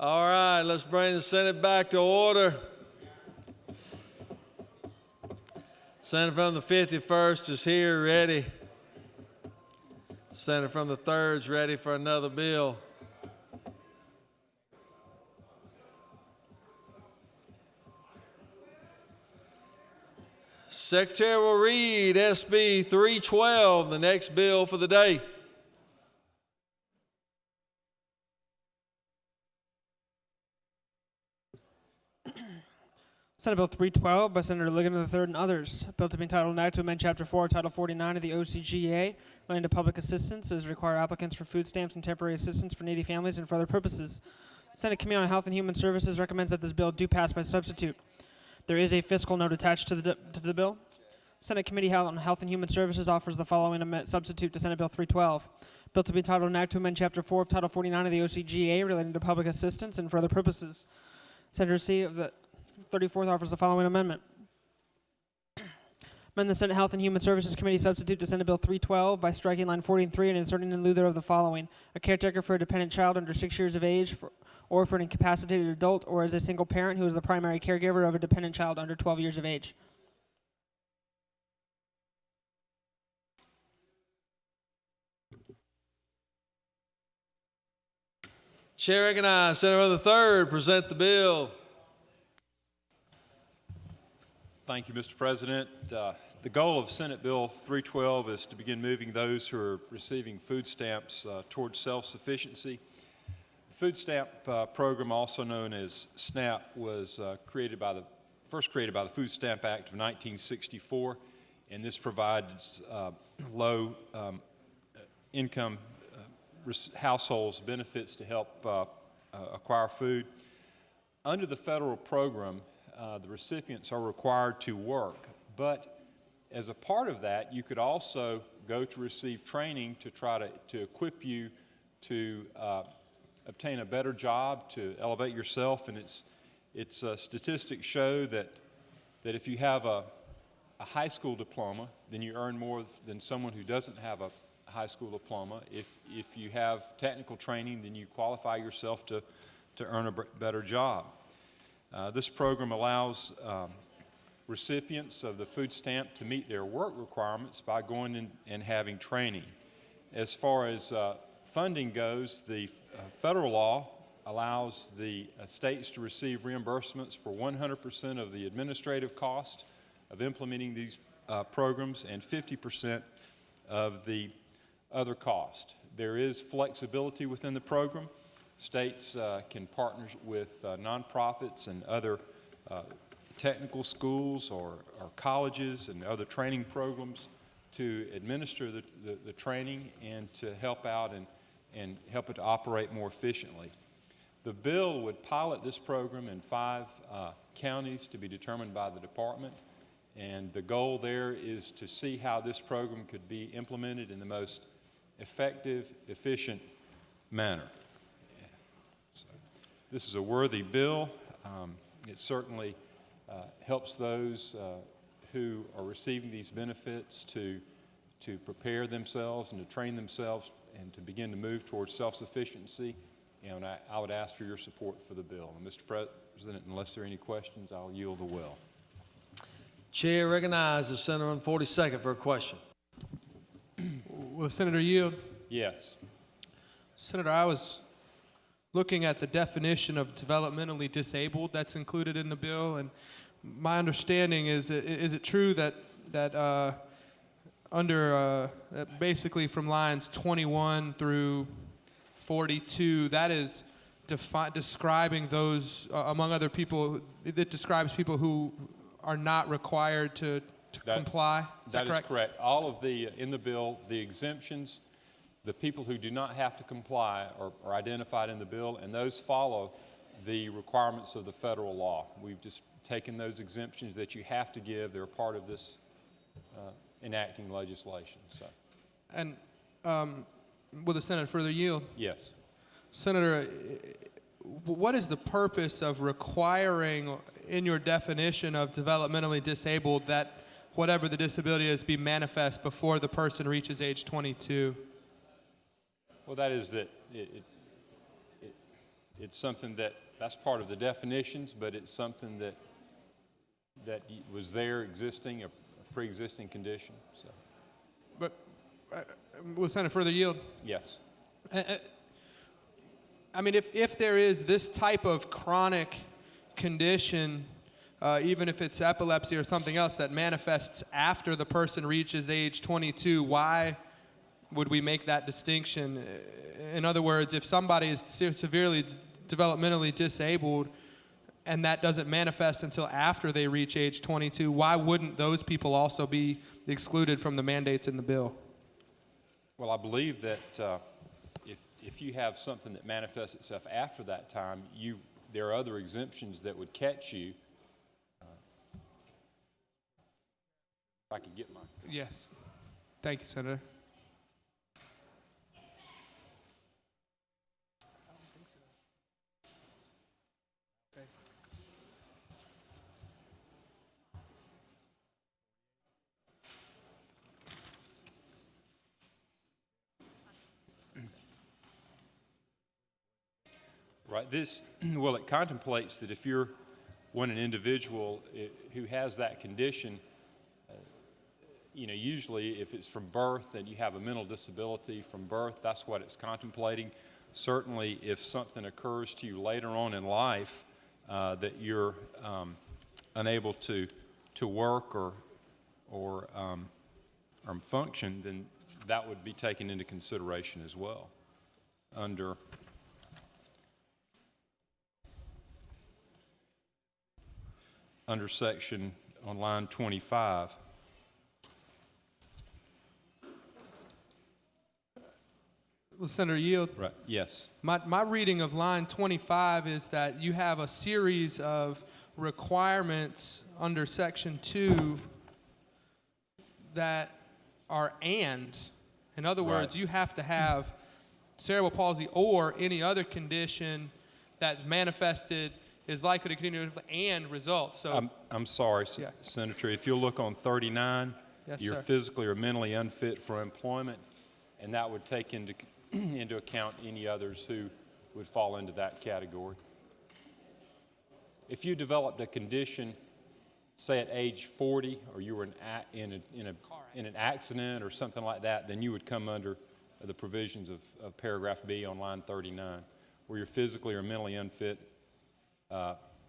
All right, let's bring the Senate back to order. Senator from the 51st is here, ready. Senator from the 3rd is ready for another bill. Secretary will read SB 312, the next bill for the day. Senate Bill 312 by Senator Liggett III and others. A bill to be entitled an act to amend Chapter 4, Title 49 of the OCGA relating to public assistance as require applicants for food stamps and temporary assistance for needy families and for other purposes. Senate Committee on Health and Human Services recommends that this bill do pass by substitute. There is a fiscal note attached to the bill. Senate Committee on Health and Human Services offers the following substitute to Senate Bill 312. Bill to be entitled an act to amend Chapter 4 of Title 49 of the OCGA relating to public assistance and for other purposes. Senator C. of the 34th offers the following amendment. Amend the Senate Health and Human Services Committee substitute to Senate Bill 312 by striking line 43 and inserting in lieu thereof the following. A caretaker for a dependent child under 6 years of age or for an incapacitated adult or as a single parent who is the primary caregiver of a dependent child under 12 years of age. Chair recognizes Senator from the 3rd present the bill. Thank you, Mr. President. The goal of Senate Bill 312 is to begin moving those who are receiving food stamps towards self-sufficiency. The food stamp program, also known as SNAP, was first created by the Food Stamp Act of 1964, and this provides low income households benefits to help acquire food. Under the federal program, the recipients are required to work, but as a part of that, you could also go to receive training to try to equip you to obtain a better job, to elevate yourself. And its statistics show that if you have a high school diploma, then you earn more than someone who doesn't have a high school diploma. If you have technical training, then you qualify yourself to earn a better job. This program allows recipients of the food stamp to meet their work requirements by going in and having training. As far as funding goes, the federal law allows the states to receive reimbursements for 100% of the administrative cost of implementing these programs and 50% of the other cost. There is flexibility within the program. States can partner with nonprofits and other technical schools or colleges and other training programs to administer the training and to help out and help it to operate more efficiently. The bill would pilot this program in 5 counties to be determined by the department, and the goal there is to see how this program could be implemented in the most effective, efficient manner. So, this is a worthy bill. It certainly helps those who are receiving these benefits to prepare themselves and to train themselves and to begin to move towards self-sufficiency. And I would ask for your support for the bill. And Mr. President, unless there are any questions, I'll yield the will. Chair recognizes Senator on 42nd for a question. Will the Senator yield? Yes. Senator, I was looking at the definition of developmentally disabled that's included in the bill, and my understanding is it true that under basically from lines 21 through 42, that is describing those, among other people, it describes people who are not required to comply? Is that correct? Is correct. All of in the bill, the exemptions, the people who do not have to comply are identified in the bill, and those follow the requirements of the federal law. We've just taken those exemptions that you have to give. They're part of this enacting legislation. So. And will the Senator further yield? Yes. Senator, what is the purpose of requiring in your definition of developmentally disabled that whatever the disability is be manifest before the person reaches age 22? Well, that is that it's something that's part of the definitions, but it's something that was there existing, a pre-existing condition. So, But will the Senator further yield? yes. I mean, if there is this type of chronic condition, even if it's epilepsy or something else that manifests after the person reaches age 22, why would we make that distinction? In other words, if somebody is severely developmentally disabled and that doesn't manifest until after they reach age 22, why wouldn't those people also be excluded from the mandates in the bill? Well, I believe that if you have something that manifests itself after that time, there are other exemptions that would catch you. If I could get my... Yes. Thank you, Senator. Right. It contemplates that if you're an individual who has that condition, usually if it's from birth and you have a mental disability from birth, that's what it's contemplating. Certainly, if something occurs to you later on in life that you're unable to work or function, then that would be taken into consideration as well under section on line 25. Will Senator yield? Right. Yes. My reading of line 25 is that you have a series of requirements under section 2 that are ands. In other words, you have to have cerebral palsy or any other condition that's manifested is likely to continue and result. So I'm sorry, Yeah. Senator. If you'll look on 39, Yes, you're sir. physically or mentally unfit for employment, and that would take into account any others who would fall into that category. If you developed a condition, say at age 40, or you were in an accident or something like that, then you would come under the provisions of paragraph B on line 39, where you're physically or mentally unfit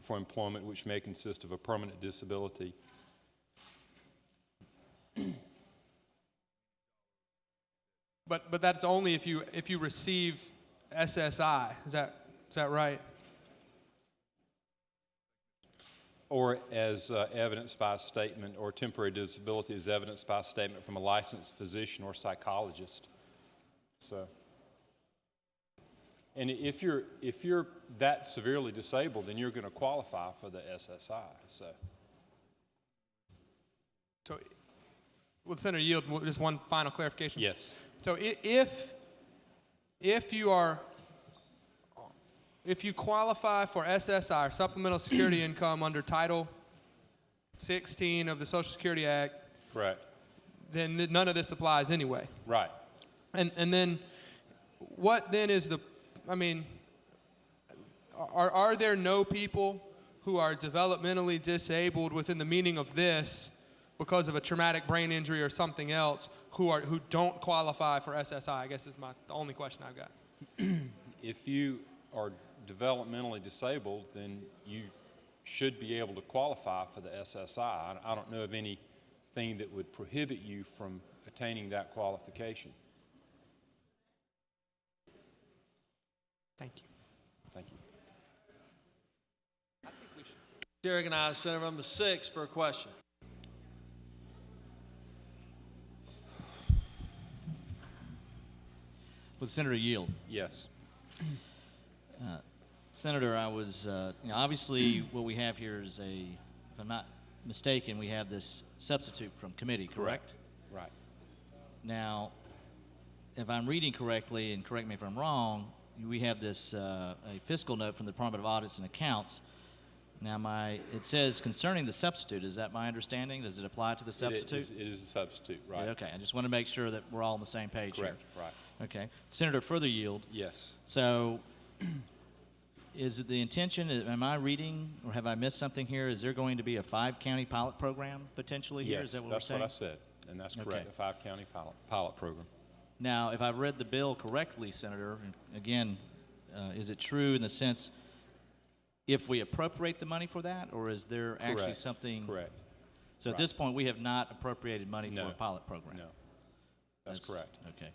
for employment, which may consist of a permanent disability. But that's only if you receive SSI. Is that right? Or as evidenced by a statement, or temporary disability as evidenced by a statement from a licensed physician or psychologist. So, and if you're that severely disabled, then you're going to qualify for the SSI. So, Will the Senator yield just one final clarification? yes. So if you qualify for SSI, or Supplemental Security Income, under Title 16 of the Social Security Act, Correct. then none of this applies anyway. Right. And then what then is are there no people who are developmentally disabled within the meaning of this because of a traumatic brain injury or something else who don't qualify for SSI? I guess is the only question I've got. If you are developmentally disabled, then you should be able to qualify for the SSI. I don't know of anything that would prohibit you from attaining that qualification. Thank you. Thank you. Chair recognizes Senator number 6 for a question. Would the Senator yield? Yes. Senator, I was, obviously what we have here is if I'm not mistaken, we have this substitute from committee, correct? Right. Now, if I'm reading correctly, and correct me if I'm wrong, we have this a fiscal note from the Department of Audits and Accounts. Now, it says concerning the substitute. Is that my understanding? Does it apply to the substitute? It is a substitute, right? Yeah, okay. I just want to make sure that we're all on the same page Correct, here. right. Okay. Senator, further yield. Yes. So, Is it the intention, am I reading, or have I missed something here? Is there going to be a 5-county pilot program potentially here? Is Yes, that what that's we're saying? what I said, and that's correct, Okay. a 5-county pilot program. Now, if I've read the bill correctly, Senator, and again, is it true in the sense if we appropriate the money for that, or is there actually Correct. something? Correct. So at this point, we have not appropriated money No. for a pilot program? No, that's correct. Okay.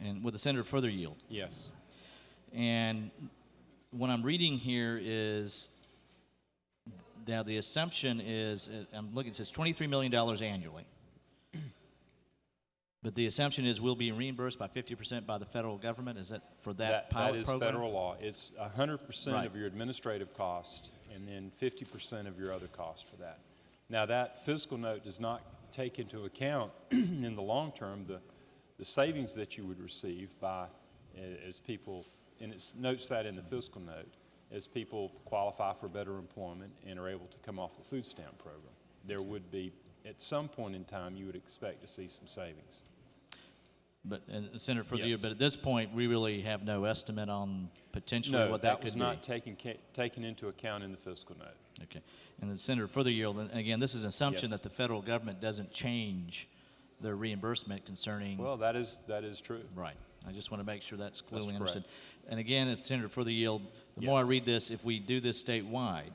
And would the Senator further yield? Yes. And what I'm reading here is, now the assumption is, I'm looking, it says $23 million annually. But the assumption is we'll be reimbursed by 50% by the federal government. Is that for that pilot That is program? federal law. It's 100% Right. of your administrative cost and then 50% of your other costs for that. Now, that fiscal note does not take into account in the long term the savings that you would receive by, as people, and it notes that in the fiscal note, as people qualify for better employment and are able to come off the food stamp program. There would be, at some point in time, you would expect to see some savings. But, and Senator, for the Yes. year, but at this point, we really have no estimate on potentially No, what that could was be. not taken into account in the fiscal note. Okay. And then Senator, further yield, and again, this is an assumption Yes. that the federal government doesn't change their reimbursement concerning. Well, that is true. Right. I just want to make sure that's clearly correct. understood. And again, if Senator, further yield, the more I Yes. read this, if we do this statewide,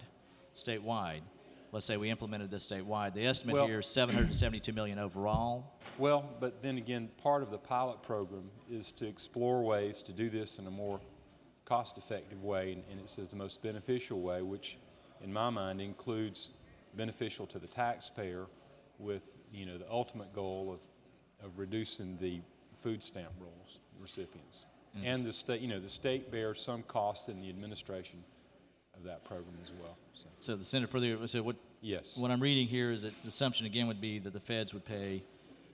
let's say we implemented this statewide, the estimate Well- here is $772 million overall. Well, but then again, part of the pilot program is to explore ways to do this in a more cost-effective way, and it says the most beneficial way, which in my mind includes beneficial to the taxpayer with, the ultimate goal of reducing the food stamp rolls recipients. And the state, the state bears some cost in the administration of that program as well. So the Senator, further, so Yes, what I'm reading here is that the assumption again would be that the feds would pay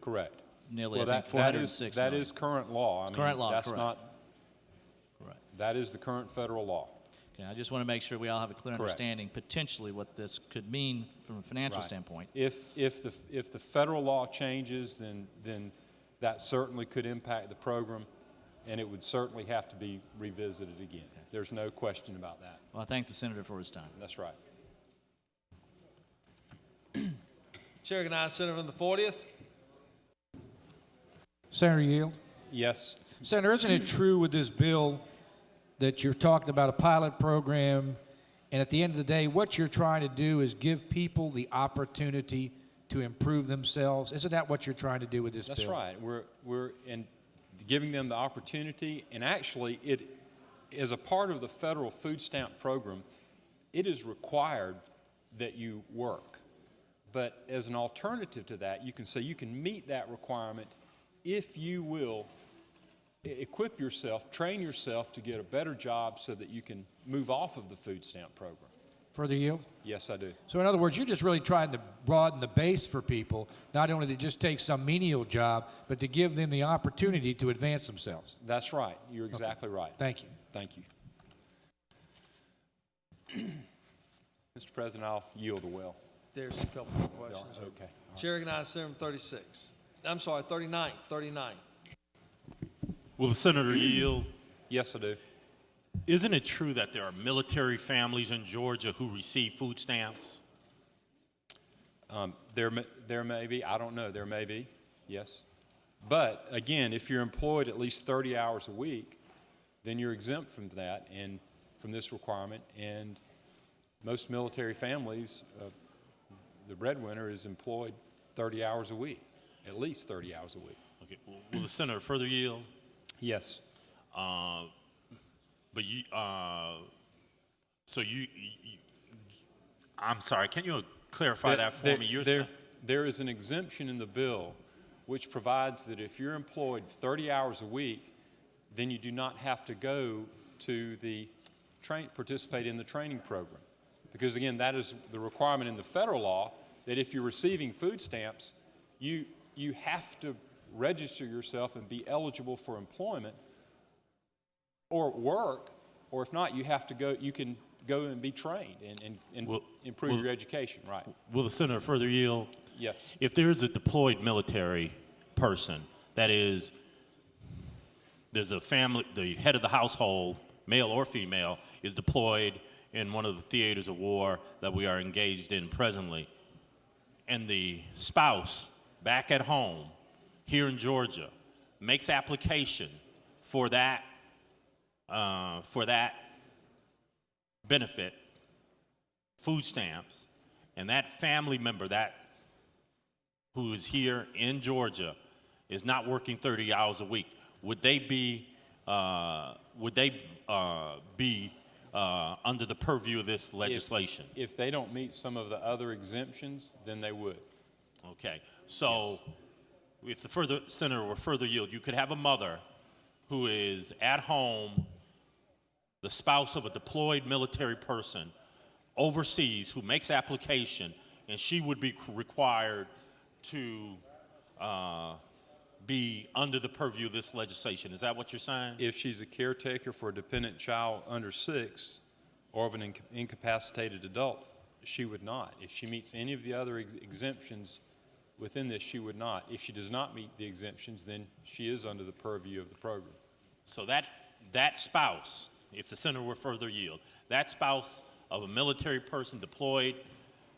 correct. nearly, Well, I think, that 406 is million. current law. I mean, Current law, that's correct. not, Correct. that is the current federal law. Okay, I just want to make sure we all have a clear Correct. understanding potentially what this could mean from a financial Right. standpoint. If the federal law changes, then that certainly could impact the program, and it would certainly have to be revisited again. There's no question about that. Well, I thank the Senator for his time. That's right. Chair recognizes Senator from the 40th. Senator Yield. Yes, Senator, isn't it true with this bill that you're talking about a pilot program, and at the end of the day, what you're trying to do is give people the opportunity to improve themselves? Isn't that what you're trying to do with this that's bill? right. We're in giving them the opportunity, and actually, it as a part of the federal food stamp program, it is required that you work. But as an alternative to that, you can say you can meet that requirement if you will equip yourself, train yourself to get a better job so that you can move off of the food stamp program. Further yield? Yes, I do. So in other words, you're just really trying to broaden the base for people, not only to just take some menial job, but to give them the opportunity to advance themselves. That's right. You're exactly right. Thank you. Thank you. Mr. President, I'll yield the well. There's a couple more questions. Okay. Chair recognizes Senator from 36. I'm sorry, 39. Will the senator yield? Yes, I do. Isn't it true that there are military families in Georgia who receive food stamps? There may be. I don't know. There may be. Yes. But again, if you're employed at least 30 hours a week, then you're exempt from that and from this requirement. And most military families, the breadwinner is employed 30 hours a week, at least 30 hours a week. Okay. Will the senator further yield? Yes. But you, so you, I'm sorry. Can you clarify that for me? You're saying- There is an exemption in the bill which provides that if you're employed 30 hours a week, then you do not have to go to participate in the training program. Because again, that is the requirement in the federal law that if you're receiving food stamps, you have to register yourself and be eligible for employment or work, or if not, you can go and be trained and improve your education, right? Will the senator further yield? Yes. If there is a deployed military person, that is, there's a family, the head of the household male or female, is deployed in one of the theaters of war that we are engaged in presently, and the spouse back at home here in Georgia makes application for that benefit, food stamps, and that family member who is here in Georgia is not working 30 hours a week, would they be under the purview of this legislation? If they don't meet some of the other exemptions, then they would. Okay, so if the senator were further yield, you could have a mother who is at home, the spouse of a deployed military person overseas who makes application, and she would be required to be under the purview of this legislation. Is that what you're saying? If she's a caretaker for a dependent child under 6 or of an incapacitated adult, she would not. If she meets any of the other exemptions within this, she would not. If she does not meet the exemptions, then she is under the purview of the program. So that spouse, if the senator were further yield, that spouse of a military person deployed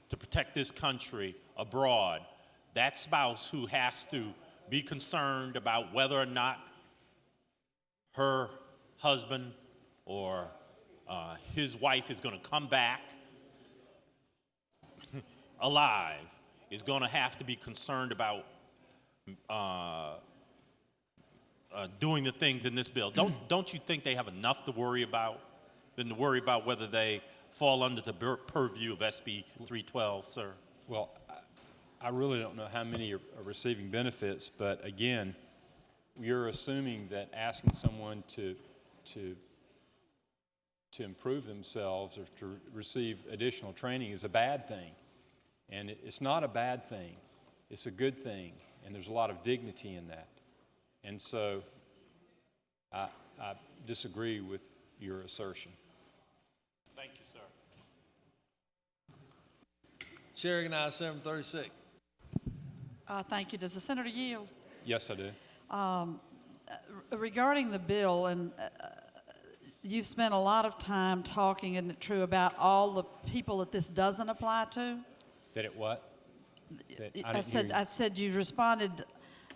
to protect this country abroad, that spouse who has to be concerned about whether or not her husband or his wife is going to come back alive, is going to have to be concerned about doing the things in this bill. Don't you think they have enough to worry about than to worry about whether they fall under the purview of SB 312, sir? Well, I really don't know how many are receiving benefits, but again, you're assuming that asking someone to improve themselves or to receive additional training is a bad thing. And it's not a bad thing. It's a good thing, and there's a lot of dignity in that. And so I disagree with your assertion. Thank you, sir. Chair recognizes Senator 36. Thank you. Does the senator yield? Yes, I do. Regarding the bill, and you've spent a lot of time talking, isn't it true, about all the people that this doesn't apply to? That it what? That I said you responded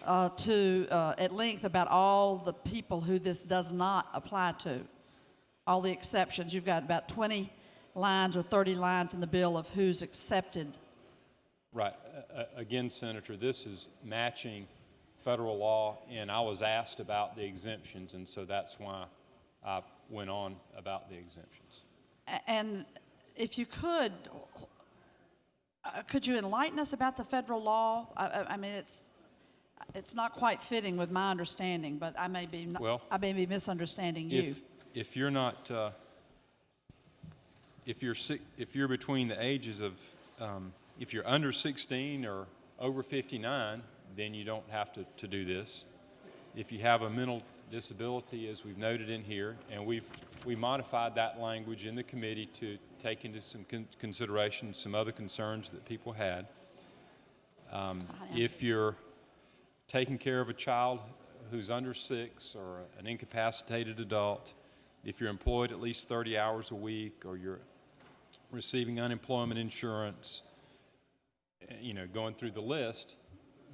at length about all the people who this does not apply to, all the exceptions. You've got about 20 lines or 30 lines in the bill of who's accepted. Right. Again, Senator, this is matching federal law, and I was asked about the exemptions, and so that's why I went on about the exemptions. And if you could you enlighten us about the federal law? I mean, it's not quite fitting with my understanding, but I may be misunderstanding you. If you're not if you're between the ages of if you're under 16 or over 59, then you don't have to do this. If you have a mental disability, as we've noted in here, and we modified that language in the committee to take into some consideration some other concerns that people had. If you're taking care of a child who's under 6 or an incapacitated adult, if you're employed at least 30 hours a week, or you're receiving unemployment insurance, going through the list,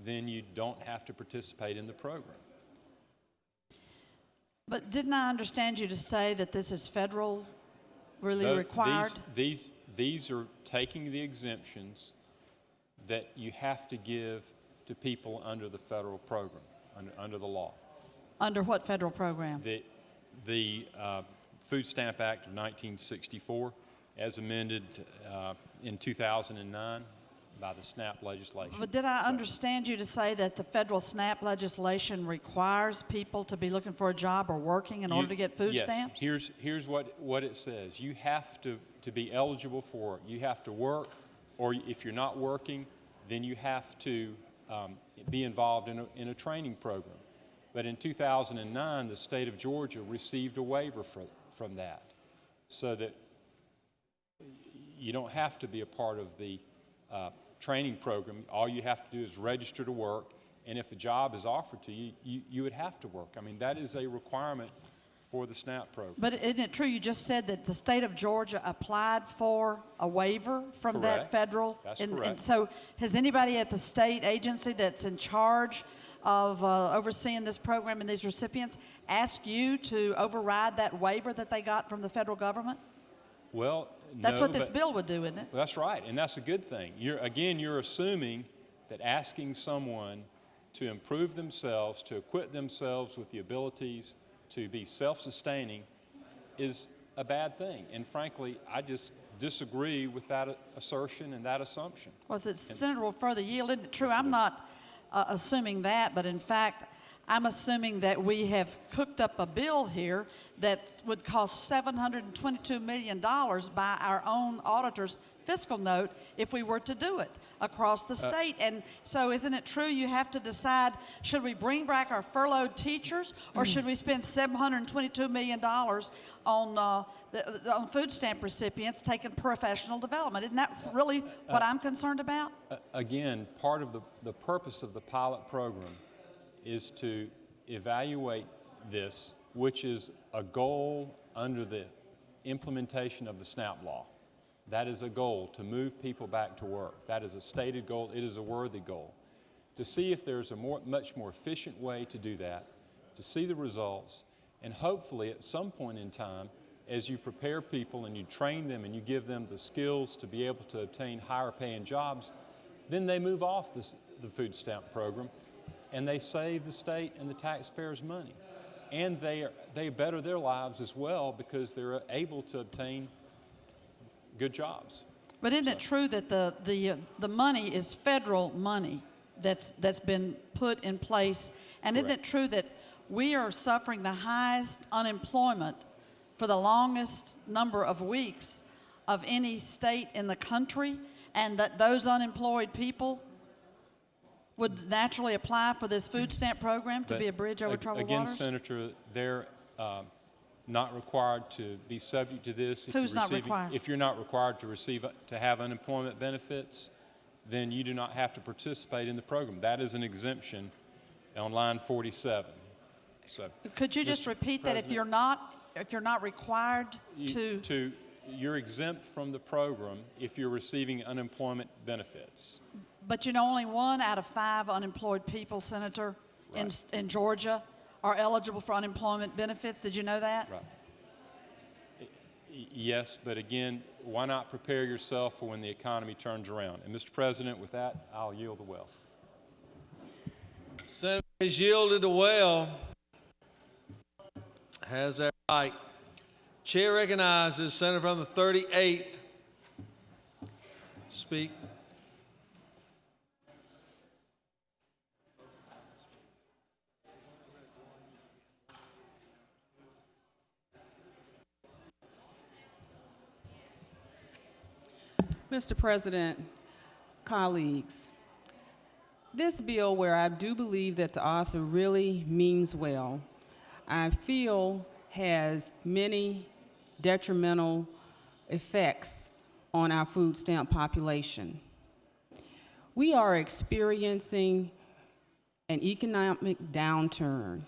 then you don't have to participate in the program. But didn't I understand you to say that this is federal required? These are taking the exemptions that you have to give to people under the federal program, under the law. Under what federal program? The Food Stamp Act of 1964, as amended in 2009 by the SNAP legislation. But did I understand you to say that the federal SNAP legislation requires people to be looking for a job or working in order to get food stamps? Yes. Here's what it says. You have to be eligible for it. You have to work, or if you're not working, then you have to be involved in a training program. But in 2009, the state of Georgia received a waiver from that, so that you don't have to be a part of the training program. All you have to do is register to work, and if a job is offered to you, you would have to work. I mean, that is a requirement for the SNAP program. But isn't it true you just said that the state of Georgia applied for a waiver from that Correct. federal? That's And correct. so has anybody at the state agency that's in charge of overseeing this program and these recipients asked you to override that waiver that they got from the federal government? Well, That's no, what this but- bill would do, isn't it? Well, that's right, and that's a good thing. You're assuming that asking someone to improve themselves, to equip themselves with the abilities to be self-sustaining is a bad thing. And frankly, I just disagree with that assertion and that assumption. Well, if the senator will further yield, isn't it true? I'm not assuming that, but in fact, I'm assuming that we have cooked up a bill here that would cost $722 million by our own auditor's fiscal note if we were to do it across the state. And so isn't it true you have to decide, should we bring back our furloughed teachers or should we spend $722 million on food stamp recipients taking professional development? Isn't that really what I'm concerned about? Again, part of the purpose of the pilot program is to evaluate this, which is a goal under the implementation of the SNAP law. That is a goal, to move people back to work. That is a stated goal. It is a worthy goal. To see if there's a much more efficient way to do that, to see the results, and hopefully at some point in time, as you prepare people and you train them and you give them the skills to be able to obtain higher paying jobs, then they move off the food stamp program and they save the state and the taxpayers money. And they better their lives as well because they're able to obtain good jobs. But isn't it true that the money is federal money that's been put in place? And isn't it true that we are suffering the highest unemployment for the longest number of weeks of any state in the country, and that those unemployed people would naturally apply for this food stamp program to But be a bridge over troubled again, waters? Senator, they're not required to be subject to this. Who's not required? If you're not required to have unemployment benefits, then you do not have to participate in the program. That is an exemption on line 47. So, Could you just Mr. repeat that if you're not required to? You're exempt from the program if you're receiving unemployment benefits. But you know, only 1 out of 5 unemployed people, Senator, in Georgia are eligible for unemployment benefits. Did you know that? Right. Yes, but again, why not prepare yourself for when the economy turns around? And Mr. President, with that, I'll yield the well. Senator has yielded the well. Has that right. Chair recognizes Senator from the 38th. Speak. Mr. President, colleagues, this bill, where I do believe that the author really means well, I feel has many detrimental effects on our food stamp population. We are experiencing an economic downturn.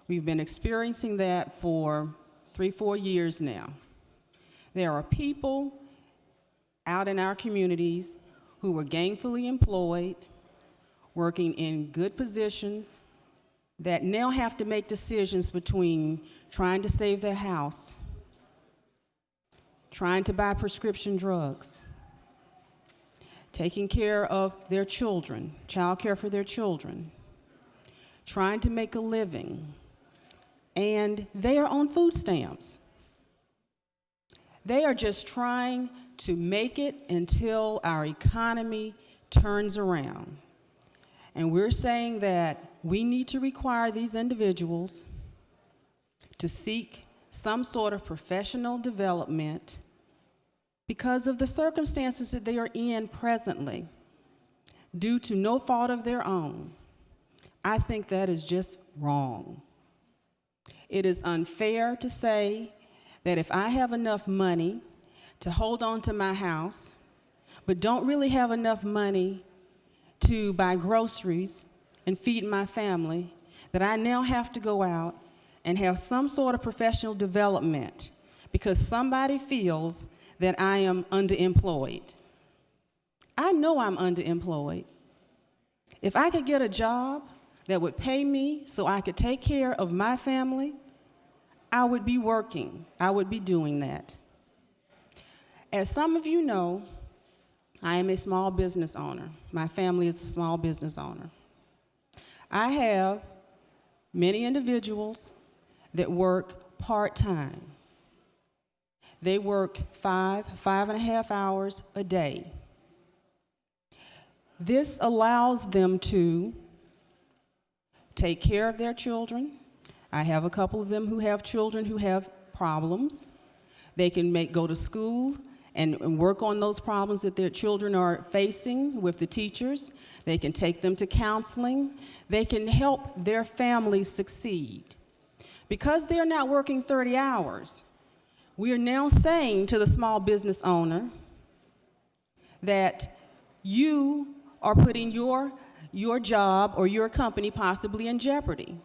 We've been experiencing that for 3-4 years now. There are people out in our communities who were gainfully employed, working in good positions, that now have to make decisions between trying to save their house, trying to buy prescription drugs, taking care of their children, child care for their children, trying to make a living, and they are on food stamps. They are just trying to make it until our economy turns around. And we're saying that we need to require these individuals to seek some sort of professional development because of the circumstances that they are in presently, due to no fault of their own. I think that is just wrong. It is unfair to say that if I have enough money to hold on to my house, but don't really have enough money to buy groceries and feed my family, that I now have to go out and have some sort of professional development because somebody feels that I am underemployed. I know I'm underemployed. If I could get a job that would pay me so I could take care of my family, I would be working. I would be doing that. As some of you know, I am a small business owner. My family is a small business owner. I have many individuals that work part-time. They work 5.5 hours a day. This allows them to take care of their children. I have a couple of them who have children who have problems. They can go to school and work on those problems that their children are facing with the teachers. They can take them to counseling. They can help their families succeed. Because they're not working 30 hours, we are now saying to the small business owner that you are putting your job or your company possibly in jeopardy.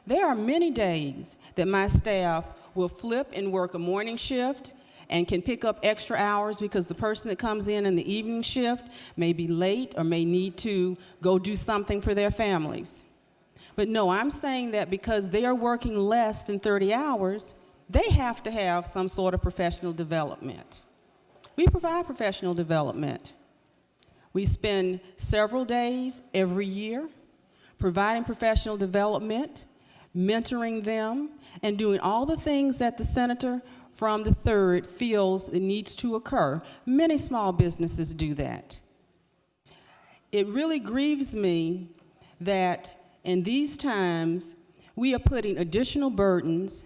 There are many days that my staff will flip and work a morning shift and can pick up extra hours because the person that comes in the evening shift may be late or may need to go do something for their families. But no, I'm saying that because they are working less than 30 hours, they have to have some sort of professional development. We provide professional development. We spend several days every year providing professional development, mentoring them, and doing all the things that the senator from the 3rd feels it needs to occur. Many small businesses do that. It really grieves me that in these times we are putting additional burdens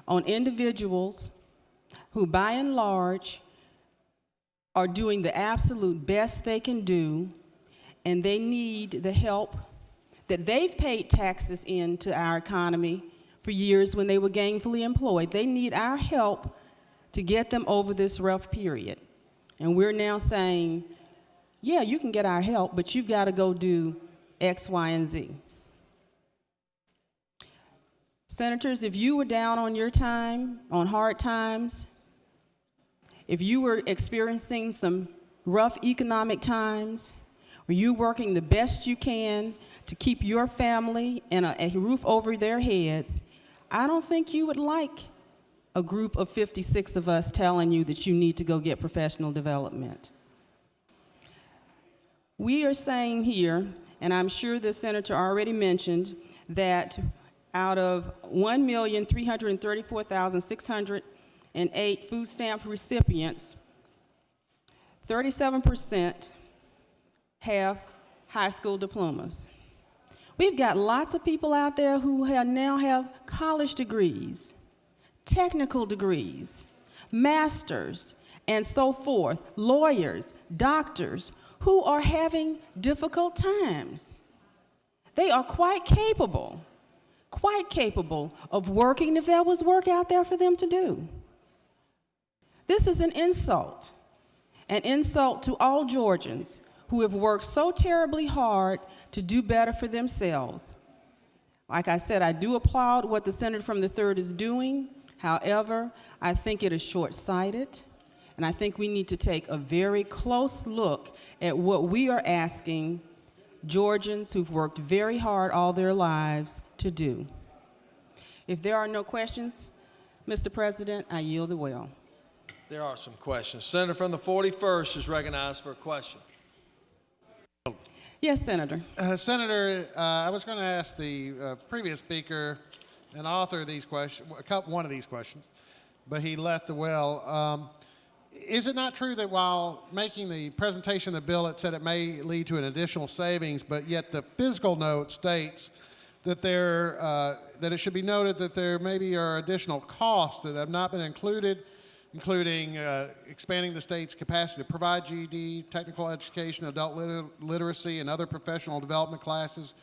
on individuals who, by and large, are doing the absolute best they can do, and they need the help that they've paid taxes into our economy for years when they were gainfully employed. They need our help to get them over this rough period. And we're now saying, yeah, you can get our help, but you've got to go do X, Y, and Z. Senators, if you were down on your time, on hard times, if you were experiencing some rough economic times, or you working the best you can to keep your family and a roof over their heads, I don't think you would like a group of 56 of us telling you that you need to go get professional development. We are saying here, and I'm sure the senator already mentioned, that out of 1,334,608 food stamp recipients, 37% have high school diplomas. We've got lots of people out there who now have college degrees, technical degrees, masters, and so forth, lawyers, doctors, who are having difficult times. They are quite capable of working if there was work out there for them to do. This is an insult to all Georgians who have worked so terribly hard to do better for themselves. Like I said, I do applaud what the senator from the 3rd is doing. However, I think it is short-sighted, and I think we need to take a very close look at what we are asking Georgians who've worked very hard all their lives to do. If there are no questions, Mr. President, I yield the well. There are some questions. Senator from the 41st is recognized for a question. Yes, Senator. Senator, I was going to ask the previous speaker and author of these questions, one of these questions, but he left the well. Is it not true that while making the presentation of the bill, it said it may lead to an additional savings, but yet the fiscal note states that that it should be noted that there maybe are additional costs that have not been included, including expanding the state's capacity to provide GED, technical education, adult literacy, and other professional development classes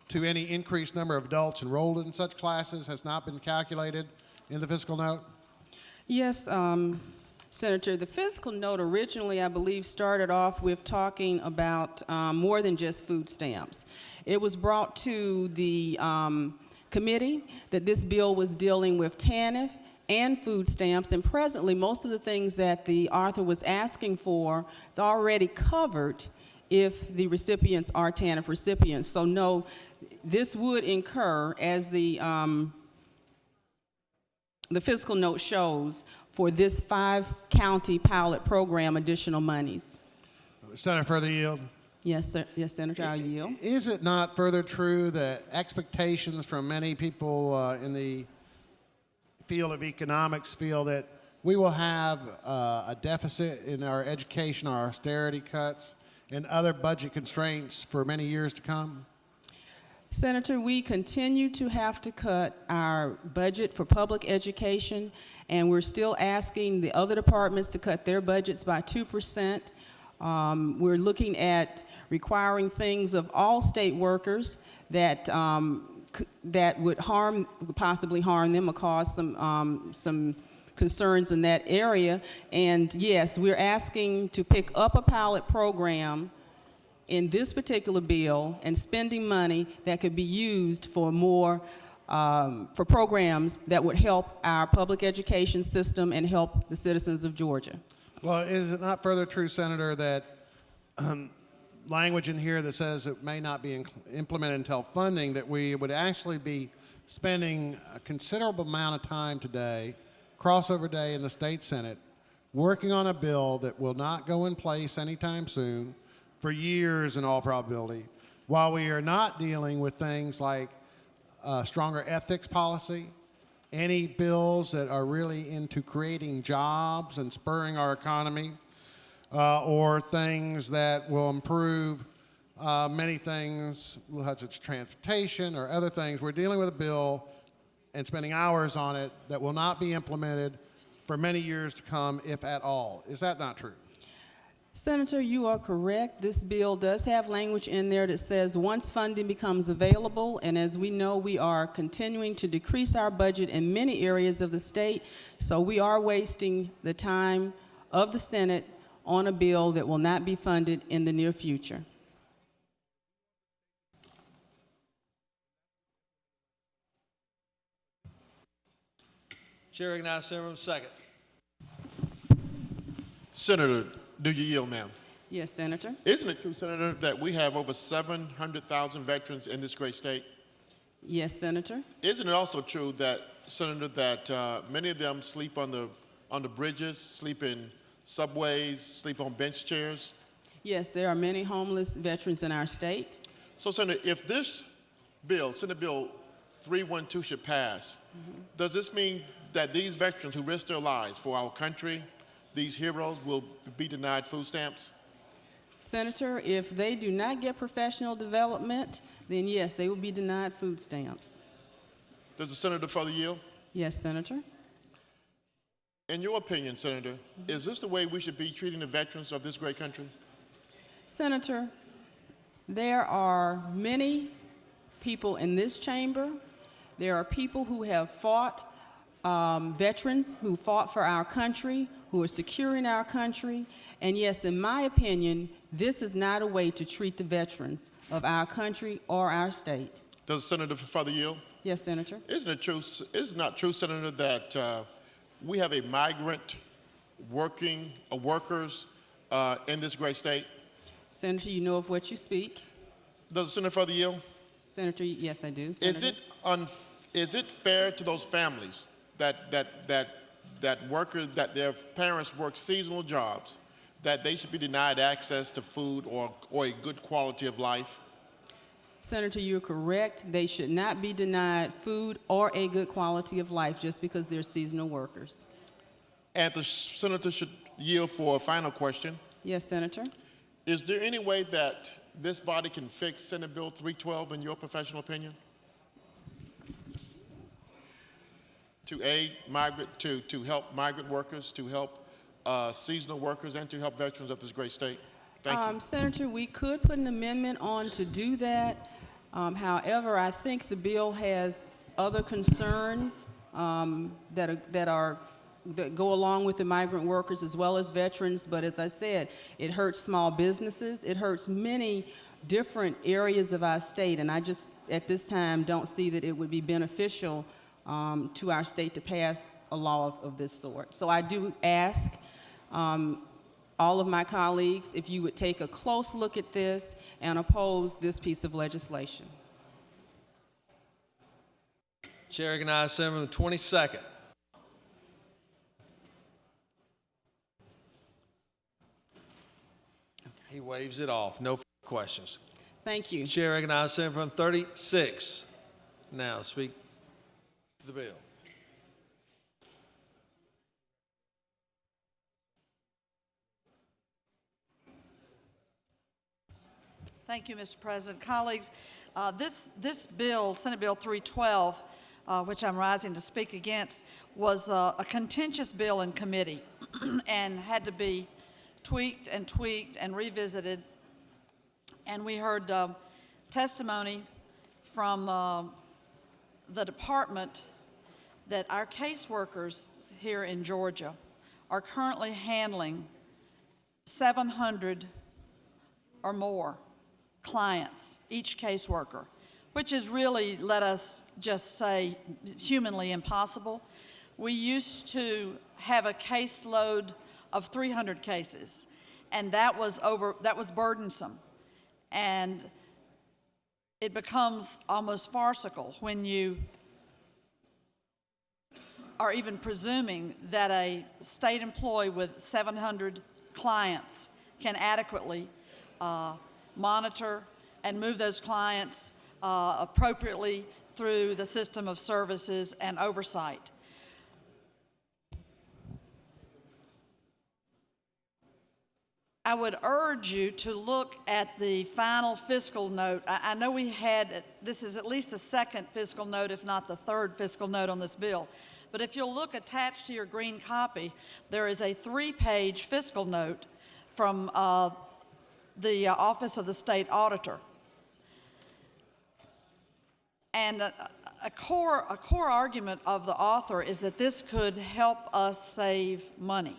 to any increased number of adults enrolled in such classes has not been calculated in the fiscal note? Yes, Senator, the fiscal note originally, I believe, started off with talking about more than just food stamps. It was brought to the committee that this bill was dealing with TANF and food stamps, and presently most of the things that the author was asking for is already covered if the recipients are TANF recipients. So no, this would incur, as the fiscal note shows, for this 5-county pilot program, additional monies. Senator, further yield. Yes, sir. Yes, Senator, I'll yield. Is it not further true that expectations from many people in the field of economics feel that we will have a deficit in our education, our austerity cuts, and other budget constraints for many years to come? Senator, we continue to have to cut our budget for public education, and we're still asking the other departments to cut their budgets by 2%. We're looking at requiring things of all state workers that that would possibly harm them or cause some concerns in that area. And yes, we're asking to pick up a pilot program in this particular bill and spending money that could be used for more for programs that would help our public education system and help the citizens of Georgia. Well, is it not further true, Senator, that language in here that says it may not be implemented until funding, that we would actually be spending a considerable amount of time today, crossover day in the state Senate, working on a bill that will not go in place anytime soon for years in all probability, while we are not dealing with things like stronger ethics policy, any bills that are really into creating jobs and spurring our economy, or things that will improve many things, such as transportation or other things. We're dealing with a bill and spending hours on it that will not be implemented for many years to come, if at all. Is that not true? Senator, you are correct. This bill does have language in there that says once funding becomes available, and as we know, we are continuing to decrease our budget in many areas of the state, so we are wasting the time of the Senate on a bill that will not be funded in the near future. Chair recognizes Senator from second. Senator, do you yield, ma'am? Yes, Senator. Isn't it true, Senator, that we have over 700,000 veterans in this great state? Yes, Senator. Isn't it also true that, Senator, that many of them sleep on the bridges, sleep in subways, sleep on bench chairs? Yes, there are many homeless veterans in our state. So, Senator, if this bill, Senate Bill 312, should pass, does this mean that these veterans who risk their lives for our country, these heroes, will be denied food stamps? Senator, if they do not get professional development, then yes, they will be denied food stamps. Does the Senator further yield? Yes, Senator. In your opinion, Senator, is this the way we should be treating the veterans of this great country? Senator, there are many people in this chamber. There are people who have fought, veterans who fought for our country, who are securing our country. And yes, in my opinion, this is not a way to treat the veterans of our country or our state. Does the Senator further yield? Yes, Senator. Isn't it not true, Senator, that we have a migrant workers in this great state? Senator, you know of what you speak. Does the Senator further yield? Senator, yes, I do. Senator. Is it fair to those families that workers, that their parents work seasonal jobs, that they should be denied access to food or a good quality of life? Senator, you're correct. They should not be denied food or a good quality of life just because they're seasonal workers. And the Senator should yield for a final question. Yes, Senator. Is there any way that this body can fix Senate Bill 312 in your professional opinion? To aid to help migrant workers, to help seasonal workers, and to help veterans of this great state? Thank you. Senator, we could put an amendment on to do that. However, I think the bill has other concerns that go along with the migrant workers as well as veterans. But as I said, it hurts small businesses. It hurts many different areas of our state, and I just, at this time, don't see that it would be beneficial to our state to pass a law of this sort. So I do ask all of my colleagues if you would take a close look at this and oppose this piece of legislation. Chair recognizes Senator from the 22nd. He waves it off. No further questions. Thank you. Chair recognizes Senator from 36. Now speak to the bill. Thank you, Mr. President. Colleagues, this bill, Senate Bill 312, which I'm rising to speak against, was a contentious bill in committee and had to be tweaked and revisited. And we heard testimony from the department that our caseworkers here in Georgia are currently handling 700 or more clients, each caseworker, which is really, let us just say, humanly impossible. We used to have a caseload of 300 cases, and that was burdensome. And it becomes almost farcical when you are even presuming that a state employee with 700 clients can adequately monitor and move those clients appropriately through the system of services and oversight. I would urge you to look at the final fiscal note. I know we had, this is at least the second fiscal note, if not the third fiscal note on this bill. But if you'll look attached to your green copy, there is a 3-page fiscal note from the Office of the State Auditor. And a core argument of the author is that this could help us save money.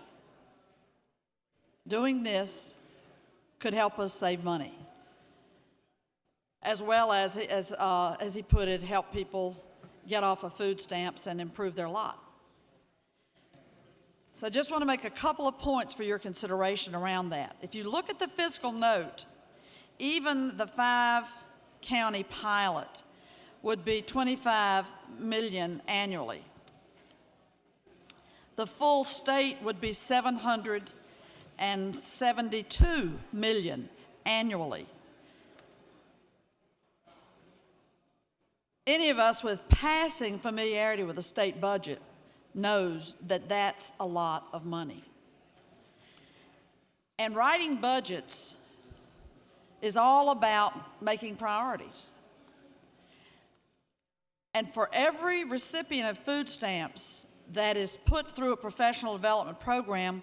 Doing this could help us save money, as well as he put it, help people get off of food stamps and improve their lot. So I just want to make a couple of points for your consideration around that. If you look at the fiscal note, even the 5-county pilot would be $25 million annually. The full state would be $772 million annually. Any of us with passing familiarity with the state budget knows that that's a lot of money. And writing budgets is all about making priorities. And for every recipient of food stamps that is put through a professional development program,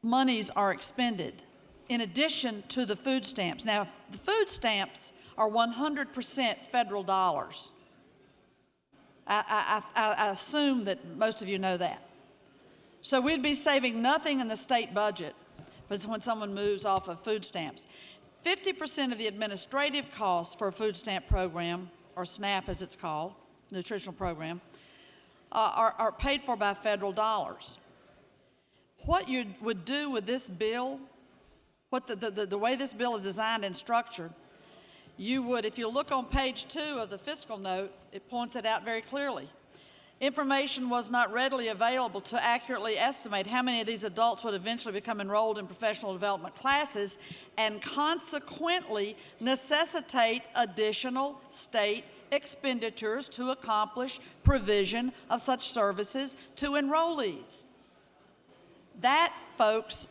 monies are expended in addition to the food stamps. Now, the food stamps are 100% federal dollars. I assume that most of you know that. So we'd be saving nothing in the state budget when someone moves off of food stamps. 50% of the administrative costs for a food stamp program, or SNAP as it's called, nutritional program, are paid for by federal dollars. What you would do with this bill, what the way this bill is designed and structured, you would, if you look on page 2 of the fiscal note, it points it out very clearly. Information was not readily available to accurately estimate how many of these adults would eventually become enrolled in professional development classes and consequently necessitate additional state expenditures to accomplish provision of such services to enrollees. That, folks,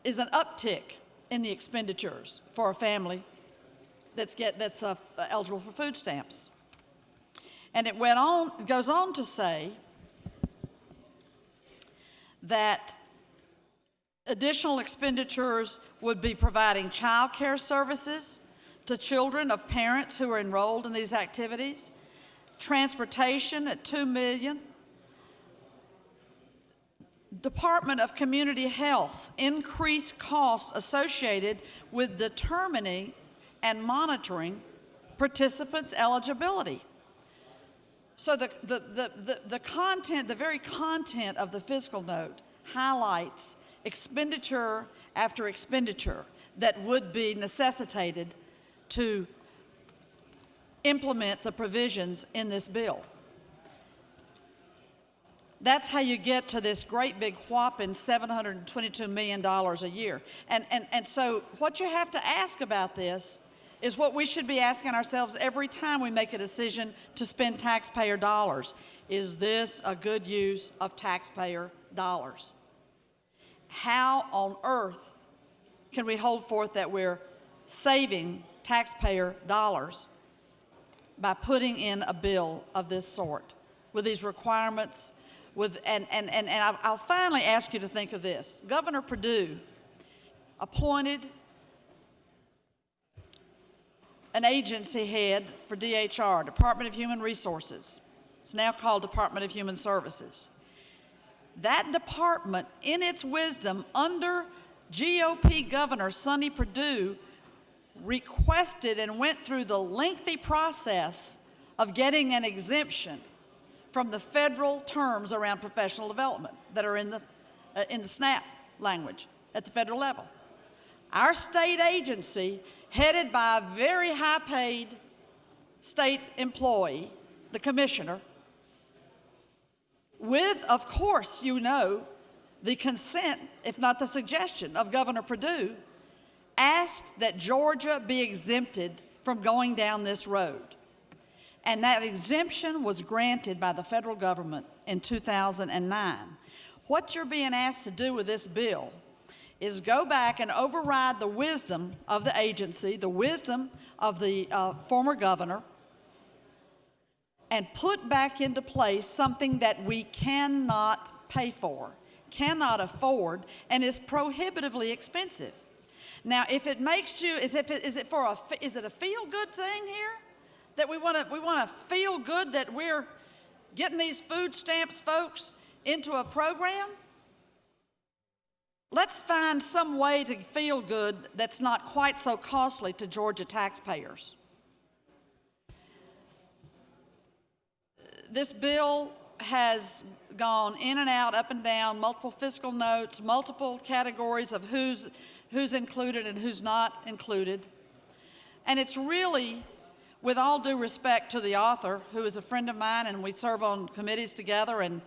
is an uptick in the expenditures for a family that's eligible for food stamps. And it goes on to say that additional expenditures would be providing child care services to children of parents who are enrolled in these activities, transportation at $2 million, Department of Community Health's increased costs associated with determining and monitoring participants' eligibility. So the content, the very content of the fiscal note highlights expenditure after expenditure that would be necessitated to implement the provisions in this bill. That's how you get to this great big whopping $722 million a year. And so what you have to ask about this is what we should be asking ourselves every time we make a decision to spend taxpayer dollars. Is this a good use of taxpayer dollars? How on earth can we hold forth that we're saving taxpayer dollars by putting in a bill of this sort with these requirements? And I'll finally ask you to think of this. Governor Perdue appointed an agency head for DHR, Department of Human Resources. It's now called Department of Human Services. That department, in its wisdom, under GOP Governor Sonny Perdue, requested and went through the lengthy process of getting an exemption from the federal terms around professional development that are in the SNAP language at the federal level. Our state agency, headed by a very high-paid state employee, the commissioner, with, of course, you know, the consent, if not the suggestion, of Governor Perdue, asked that Georgia be exempted from going down this road. And that exemption was granted by the federal government in 2009. What you're being asked to do with this bill is go back and override the wisdom of the agency, the wisdom of the former governor, and put back into place something that we cannot pay for, cannot afford, and is prohibitively expensive. Now, if it makes you, is it a feel-good thing here? That we want to feel good that we're getting these food stamps folks into a program? Let's find some way to feel good that's not quite so costly to Georgia taxpayers. This bill has gone in and out, up and down, multiple fiscal notes, multiple categories of who's included and who's not included. And it's really, with all due respect to the author, who is a friend of mine and we serve on committees together, and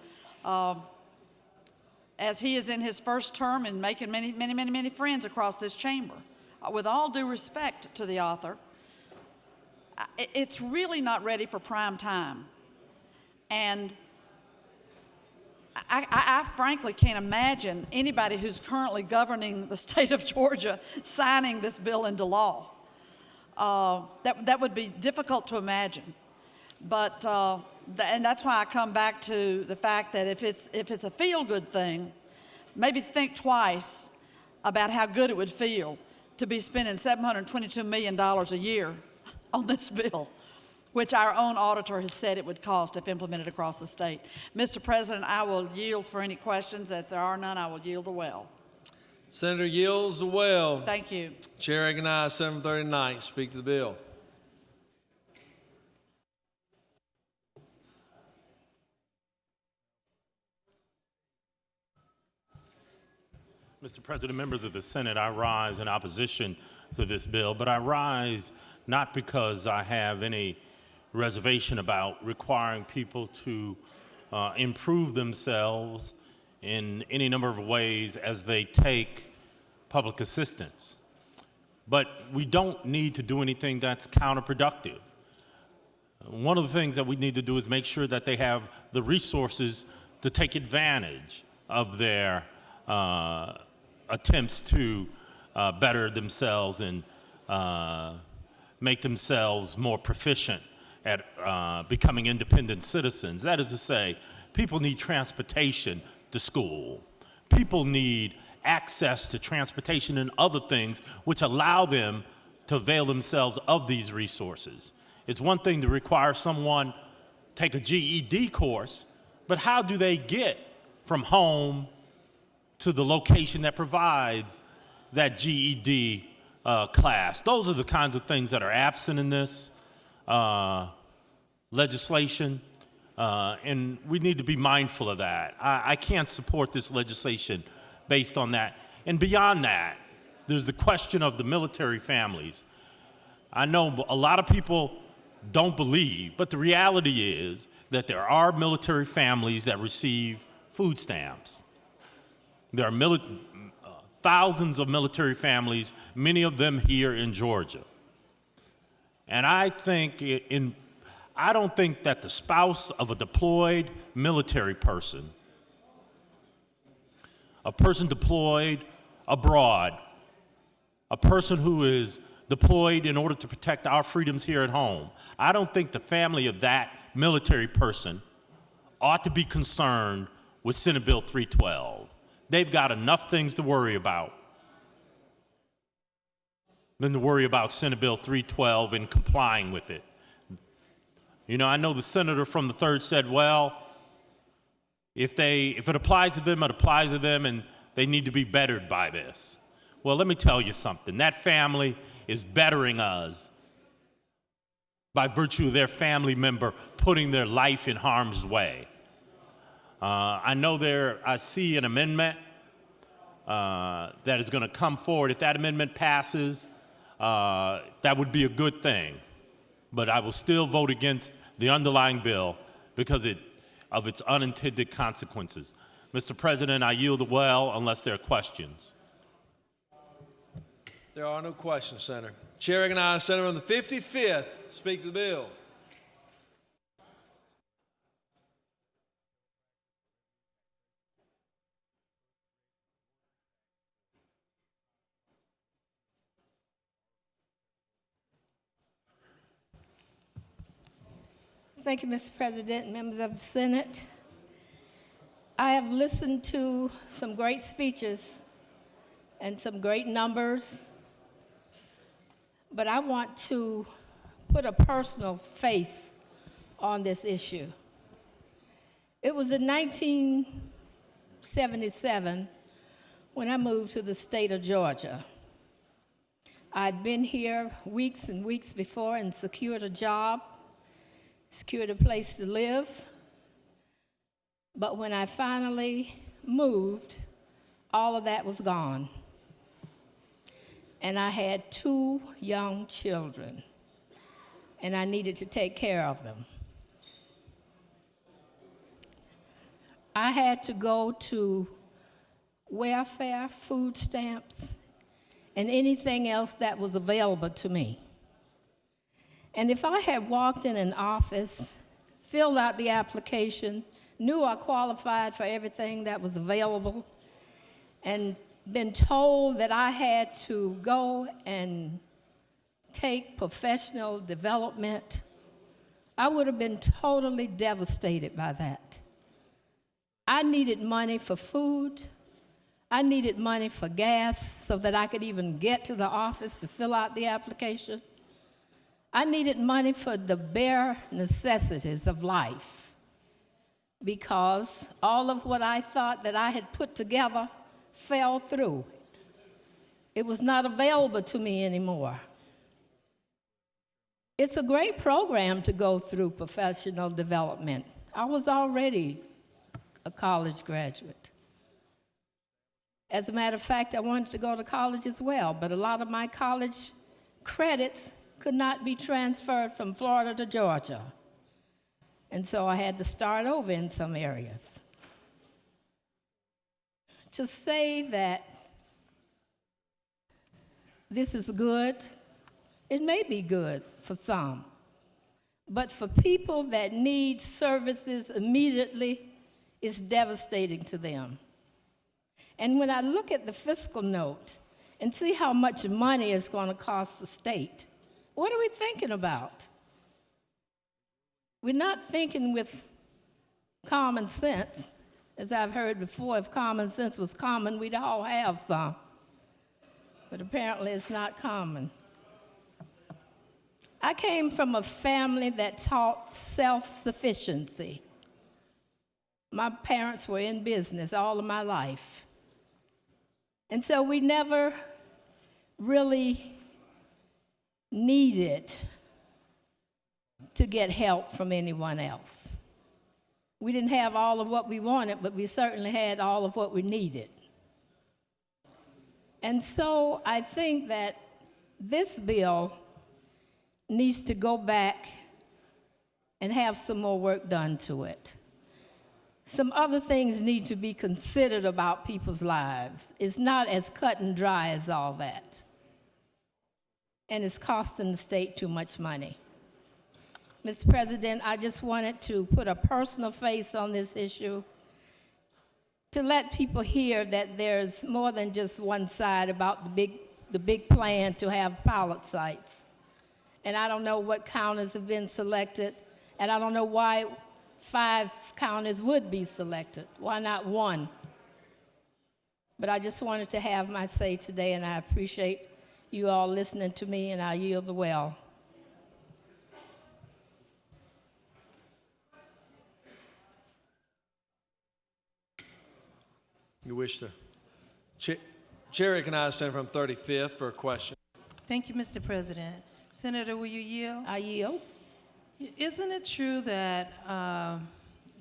as he is in his first term and making many friends across this chamber, with all due respect to the author, it's really not ready for prime time. And I frankly can't imagine anybody who's currently governing the state of Georgia signing this bill into law. That would be difficult to imagine. But, and that's why I come back to the fact that if it's a feel-good thing, maybe think twice about how good it would feel to be spending $722 million a year on this bill, which our own auditor has said it would cost if implemented across the state. Mr. President, I will yield for any questions. If there are none, I will yield the well. Senator yields the well. Thank you. Chair recognizes Senator 39. Speak to the bill. Mr. President, members of the Senate, I rise in opposition to this bill, but I rise not because I have any reservation about requiring people to improve themselves in any number of ways as they take public assistance. But we don't need to do anything that's counterproductive. One of the things that we need to do is make sure that they have the resources to take advantage of their attempts to better themselves and make themselves more proficient at becoming independent citizens. That is to say, people need transportation to school. People need access to transportation and other things which allow them to avail themselves of these resources. It's one thing to require someone take a GED course, but how do they get from home to the location that provides that GED class. Those are the kinds of things that are absent in this legislation, and we need to be mindful of that. I can't support this legislation based on that. And beyond that, there's the question of the military families. I know a lot of people don't believe, but the reality is that there are military families that receive food stamps. There are thousands of military families, many of them here in Georgia. And I don't think that the spouse of a deployed military person, a person deployed abroad, a person who is deployed in order to protect our freedoms here at home, I don't think the family of that military person ought to be concerned with Senate Bill 312. They've got enough things to worry about than to worry about Senate Bill 312 and complying with it. You know, I know the senator from the 3rd said, well, if it applies to them, it applies to them, and they need to be bettered by this. Well, let me tell you something. That family is bettering us by virtue of their family member putting their life in harm's way. I see an amendment that is going to come forward. If that amendment passes, that would be a good thing. But I will still vote against the underlying bill because of its unintended consequences. Mr. President, I yield the well unless there are questions. There are no questions, Senator. Chair recognizes Senator on the 55th. Speak to the bill. Thank you, Mr. President, members of the Senate. I have listened to some great speeches and some great numbers, but I want to put a personal face on this issue. It was in 1977 when I moved to the state of Georgia. I'd been here weeks and weeks before and secured a job, secured a place to live. But when I finally moved, all of that was gone. And I had 2 young children, and I needed to take care of them. I had to go to welfare, food stamps, and anything else that was available to me. And if I had walked in an office, filled out the application, knew I qualified for everything that was available, and been told that I had to go and take professional development, I would have been totally devastated by that. I needed money for food. I needed money for gas so that I could even get to the office to fill out the application. I needed money for the bare necessities of life because all of what I thought that I had put together fell through. It was not available to me anymore. It's a great program to go through professional development. I was already a college graduate. As a matter of fact, I wanted to go to college as well, but a lot of my college credits could not be transferred from Florida to Georgia. And so I had to start over in some areas. To say that this is good, it may be good for some, but for people that need services immediately, it's devastating to them. And when I look at the fiscal note and see how much money it's going to cost the state, what are we thinking about? We're not thinking with common sense. As I've heard before, if common sense was common, we'd all have some. But apparently it's not common. I came from a family that taught self-sufficiency. My parents were in business all of my life. And so we never really needed to get help from anyone else. We didn't have all of what we wanted, but we certainly had all of what we needed. And so I think that this bill needs to go back and have some more work done to it. Some other things need to be considered about people's lives. It's not as cut and dry as all that. And it's costing the state too much money. Mr. President, I just wanted to put a personal face on this issue to let people hear that there's more than just one side about the big plan to have pilot sites. And I don't know what counties have been selected, and I don't know why 5 counties would be selected. Why not 1? But I just wanted to have my say today, and I appreciate you all listening to me, and I yield the well. You wish to? Chair recognizes Senator from 35th for a question. Thank you, Mr. President. Senator, will you yield? I yield. Isn't it true that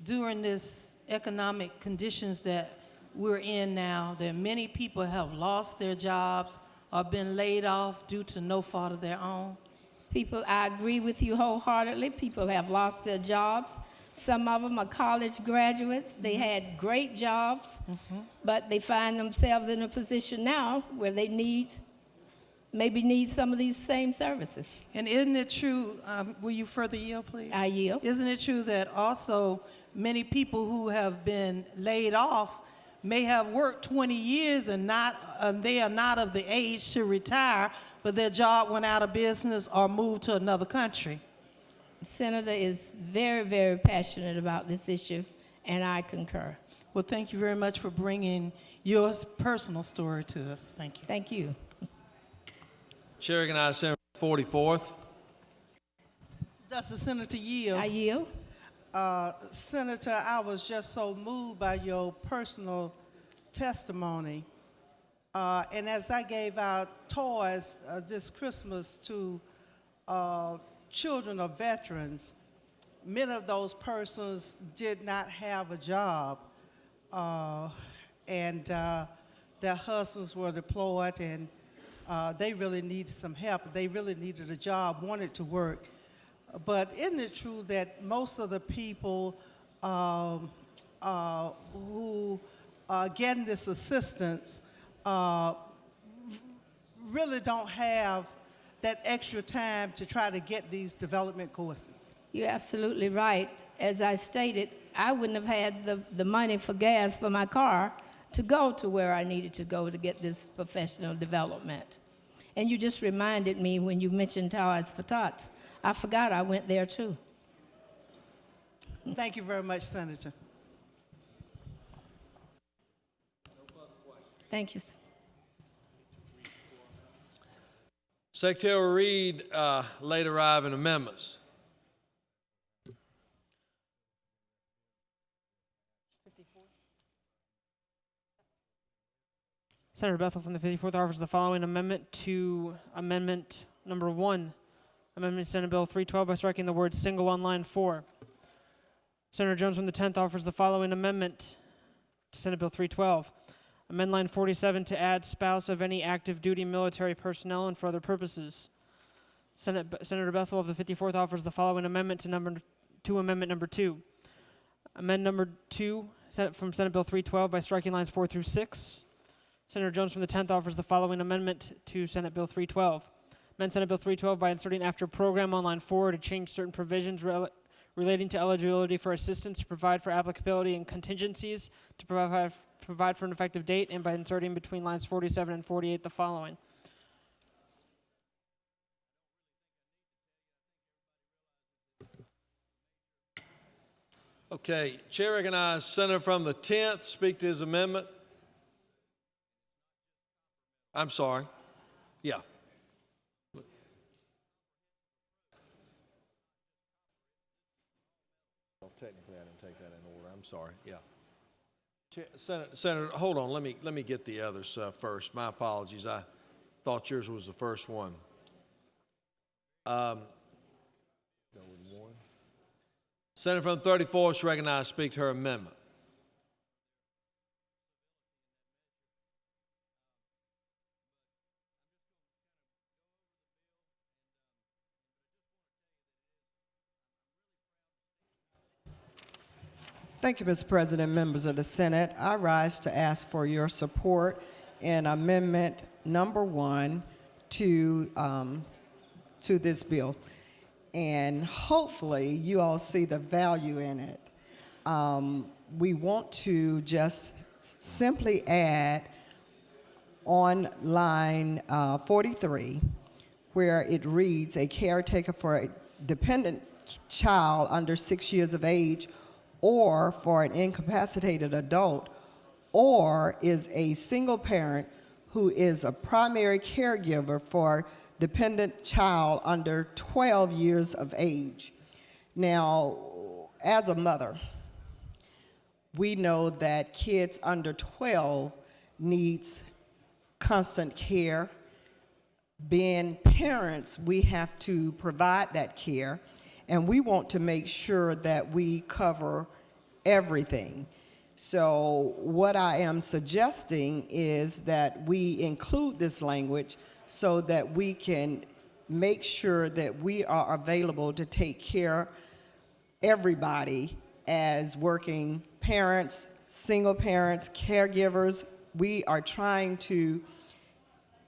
during this economic conditions that we're in now, that many people have lost their jobs or been laid off due to no fault of their own? People, I agree with you wholeheartedly. People have lost their jobs. Some of them are college graduates. They had great jobs, but they find themselves in a position now where they maybe need some of these same services. And isn't it true, will you further yield, please? I yield. Isn't it true that also many people who have been laid off may have worked 20 years and they are not of the age to retire, but their job went out of business or moved to another country? Senator is very, very passionate about this issue, and I concur. Well, thank you very much for bringing your personal story to us. Thank you. Thank you. Chair recognizes Senator from 44th. Does the senator yield? I yield. Senator, I was just so moved by your personal testimony. And as I gave out toys this Christmas to children of veterans, many of those persons did not have a job, and their husbands were deployed, and they really needed some help. They really needed a job, wanted to work. But isn't it true that most of the people who are getting this assistance really don't have that extra time to try to get these development courses? You're absolutely right. As I stated, I wouldn't have had the money for gas for my car to go to where I needed to go to get this professional development. And you just reminded me when you mentioned Toys for Tots. I forgot I went there too. Thank you very much, Senator. Thank you. Secretary will read late arriving amendments. Senator Bethel from the 54th offers the following amendment to Amendment Number 1. Amendment to Senate Bill 312 by striking the word single on line 4. Senator Jones from the 10th offers the following amendment to Senate Bill 312. Amend line 47 to add spouse of any active duty military personnel and for other purposes. Senator Bethel of the 54th offers the following amendment to Amendment Number 2. Amend Number 2 from Senate Bill 312 by striking lines 4 through 6. Senator Jones from the 10th offers the following amendment to Senate Bill 312. Amend Senate Bill 312 by inserting after program on line 4 to change certain provisions relating to eligibility for assistance to provide for applicability and contingencies to provide for an effective date, and by inserting between lines 47 and 48 the following. Okay, Chair recognizes Senator from the 10th speak to his amendment. I'm sorry. Yeah. Technically, I didn't take that in order. I'm sorry. Yeah. Senator, hold on. Let me get the others first. My apologies. I thought yours was the first one. Go with one. Senator from the 34th is recognized to speak to her amendment. Thank you, Mr. President, members of the Senate. I rise to ask for your support in Amendment Number 1 to this bill. And hopefully you all see the value in it. We want to just simply add on line 43, where it reads, a caretaker for a dependent child under 6 years of age or for an incapacitated adult, or is a single parent who is a primary caregiver for dependent child under 12 years of age. Now, as a mother, we know that kids under 12 needs constant care. Being parents, we have to provide that care, and we want to make sure that we cover everything. So what I am suggesting is that we include this language so that we can make sure that we are available to take care of everybody as working parents, single parents, caregivers. We are trying to,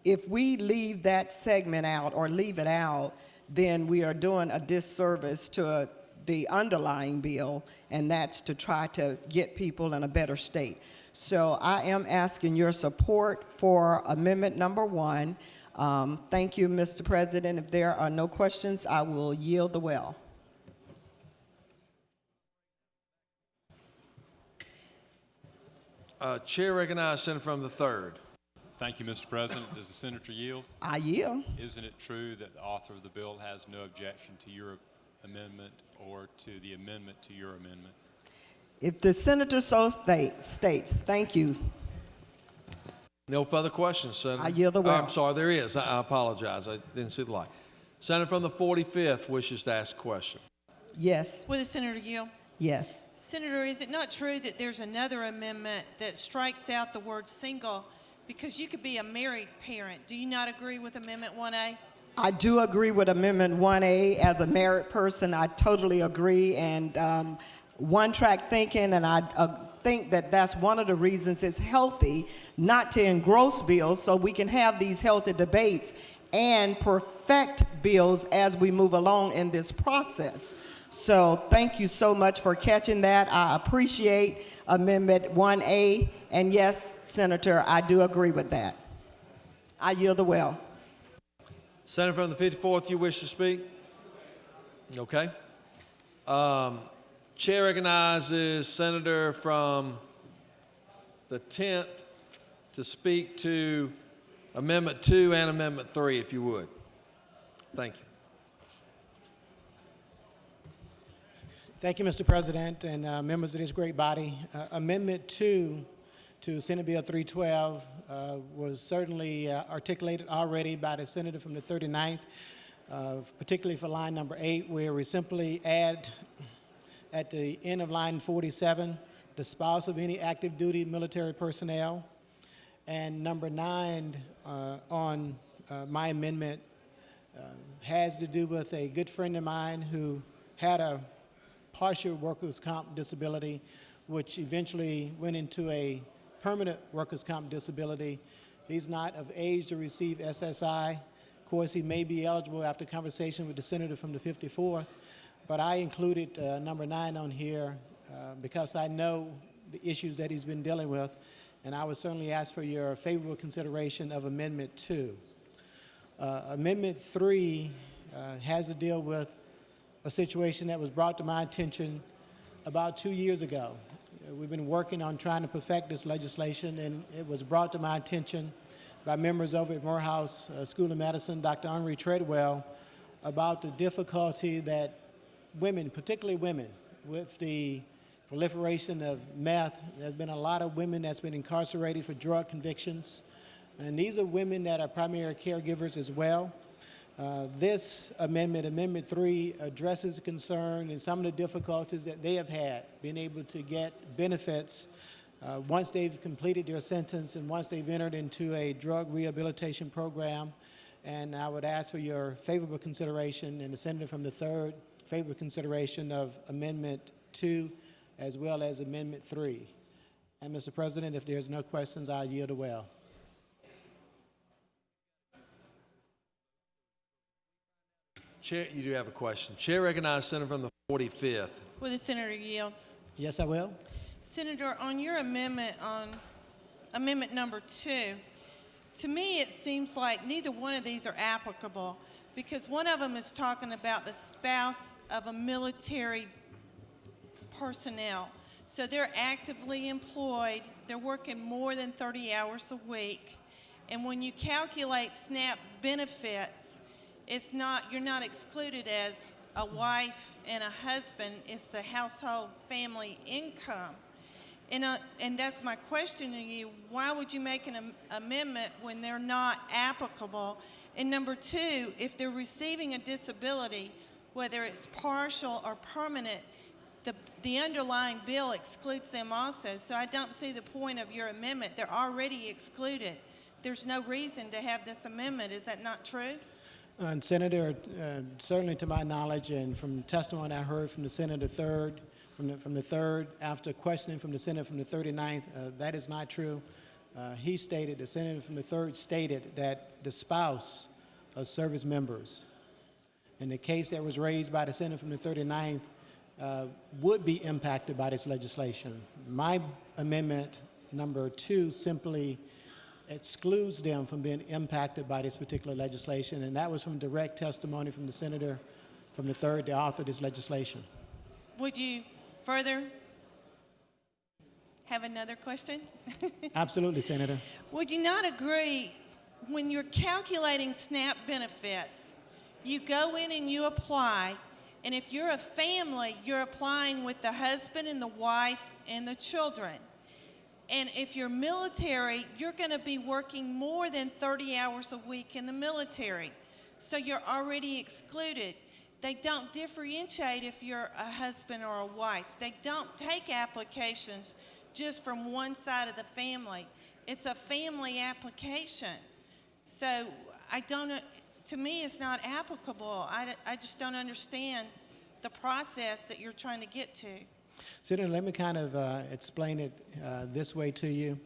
if we leave that segment out or leave it out, then we are doing a disservice to the underlying bill, and that's to try to get people in a better state. So I am asking your support for Amendment Number 1. Thank you, Mr. President. If there are no questions, I will yield the well. Chair recognizes Senator from the 3rd. Thank you, Mr. President. Does the senator yield? I yield. Isn't it true that the author of the bill has no objection to your amendment or to the amendment to your amendment? If the senator so states, thank you. No further questions, Senator. I yield the well. I'm sorry, there is. I apologize. I didn't see the light. Senator from the 45th wishes to ask a question. Yes. Will the senator yield? Yes. Senator, is it not true that there's another amendment that strikes out the word single because you could be a married parent? Do you not agree with Amendment 1A? I do agree with Amendment 1A. As a married person, I totally agree, and one-track thinking, and I think that that's one of the reasons it's healthy not to engross bills so we can have these healthy debates and perfect bills as we move along in this process. So thank you so much for catching that. I appreciate Amendment 1A, and yes, Senator, I do agree with that. I yield the well. Senator from the 54th, you wish to speak? Okay. Chair recognizes Senator from the 10th to speak to Amendment 2 and Amendment 3, if you would. Thank you. Thank you, Mr. President, and members of this great body. Amendment 2 to Senate Bill 312 was certainly articulated already by the senator from the 39th, particularly for line number 8, where we simply add at the end of line 47, the spouse of any active duty military personnel. And number 9 on my amendment has to do with a good friend of mine who had a partial workers' comp disability, which eventually went into a permanent workers' comp disability. He's not of age to receive SSI. Of course, he may be eligible after conversation with the senator from the 54th, but I included number 9 on here because I know the issues that he's been dealing with, and I would certainly ask for your favorable consideration of Amendment 2. Amendment 3 has to deal with a situation that was brought to my attention about 2 years ago. We've been working on trying to perfect this legislation, and it was brought to my attention by members over at Morehouse School of Medicine, Dr. Henri Treadwell, about the difficulty that women, particularly women, with the proliferation of meth. There's been a lot of women that's been incarcerated for drug convictions. And these are women that are primary caregivers as well. This amendment, Amendment 3, addresses the concern and some of the difficulties that they have had being able to get benefits once they've completed their sentence and once they've entered into a drug rehabilitation program. And I would ask for your favorable consideration, and the senator from the 3rd, favorable consideration of Amendment 2 as well as Amendment 3. And Mr. President, if there's no questions, I'll yield the well. Chair, you do have a question. Chair recognizes Senator from the 45th. Will the senator yield? Yes, I will. Senator, on your amendment on amendment number 2, to me it seems like neither one of these are applicable, because one of them is talking about the spouse of a military personnel. So they're actively employed, they're working more than 30 hours a week, and when you calculate SNAP benefits, you're not excluded as a wife and a husband. It's the household family income. And that's my question to you. Why would you make an amendment when they're not applicable? And number 2, if they're receiving a disability, whether it's partial or permanent, the underlying bill excludes them also. So I don't see the point of your amendment. They're already excluded. There's no reason to have this amendment. Is that not true? And Senator, certainly to my knowledge and from testimony I heard from the Senator from the 3rd, after questioning from the Senator from the 39th, that is not true. The Senator from the 3rd stated that the spouse of service members, in the case that was raised by the Senator from the 39th, would be impacted by this legislation. My amendment, number 2, simply excludes them from being impacted by this particular legislation, and that was from direct testimony from the Senator from the 3rd, the author of this legislation. Would you further have another question? Absolutely, Senator. Would you not agree, when you're calculating SNAP benefits, you go in and you apply, and if you're a family, you're applying with the husband and the wife and the children. And if you're military, you're going to be working more than 30 hours a week in the military. So you're already excluded. They don't differentiate if you're a husband or a wife. They don't take applications just from one side of the family. It's a family application. So to me, it's not applicable. I just don't understand the process that you're trying to get to. Senator, let me kind of explain it this way to you.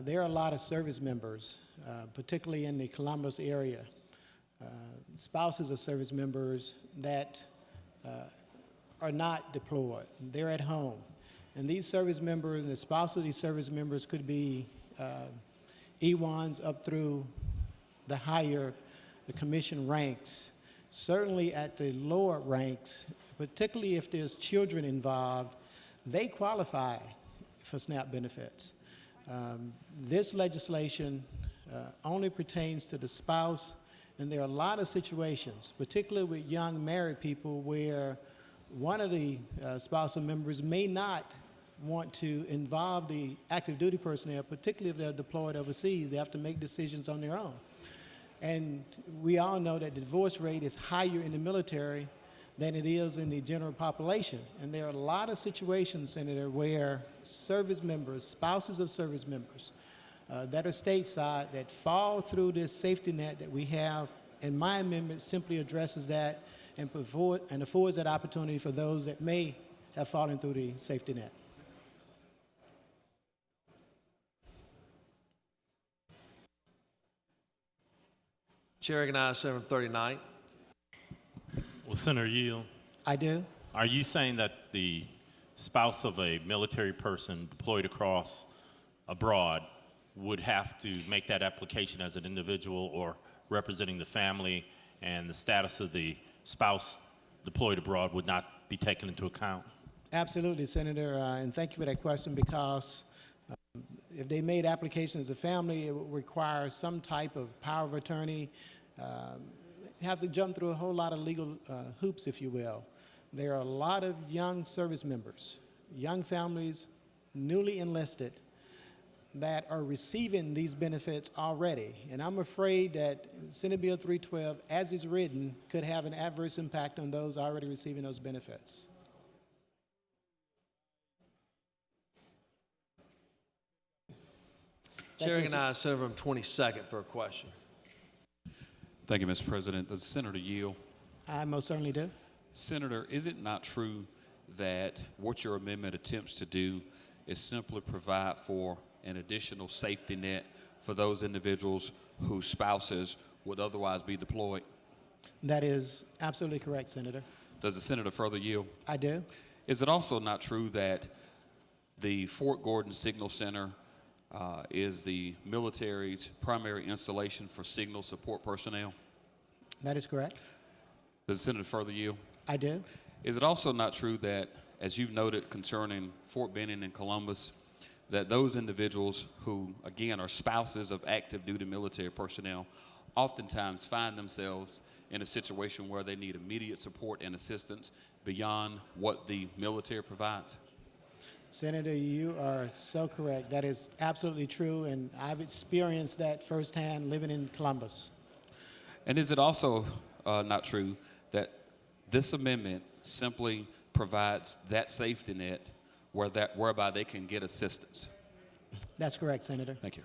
There are a lot of service members, particularly in the Columbus area, spouses of service members that are not deployed. They're at home. And these service members and the spouses of these service members could be E1s up through the higher, the commission ranks. Certainly at the lower ranks, particularly if there's children involved, they qualify for SNAP benefits. This legislation only pertains to the spouse, and there are a lot of situations, particularly with young married people, where one of the spousal members may not want to involve the active duty personnel, particularly if they're deployed overseas. They have to make decisions on their own. And we all know that the divorce rate is higher in the military than it is in the general population. And there are a lot of situations, Senator, where service members, spouses of service members that are stateside that fall through this safety net that we have, and my amendment simply addresses that and affords that opportunity for those that may have fallen through the safety net. Chair recognizes Senator from 39th. Will Senator yield? I do. Are you saying that the spouse of a military person deployed across abroad would have to make that application as an individual or representing the family, and the status of the spouse deployed abroad would not be taken into account? Absolutely, Senator, and thank you for that question, because if they made application as a family, it would require some type of power of attorney, have to jump through a whole lot of legal hoops, if you will. There are a lot of young service members young families, newly enlisted, that are receiving these benefits already. And I'm afraid that Senate Bill 312, as is written, could have an adverse impact on those already receiving those benefits. Chair recognizes Senator from 22nd for a question. Thank you, Mr. President. Does the Senator yield? I most certainly do. Senator, is it not true that what your amendment attempts to do is simply provide for an additional safety net for those individuals whose spouses would otherwise be deployed? That is absolutely correct, Senator. Does the Senator further yield? I do. Is it also not true that the Fort Gordon Signal Center is the military's primary installation for signal support personnel? That is correct. Does the Senator further yield? I do. Is it also not true that, as you've noted concerning Fort Benning and Columbus, that those individuals who, again, are spouses of active duty military personnel oftentimes find themselves in a situation where they need immediate support and assistance beyond what the military provides? Senator, you are so correct. That is absolutely true, and I've experienced that firsthand living in Columbus. And is it also not true that this amendment simply provides that safety net whereby they can get assistance? That's correct, Senator. Thank you.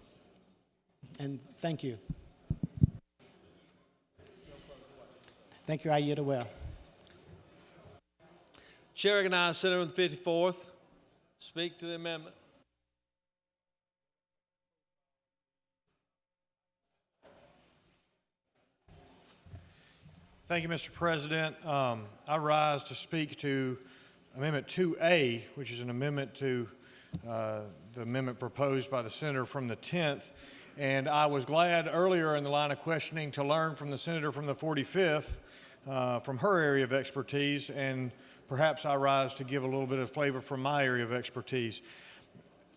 And thank you. Thank you. I yield well. Chair recognizes Senator from the 54th. Speak to the amendment. Thank you, Mr. President. I rise to speak to Amendment 2A, which is an amendment to the amendment proposed by the senator from the 10th. And I was glad earlier in the line of questioning to learn from the senator from the 45th, from her area of expertise, and perhaps I rise to give a little bit of flavor from my area of expertise.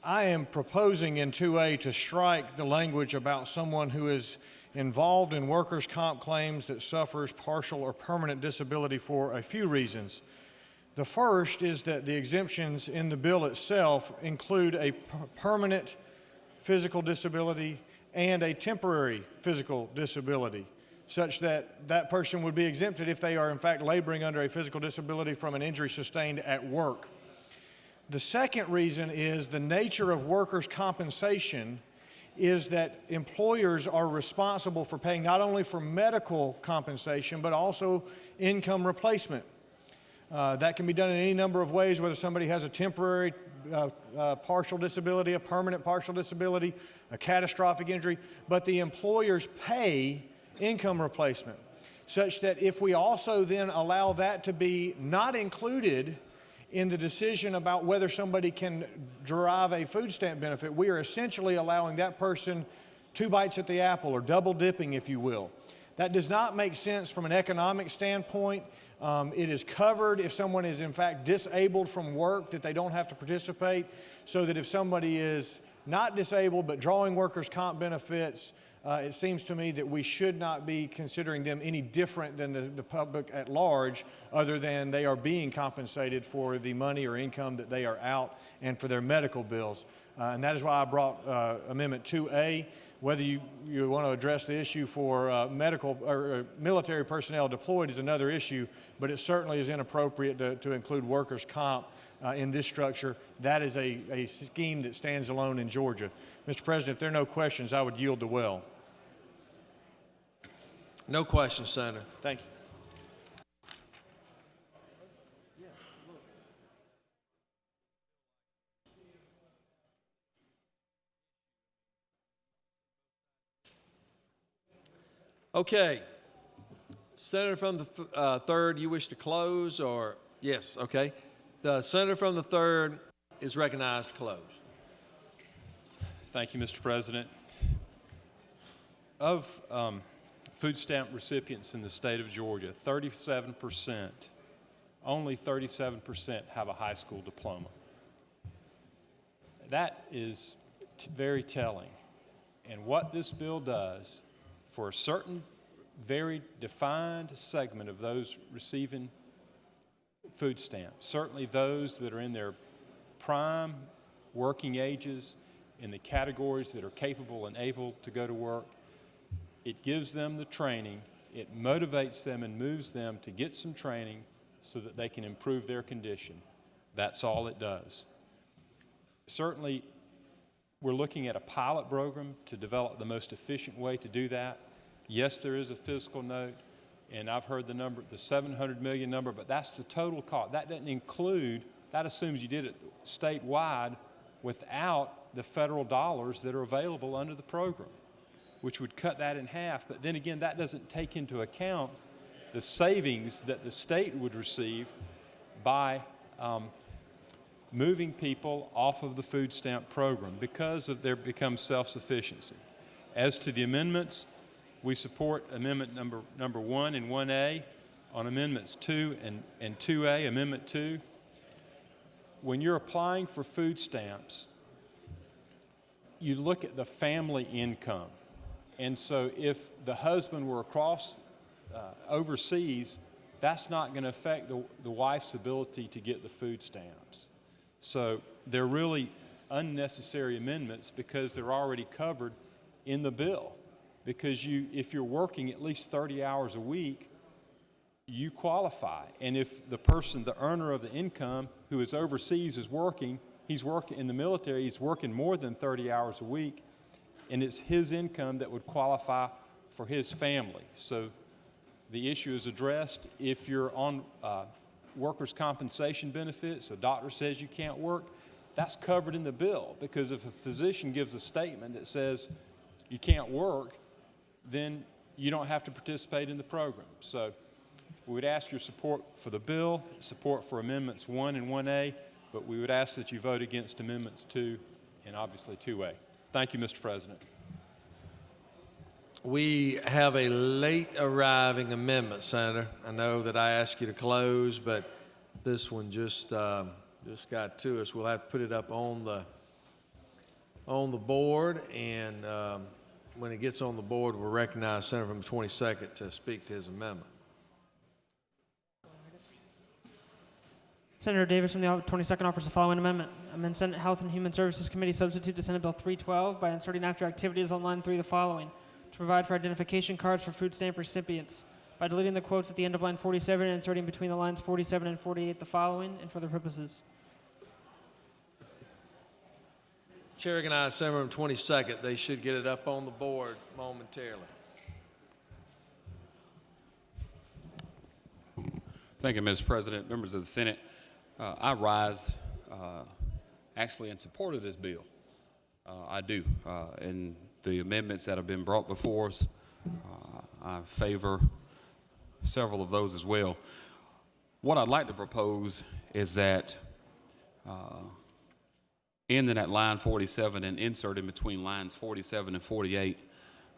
I am proposing in 2A to strike the language about someone who is involved in workers' comp claims that suffers partial or permanent disability for a few reasons. The first is that the exemptions in the bill itself include a permanent physical disability and a temporary physical disability, such that that person would be exempted if they are in fact laboring under a physical disability from an injury sustained at work. The second reason is the nature of workers' compensation is that employers are responsible for paying not only for medical compensation, but also income replacement. That can be done in any number of ways, whether somebody has a temporary partial disability, a permanent partial disability, a catastrophic injury, but the employers pay income replacement, such that if we also then allow that to be not included in the decision about whether somebody can derive a food stamp benefit, we are essentially allowing that person two bites at the apple, or double dipping, if you will. That does not make sense from an economic standpoint. It is covered if someone is in fact disabled from work, that they don't have to participate, so that if somebody is not disabled but drawing workers' comp benefits, it seems to me that we should not be considering them any different than the public at large, other than they are being compensated for the money or income that they are out and for their medical bills. And that is why I brought Amendment 2A. Whether you want to address the issue for medical or military personnel deployed is another issue, but it certainly is inappropriate to include workers' comp in this structure. That is a scheme that stands alone in Georgia. Mr. President, if there are no questions, I would yield the well. No questions, Senator. Thank you. Okay. Senator from the 3rd, you wish to close, or? Yes, okay. The senator from the 3rd is recognized to close. Thank you, Mr. President. Of food stamp recipients in the state of Georgia, 37%, only 37% have a high school diploma. That is very telling. And what this bill does for a certain very defined segment of those receiving food stamps, certainly those that are in their prime working ages in the categories that are capable and able to go to work. It gives them the training. It motivates them and moves them to get some training so that they can improve their condition. That's all it does. Certainly, we're looking at a pilot program to develop the most efficient way to do that. Yes, there is a fiscal note, and I've heard the number, the $700 million number, but that's the total cost. That doesn't include, that assumes you did it statewide without the federal dollars that are available under the program, which would cut that in half. But then again, that doesn't take into account the savings that the state would receive by moving people off of the food stamp program because of their become self-sufficiency. As to the amendments, we support amendment number 1 and 1A. On amendments 2 and 2A, amendment 2, when you're applying for food stamps, you look at the family income. And so if the husband were across overseas, that's not going to affect the wife's ability to get the food stamps. So they're really unnecessary amendments because they're already covered in the bill. Because if you're working at least 30 hours a week, you qualify. And if the person, the earner of the income who is overseas is working, he's working in the military, he's working more than 30 hours a week, and it's his income that would qualify for his family. So the issue is addressed. If you're on workers' compensation benefits, the doctor says you can't work, that's covered in the bill, because if a physician gives a statement that says you can't work, then you don't have to participate in the program. So we would ask your support for the bill, support for amendments 1 and 1A, but we would ask that you vote against amendments 2 and obviously 2A. Thank you, Mr. President. We have a late arriving amendment, Senator. I know that I asked you to close, but this one just got to us. We'll have to put it up on the board, and when it gets on the board, we'll recognize Senator from the 22nd to speak to his amendment. Senator Davis from the 22nd offers the following amendment. Amend Senate Health and Human Services Committee substitute to Senate Bill 312 by inserting after activities on line 3 the following: to provide for identification cards for food stamp recipients, by deleting the quotes at the end of line 47 and inserting between the lines 47 and 48 the following, and for other purposes. Chair recognizes Senator from the 22nd. They should get it up on the board momentarily. Thank you, Mr. President. Members of the Senate, I rise actually in support of this bill. I do. And the amendments that have been brought before us, I favor several of those as well. What I'd like to propose is that ending at line 47 and inserting between lines 47 and 48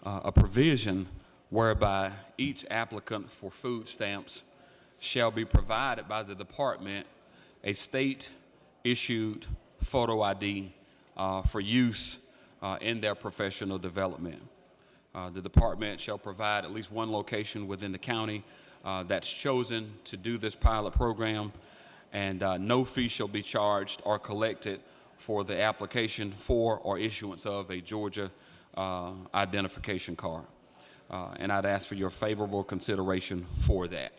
a provision whereby each applicant for food stamps shall be provided by the department a state-issued photo ID for use in their professional development. The department shall provide at least one location within the county that's chosen to do this pilot program, and no fee shall be charged or collected for the application for or issuance of a Georgia identification card. And I'd ask for your favorable consideration for that.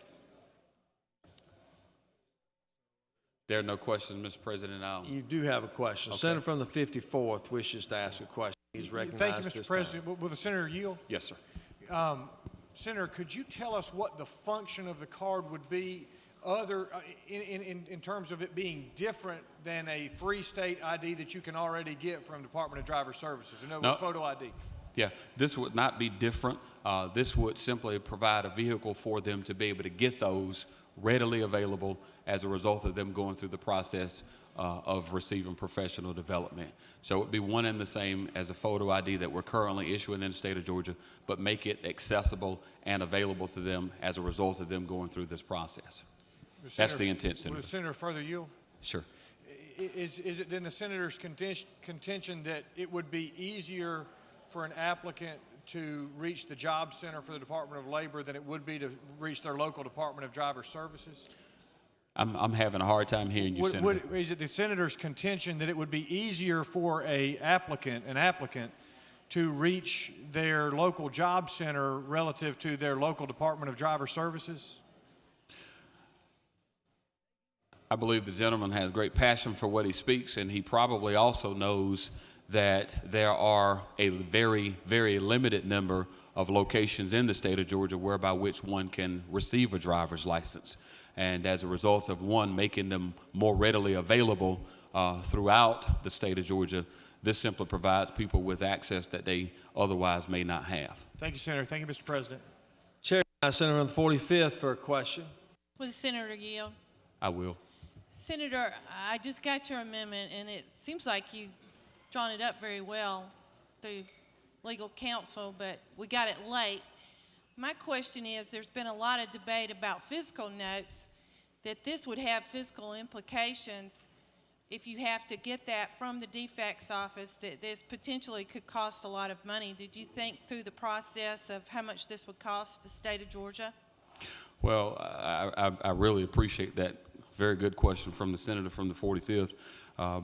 There are no questions, Mr. President. You do have a question. Okay. Senator from the 54th wishes to ask a question. He's recognized. Thank you, this Mr. time. President. Will the senator yield? Yes, sir. Senator, could you tell us what the function of the card would be other in terms of it being different than a free state ID that you can already get from Department of Driver Services? No, photo ID. Yeah, this would not be different. This would simply provide a vehicle for them to be able to get those readily available as a result of them going through the process of receiving professional development. So it would be one and the same as a photo ID that we're currently issuing in the state of Georgia, but make it accessible and available to them as a result of them going through this process. That's the intent, Senator. Will the senator further yield? Sure. Is it then the senator's contention that it would be easier for an applicant to reach the job center for the Department of Labor than it would be to reach their local Department of Driver Services? I'm having a hard time hearing you, Senator. Is it the senator's contention that it would be easier for an applicant to reach their local job center relative to their local Department of Driver Services? I believe the gentleman has great passion for what he speaks, and he probably also knows that there are a very, very limited number of locations in the state of Georgia whereby which one can receive a driver's license. And as a result of one making them more readily available throughout the state of Georgia, this simply provides people with access that they otherwise may not have. Thank you, Senator. Thank you, Mr. President. Chair, Senator on the 45th for a question. Will the senator yield? I will. Senator, I just got your amendment, and it seems like you've drawn it up very well through legal counsel, but we got it late. My question is, there's been a lot of debate about fiscal notes, that this would have fiscal implications if you have to get that from the defects office, that this potentially could cost a lot of money. Did you think through the process of how much this would cost the state of Georgia? Well, I really appreciate that. Very good question from the senator from the 45th.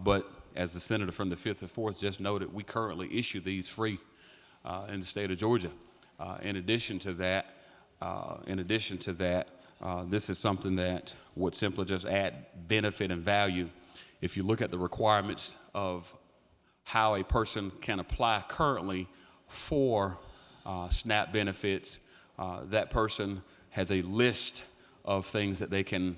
But as the senator from the 5th and 4th just noted, we currently issue these free in the state of Georgia. In addition to that, this is something that would simply just add benefit and value. If you look at the requirements of how a person can apply currently for SNAP benefits, that person has a list of things that they can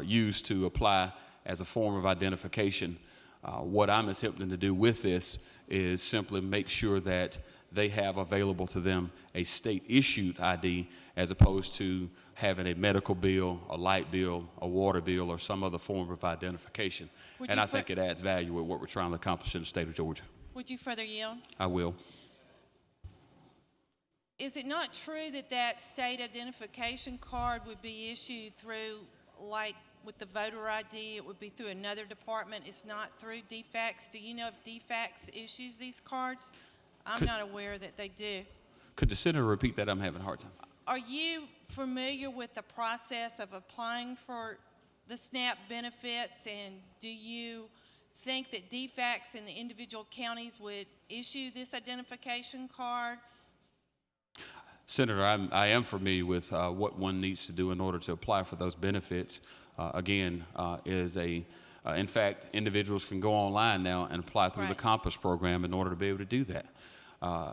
use to apply as a form of identification. What I'm attempting to do with this is simply make sure that they have available to them a state-issued ID as opposed to having a medical bill, a light bill, a water bill, or some other form of identification. And I think it adds value with what we're trying to accomplish in the state of Georgia. Would you further yield? I will. Is it not true that that state identification card would be issued through, like with the voter ID, it would be through another department? It's not through DFACS. Do you know if DFACS issues these cards? I'm not aware that they do. Could the senator repeat that? I'm having a hard time. Are you familiar with the process of applying for the SNAP benefits, and do you think that DFACS in the individual counties would issue this identification card? Senator, I am familiar with what one needs to do in order to apply for those benefits. In fact, individuals can go online now and apply through the Compass program in order to be able to do that.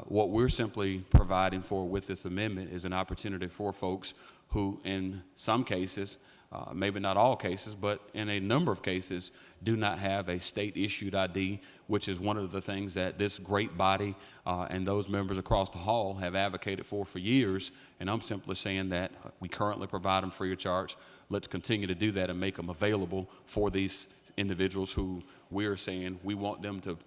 What we're simply providing for with this amendment is an opportunity for folks who, in some cases, maybe not all cases, but in a number of cases, do not have a state-issued ID, which is one of the things that this great body and those members across the hall have advocated for years. And I'm simply saying that we currently provide them free of charge. Let's continue to do that and make them available for these individuals who we are saying we want them to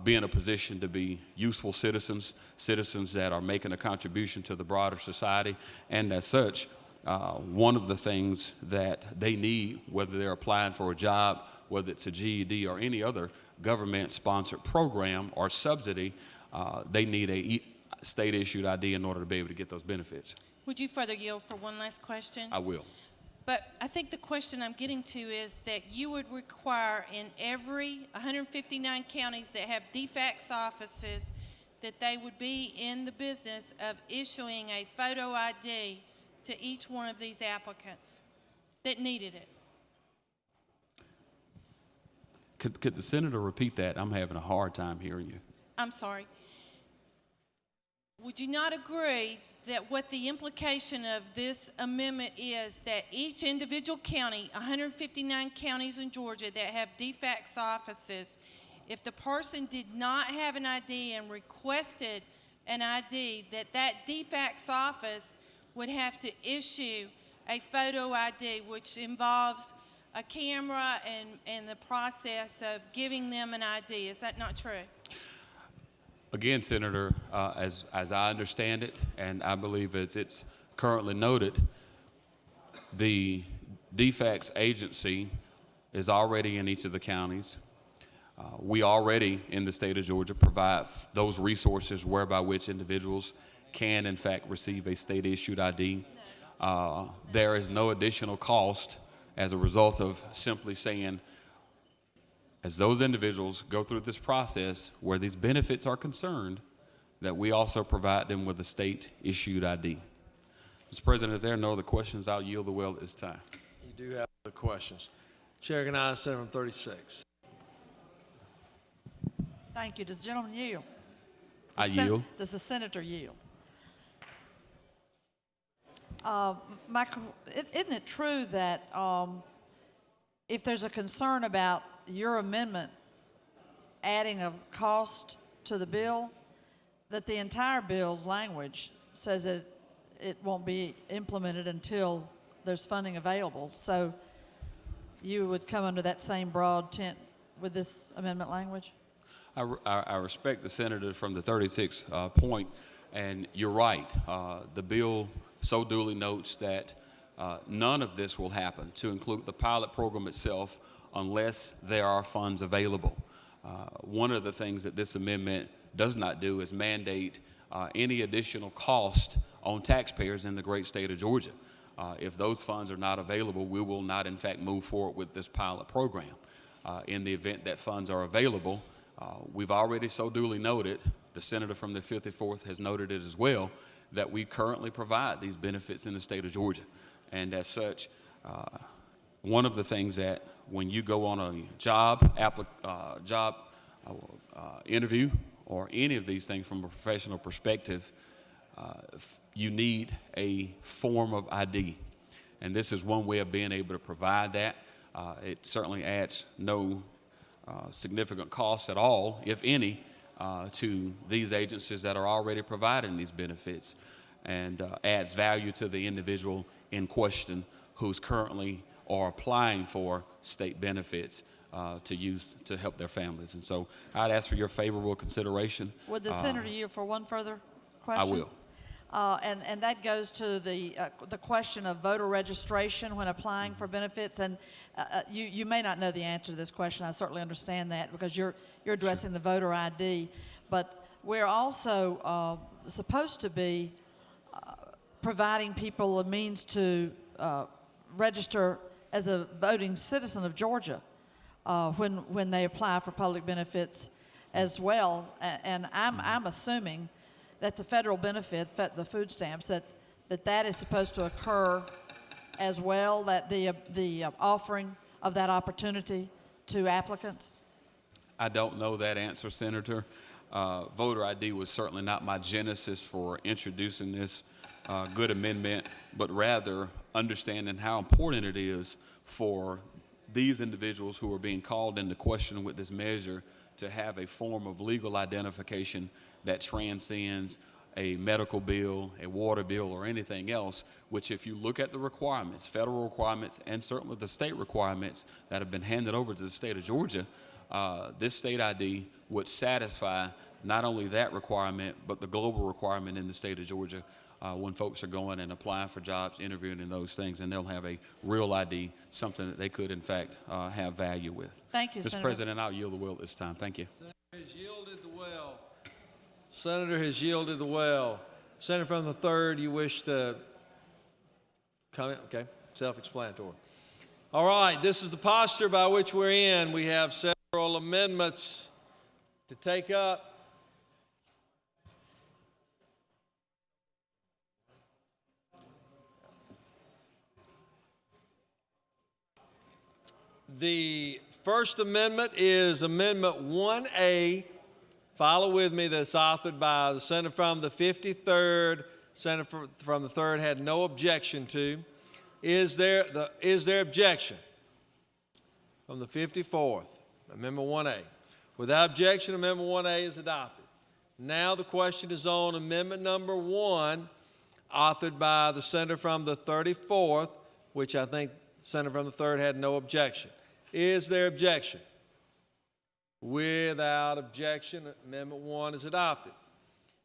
be in a position to be useful citizens, citizens that are making a contribution to the broader society. And as such, one of the things that they need, whether they're applying for a job, whether it's a GED or any other government-sponsored program or subsidy, they need a state-issued ID in order to be able to get those benefits. Would you further yield for one last question? I will. But I think the question I'm getting to is that you would require in every 159 counties that have DFACS offices that they would be in the business of issuing a photo ID to each one of these applicants that needed it. Could the senator repeat that? I'm having a hard time hearing you. I'm sorry. Would you not agree that what the implication of this amendment is that each individual county, 159 counties in Georgia that have DFACS offices, if the person did not have an ID and requested an ID, that DFACS office would have to issue a photo ID, which involves a camera and the process of giving them an ID. Is that not true? Again, Senator, as I understand it, and I believe it's currently noted, the DFACS agency is already in each of the counties. We already, in the state of Georgia, provide those resources whereby which individuals can, in fact, receive a state-issued ID. There is no additional cost as a result of simply saying, as those individuals go through this process where these benefits are concerned, that we also provide them with a state-issued ID. Mr. President, if there are no other questions, I'll yield the well at this time. You do have other questions. Chair recognizes Senator from 36. Thank you. Does the gentleman yield? I yield. Does the senator yield? Isn't it true that if there's a concern about your amendment adding a cost to the bill, that the entire bill's language says that it won't be implemented until there's funding available? So you would come under that same broad tent with this amendment language? I respect the senator from the 36 point, and you're right. The bill so duly notes that none of this will happen, to include the pilot program itself, unless there are funds available. One of the things that this amendment does not do is mandate any additional cost on taxpayers in the great state of Georgia. If those funds are not available, we will not, in fact, move forward with this pilot program. In the event that funds are available, we've already so duly noted, the senator from the 54th has noted it as well, that we currently provide these benefits in the state of Georgia. And as such, one of the things that when you go on a job interview or any of these things from a professional perspective, you need a form of ID. And this is one way of being able to provide that. It certainly adds no significant costs at all, if any, to these agencies that are already providing these benefits, and adds value to the individual in question who's currently or applying for state benefits to use to help their families. And so I'd ask for your favorable consideration. Would the senator yield for one further question? I will. And that goes to the question of voter registration when applying for benefits. And you may not know the answer to this question. I certainly understand that because you're addressing the voter ID. But we're also supposed to be providing people a means to register as a voting citizen of Georgia when they apply for public benefits as well. And I'm assuming that's a federal benefit, the food stamps, that is supposed to occur as well, that the offering of that opportunity to applicants? I don't know that answer, Senator. Voter ID was certainly not my genesis for introducing this good amendment, but rather understanding how important it is for these individuals who are being called into question with this measure to have a form of legal identification that transcends a medical bill, a water bill, or anything else, which if you look at the requirements, federal requirements, and certainly the state requirements that have been handed over to the state of Georgia, this state ID would satisfy not only that requirement, but the global requirement in the state of Georgia when folks are going and applying for jobs, interviewing and those things, and they'll have a real ID, something that they could, in fact, have value with. Thank you, Mr. Senator. President, I'll yield the will at this time. Thank you. Has yielded the well. Senator has yielded the well. Senator from the 3rd, you wish to comment? Okay, self-explanatory. All right, this is the posture by which we're in. We have several amendments to take up. The first amendment is Amendment 1A. Follow with me. That's authored by the senator from the 53rd. Senator from the 3rd had no objection to. Is there objection? From the 54th, Amendment 1A. Without objection, Amendment 1A is adopted. Now the question is on Amendment number 1, authored by the senator from the 34th, which I think the senator from the 3rd had no objection. Is there objection? Without objection, Amendment 1 is adopted.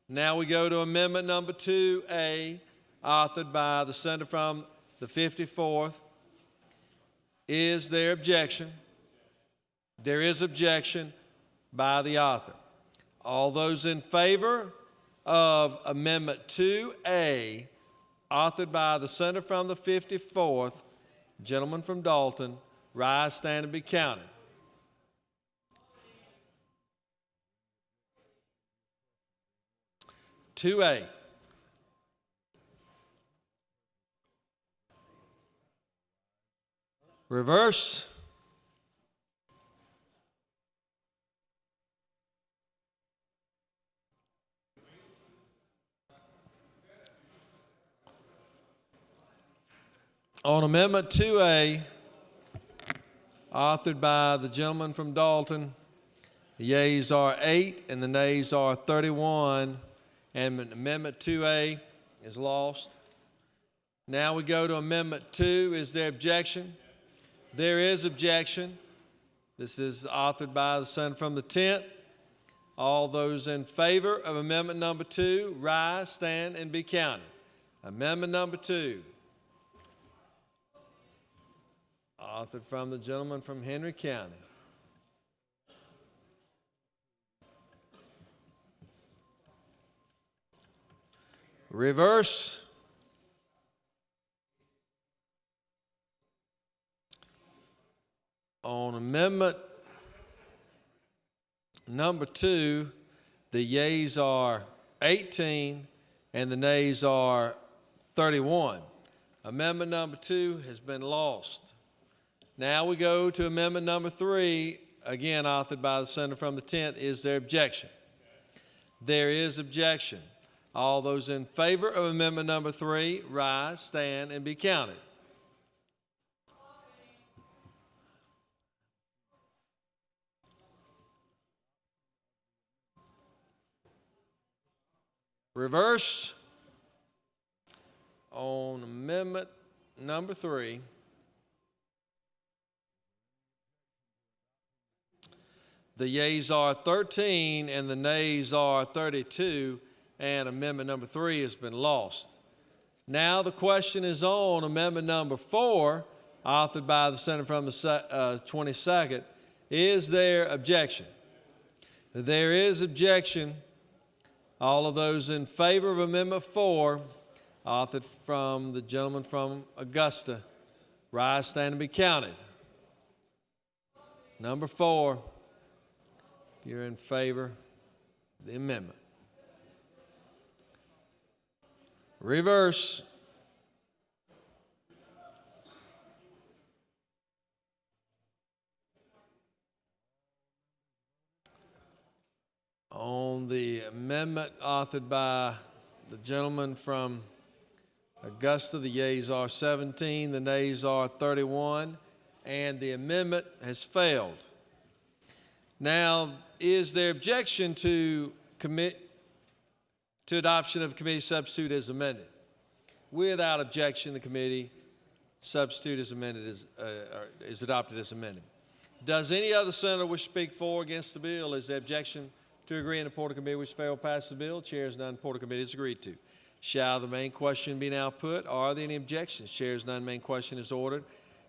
Now we go to Amendment number 2A, authored by the senator from the 54th. Is there objection? There is objection by the author. All those in favor of Amendment 2A, authored by the senator from the 54th, gentleman from Dalton, rise, stand, and be counted. Two A. Reverse. On Amendment 2A, authored by the gentleman from Dalton, the yeas are 8 and the nays are 31, and Amendment 2A is lost. Now we go to Amendment 2. Is there objection? There is objection. This is authored by the senator from the 10th. All those in favor of Amendment number 2, rise, stand, and be counted. Amendment number 2. Authored from the gentleman from Henry County. Reverse. On Amendment number 2, the yeas are 18 and the nays are 31. Amendment number 2 has been lost. Now we go to Amendment number 3, again authored by the senator from the 10th. Is there objection? There is objection. All those in favor of Amendment number 3, rise, stand, and be counted. Reverse. On Amendment number 3, the yeas are 13 and the nays are 32, and Amendment number 3 has been lost. Now the question is on Amendment number 4, authored by the senator from the 22nd. Is there objection? There is objection. All of those in favor of Amendment 4, authored from the gentleman from Augusta, rise, stand, and be counted. Number 4, if you're in favor of the amendment. Reverse. On the amendment authored by the gentleman from Augusta, the yeas are 17, the nays are 31, and the amendment has failed. Now, is there objection to adoption of committee substitute as amended? Without objection, the committee substitute as amended is adopted as amended. Does any other senator wish to speak for or against the bill? Is there objection to agree in the Porter Committee which failed pass the bill? Chairs none. Porter Committee is agreed to. Shall the main question be now put? Are there any objections? Chairs none. Main question is ordered.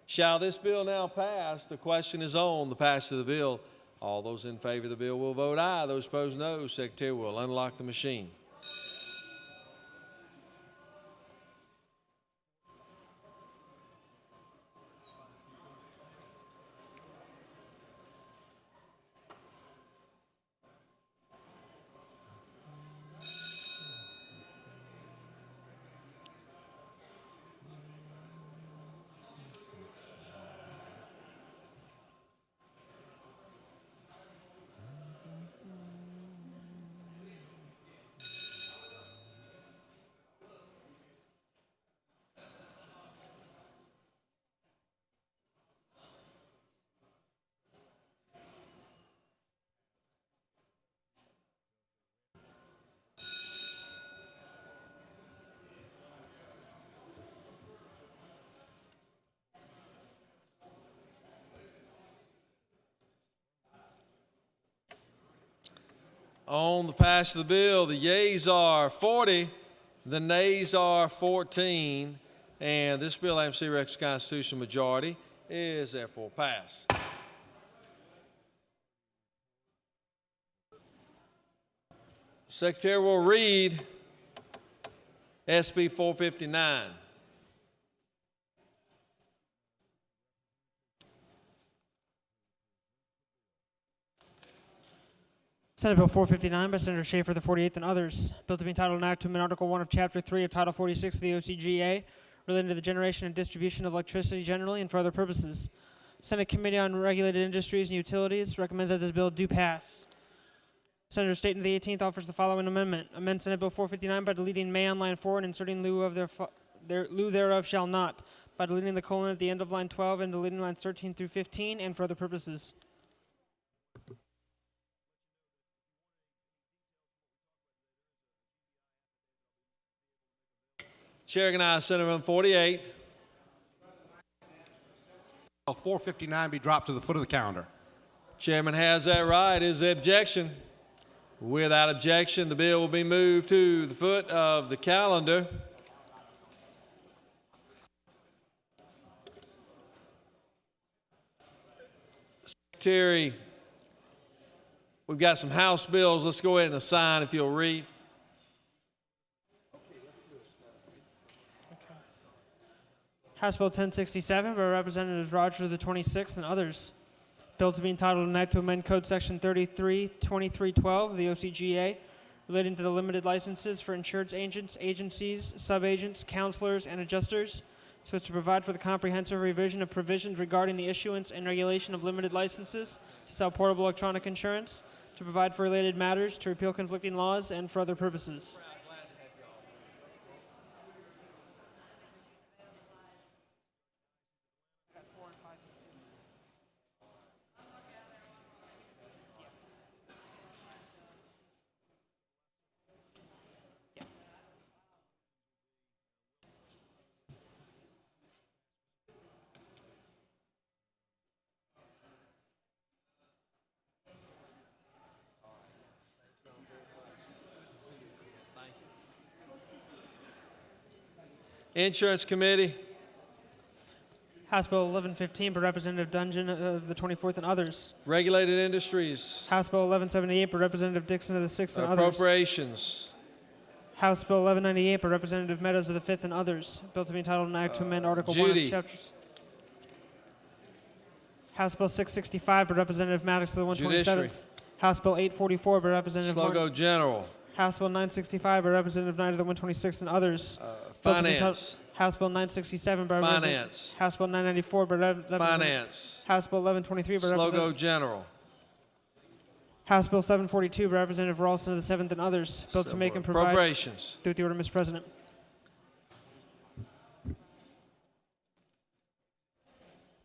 Shall this bill now pass? The question is on the passage of the bill. All those in favor of the bill will vote aye. Those opposed, no. Secretary will unlock the machine. On the passage of the bill, the yeas are 40, the nays are 14, and this bill, AMC records constitutional majority, is therefore passed. Secretary will read SB 459. Senate Bill 459 by Senator Schaefer, the 48th, and others. Bill to be entitled an act to amend Article 1 of Chapter 3 of Title 46 of the OCGA relating to the generation and distribution of electricity generally and for other purposes. Senate Committee on Regulated Industries and Utilities recommends that this bill do pass. Senator Staten of the 18th offers the following amendment. Amend Senate Bill 459 by deleting may on line 4 and inserting lieu thereof shall not, by deleting the colon at the end of line 12 and deleting lines 13 through 15 and for other purposes. Chair recognizes Senator from 48th. Bill 459 be dropped to the foot of the calendar. Chairman has that right. Is there objection? Without objection, the bill will be moved to the foot of the calendar. Secretary, we've got some House bills. Let's go ahead and assign if you'll read. House Bill 1067 by Representatives Rogers the 26th and others. Bill to be entitled an act to amend Code Section 332312 of the OCGA relating to the limited licenses for insurance agents, agencies, subagents, counselors, and adjusters, so as to provide for the comprehensive revision of provisions regarding the issuance and regulation of limited licenses to sell portable electronic insurance, to provide for related matters, to repeal conflicting laws, and for other purposes. Insurance Committee. House Bill 1115 by Representative Dungeon of the 24th and others. Regulated Industries. House Bill 1178 by Representative Dixon of the 6th and others. Appropriations. House Bill 1198 by Representative Meadows of the 5th and others. Bill to be entitled an act to amend Article 1 Judy. of chapters. House Bill 665 by Representative Maddox of the 127th. Judiciary. House Bill 844 by Representative Slogo Martin. General. House Bill 965 by Representative Knight of the 126th and others. Bill to be entitled- Finance. House Bill 967 by Finance. Representative. House Bill 994 by Representative. Finance. House Bill 1123 by Slogo Representative. General. House Bill 742 by Representative Ralston of the 7th and others. Bill to make and provide. Appropriations. Through the order, Mr. President.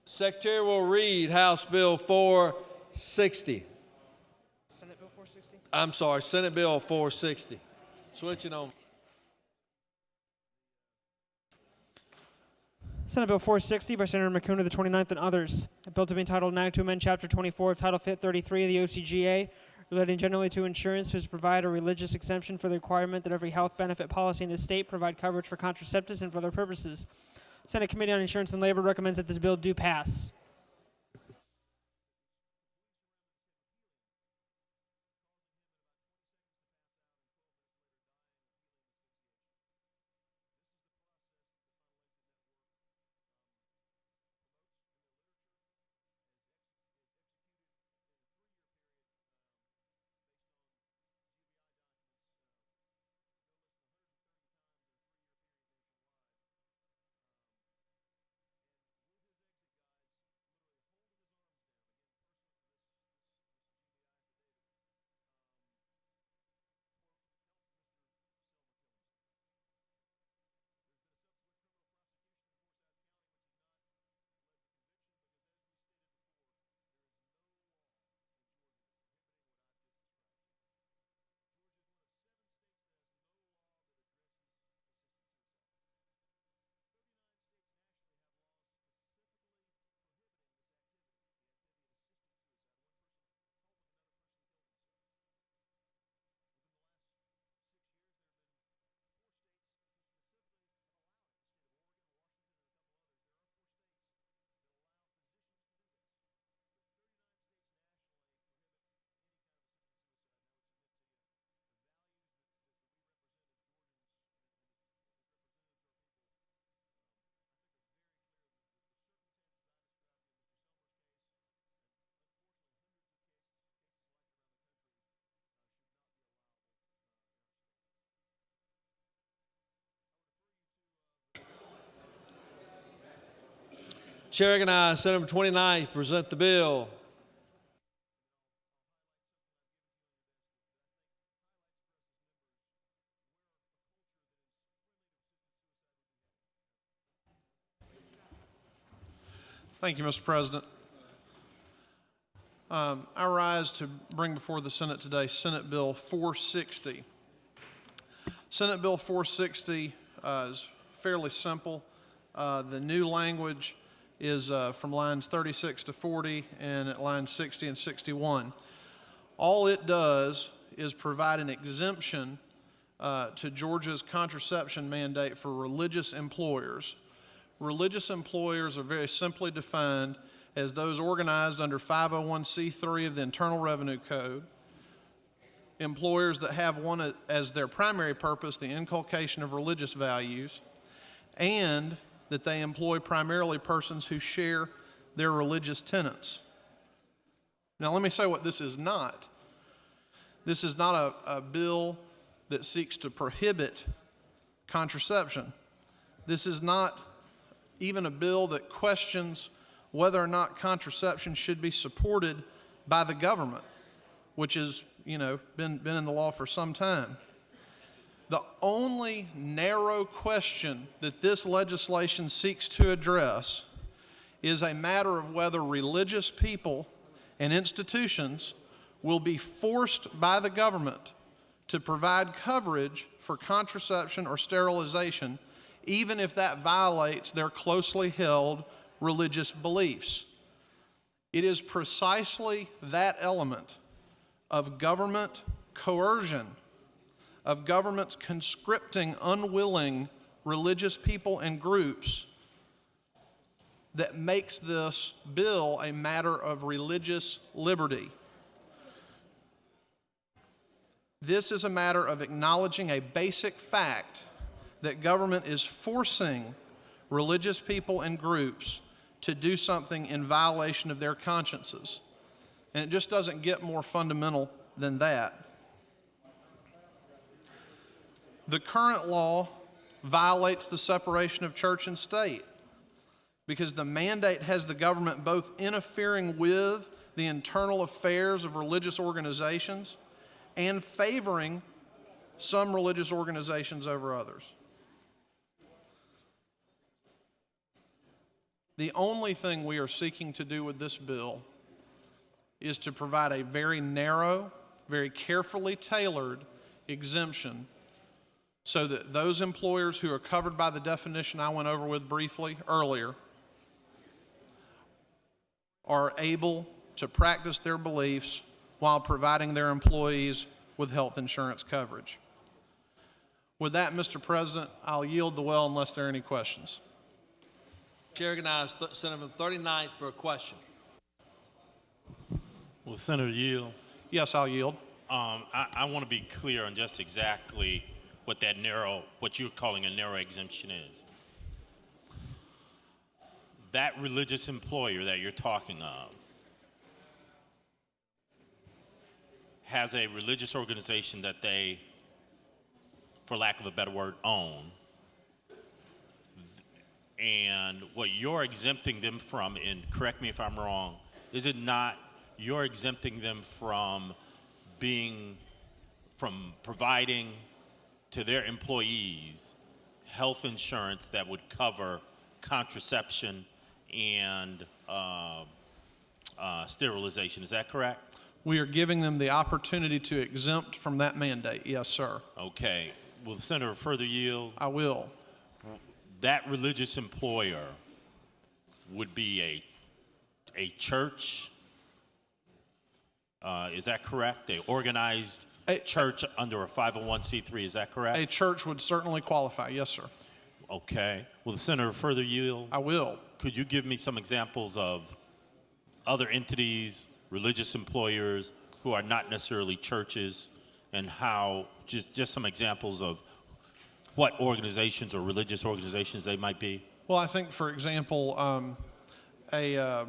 Secretary will read House Bill 460. Senate Bill 460. I'm sorry, Senate Bill 460. Switching on. Senate Bill 460 by Senator McCune of the 29th and others. A bill to be entitled an act to amend Chapter 24 of Title 33 of the OCGA relating generally to insurance to provide a religious exemption for the requirement that every health benefit policy in the state provide coverage for contraceptives and for other purposes. Senate Committee on Insurance and Labor recommends that this bill do pass. Chair recognizes Senator 29 to present the bill. Thank you, Mr. President. I rise to bring before the Senate today Senate Bill 460. Senate Bill 460 is fairly simple. The new language is from lines 36 to 40 and at lines 60 and 61. All it does is provide an exemption to Georgia's contraception mandate for religious employers. Religious employers are very simply defined as those organized under 501c3 of the Internal Revenue Code, employers that have one as their primary purpose, the inculcation of religious values, and that they employ primarily persons who share their religious tenets. Now, let me say what this is not. This is not a bill that seeks to prohibit contraception. This is not even a bill that questions whether or not contraception should be supported by the government, which has, been in the law for some time. The only narrow question that this legislation seeks to address is a matter of whether religious people and institutions will be forced by the government to provide coverage for contraception or sterilization, even if that violates their closely held religious beliefs. It is precisely that element of government coercion, of governments conscripting unwilling religious people and groups, that makes this bill a matter of religious liberty. This is a matter of acknowledging a basic fact that government is forcing religious people and groups to do something in violation of their consciences. And it just doesn't get more fundamental than that. The current law violates the separation of church and state because the mandate has the government both interfering with the internal affairs of religious organizations and favoring some religious organizations over others. The only thing we are seeking to do with this bill is to provide a very narrow, very carefully tailored exemption so that those employers who are covered by the definition I went over with briefly earlier are able to practice their beliefs while providing their employees with health insurance coverage. With that, Mr. President, I'll yield the well unless there are any questions. Chair recognizes Senator 39 for a question. Will the Senator yield? Yes, I'll yield. I want to be clear on just exactly what you're calling a narrow exemption is. That religious employer that you're talking of has a religious organization that they, for lack of a better word, own. And what you're exempting them from, and correct me if I'm wrong, is it not you're exempting them from providing to their employees health insurance that would cover contraception and sterilization? Is that correct? We are giving them the opportunity to exempt from that mandate. Yes, sir. Okay. Will the Senator further yield? I will. That religious employer would be a church. Is that correct? An organized church under a 501c3. Is that correct? A church would certainly qualify. Yes, sir. Okay. Will the Senator further yield? I will. Could you give me some examples of other entities, religious employers who are not necessarily churches, and how, just some examples of what organizations or religious organizations they might be? Well, I think, for example, a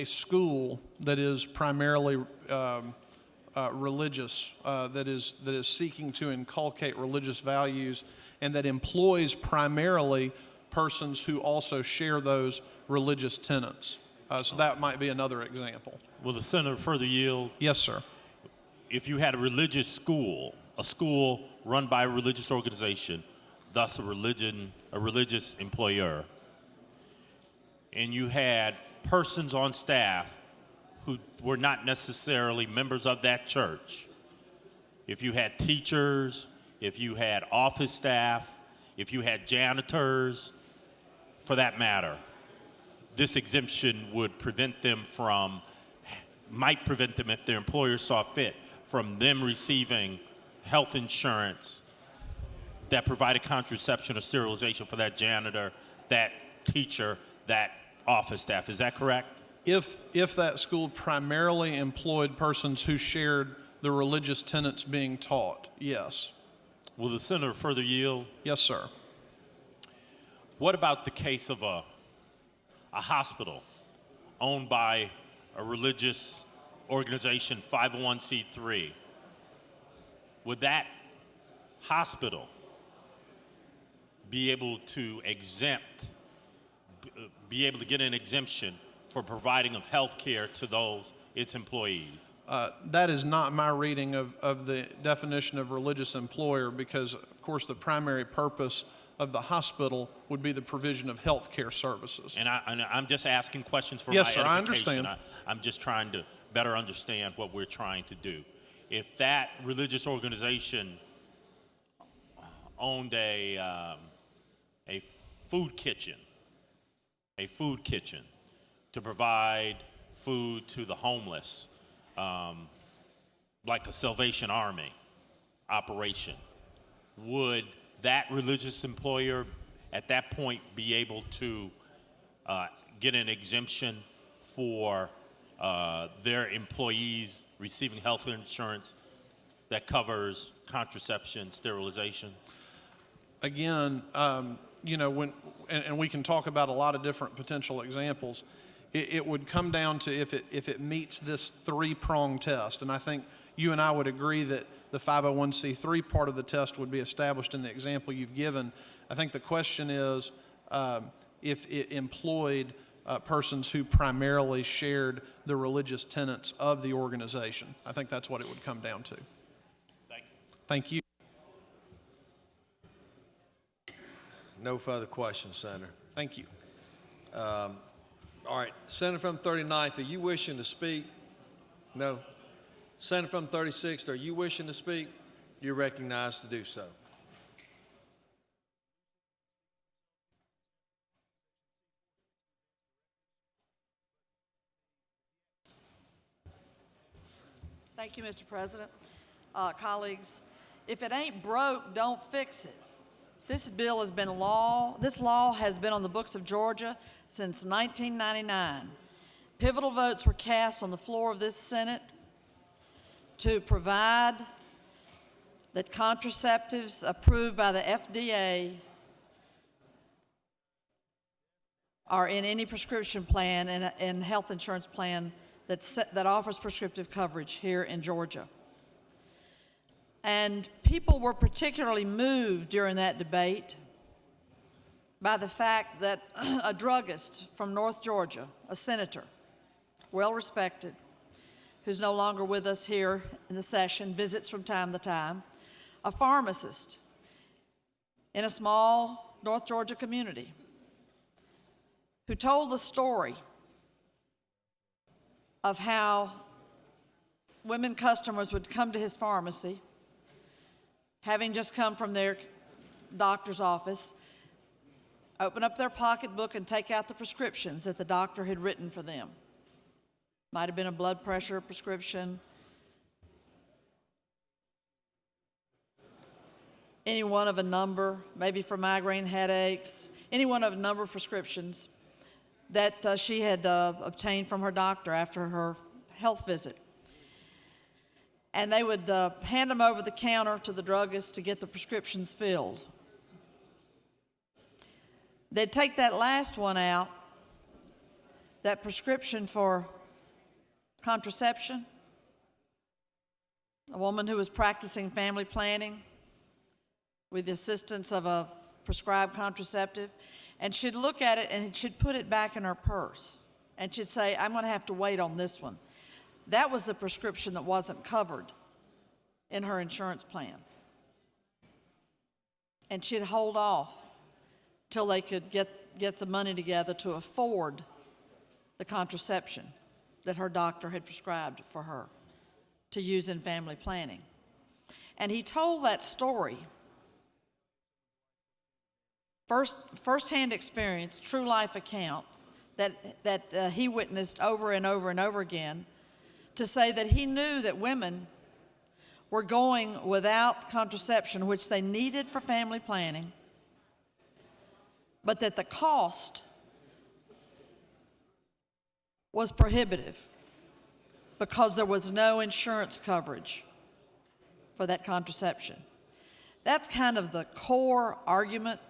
school that is primarily religious, that is seeking to inculcate religious values, and that employs primarily persons who also share those religious tenets. So that might be another example. Will the senator further yield? Yes, sir. If you had a religious school, a school run by a religious organization, thus a religious employer, and you had persons on staff who were not necessarily members of that church, if you had teachers, if you had office staff, if you had janitors, for that matter, this exemption would prevent them from, might prevent them if their employer saw fit, from them receiving health insurance that provided contraception or sterilization for that janitor, that teacher, that office staff. Is that correct? If that school primarily employed persons who shared the religious tenets being taught, yes. Will the senator further yield? Yes, sir. What about the case of a hospital owned by a religious organization, 501c3? Would that hospital be able to be able to get an exemption for providing of health care to its employees? That is not my reading of the definition of religious employer, because, of course, the primary purpose of the hospital would be the provision of health care services. And I'm just asking questions for Yes, my sir, I edification. understand. I'm just trying to better understand what we're trying to do. If that religious organization owned a food kitchen to provide food to the homeless, like a Salvation Army operation, would that religious employer at that point be able to get an exemption for their employees receiving health insurance that covers contraception, sterilization? Again, you know, and we can talk about a lot of different potential examples. It would come down to if it meets this three-prong test. And I think you and I would agree that the 501c3 part of the test would be established in the example you've given. I think the question is if it employed persons who primarily shared the religious tenets of the organization. I think that's what it would come down to. Thank you. Thank you. No further questions, Senator. Thank you. All right, Senator from 39th, are you wishing to speak? No. Senator from 36th, are you wishing to speak? You're recognized to do so. Thank you, Mr. President. Colleagues, if it ain't broke, don't fix it. This bill has been this law has been on the books of Georgia since 1999. Pivotal votes were cast on the floor of this Senate to provide that contraceptives approved by the FDA are in any prescription plan and health insurance plan that offers prescriptive coverage here in Georgia. And people were particularly moved during that debate by the fact that a druggist from North Georgia, a senator, well respected, who's no longer with us here in the session, visits from time to time, a pharmacist in a small North Georgia community, who told the story of how women customers would come to his pharmacy, having just come from their doctor's office, open up their pocketbook and take out the prescriptions that the doctor had written for them. Might have been a blood pressure prescription, any one of a number, maybe for migraine headaches, any one of a number of prescriptions that she had obtained from her doctor after her health visit. And they would hand them over the counter to the druggist to get the prescriptions filled. They'd take that last one out, that prescription for contraception, a woman who was practicing family planning with the assistance of a prescribed contraceptive, And she'd look at it and she'd put it back in her purse. And she'd say, I'm going to have to wait on this one. That was the prescription that wasn't covered in her insurance plan. And she'd hold off till they could get the money together to afford the contraception that her doctor had prescribed for her to use in family planning. And he told that story, first-hand experience, true life account that he witnessed over and over and over again, to say that he knew that women were going without contraception, which they needed for family planning, but that the cost was prohibitive because there was no insurance coverage for that contraception. That's kind of the core argument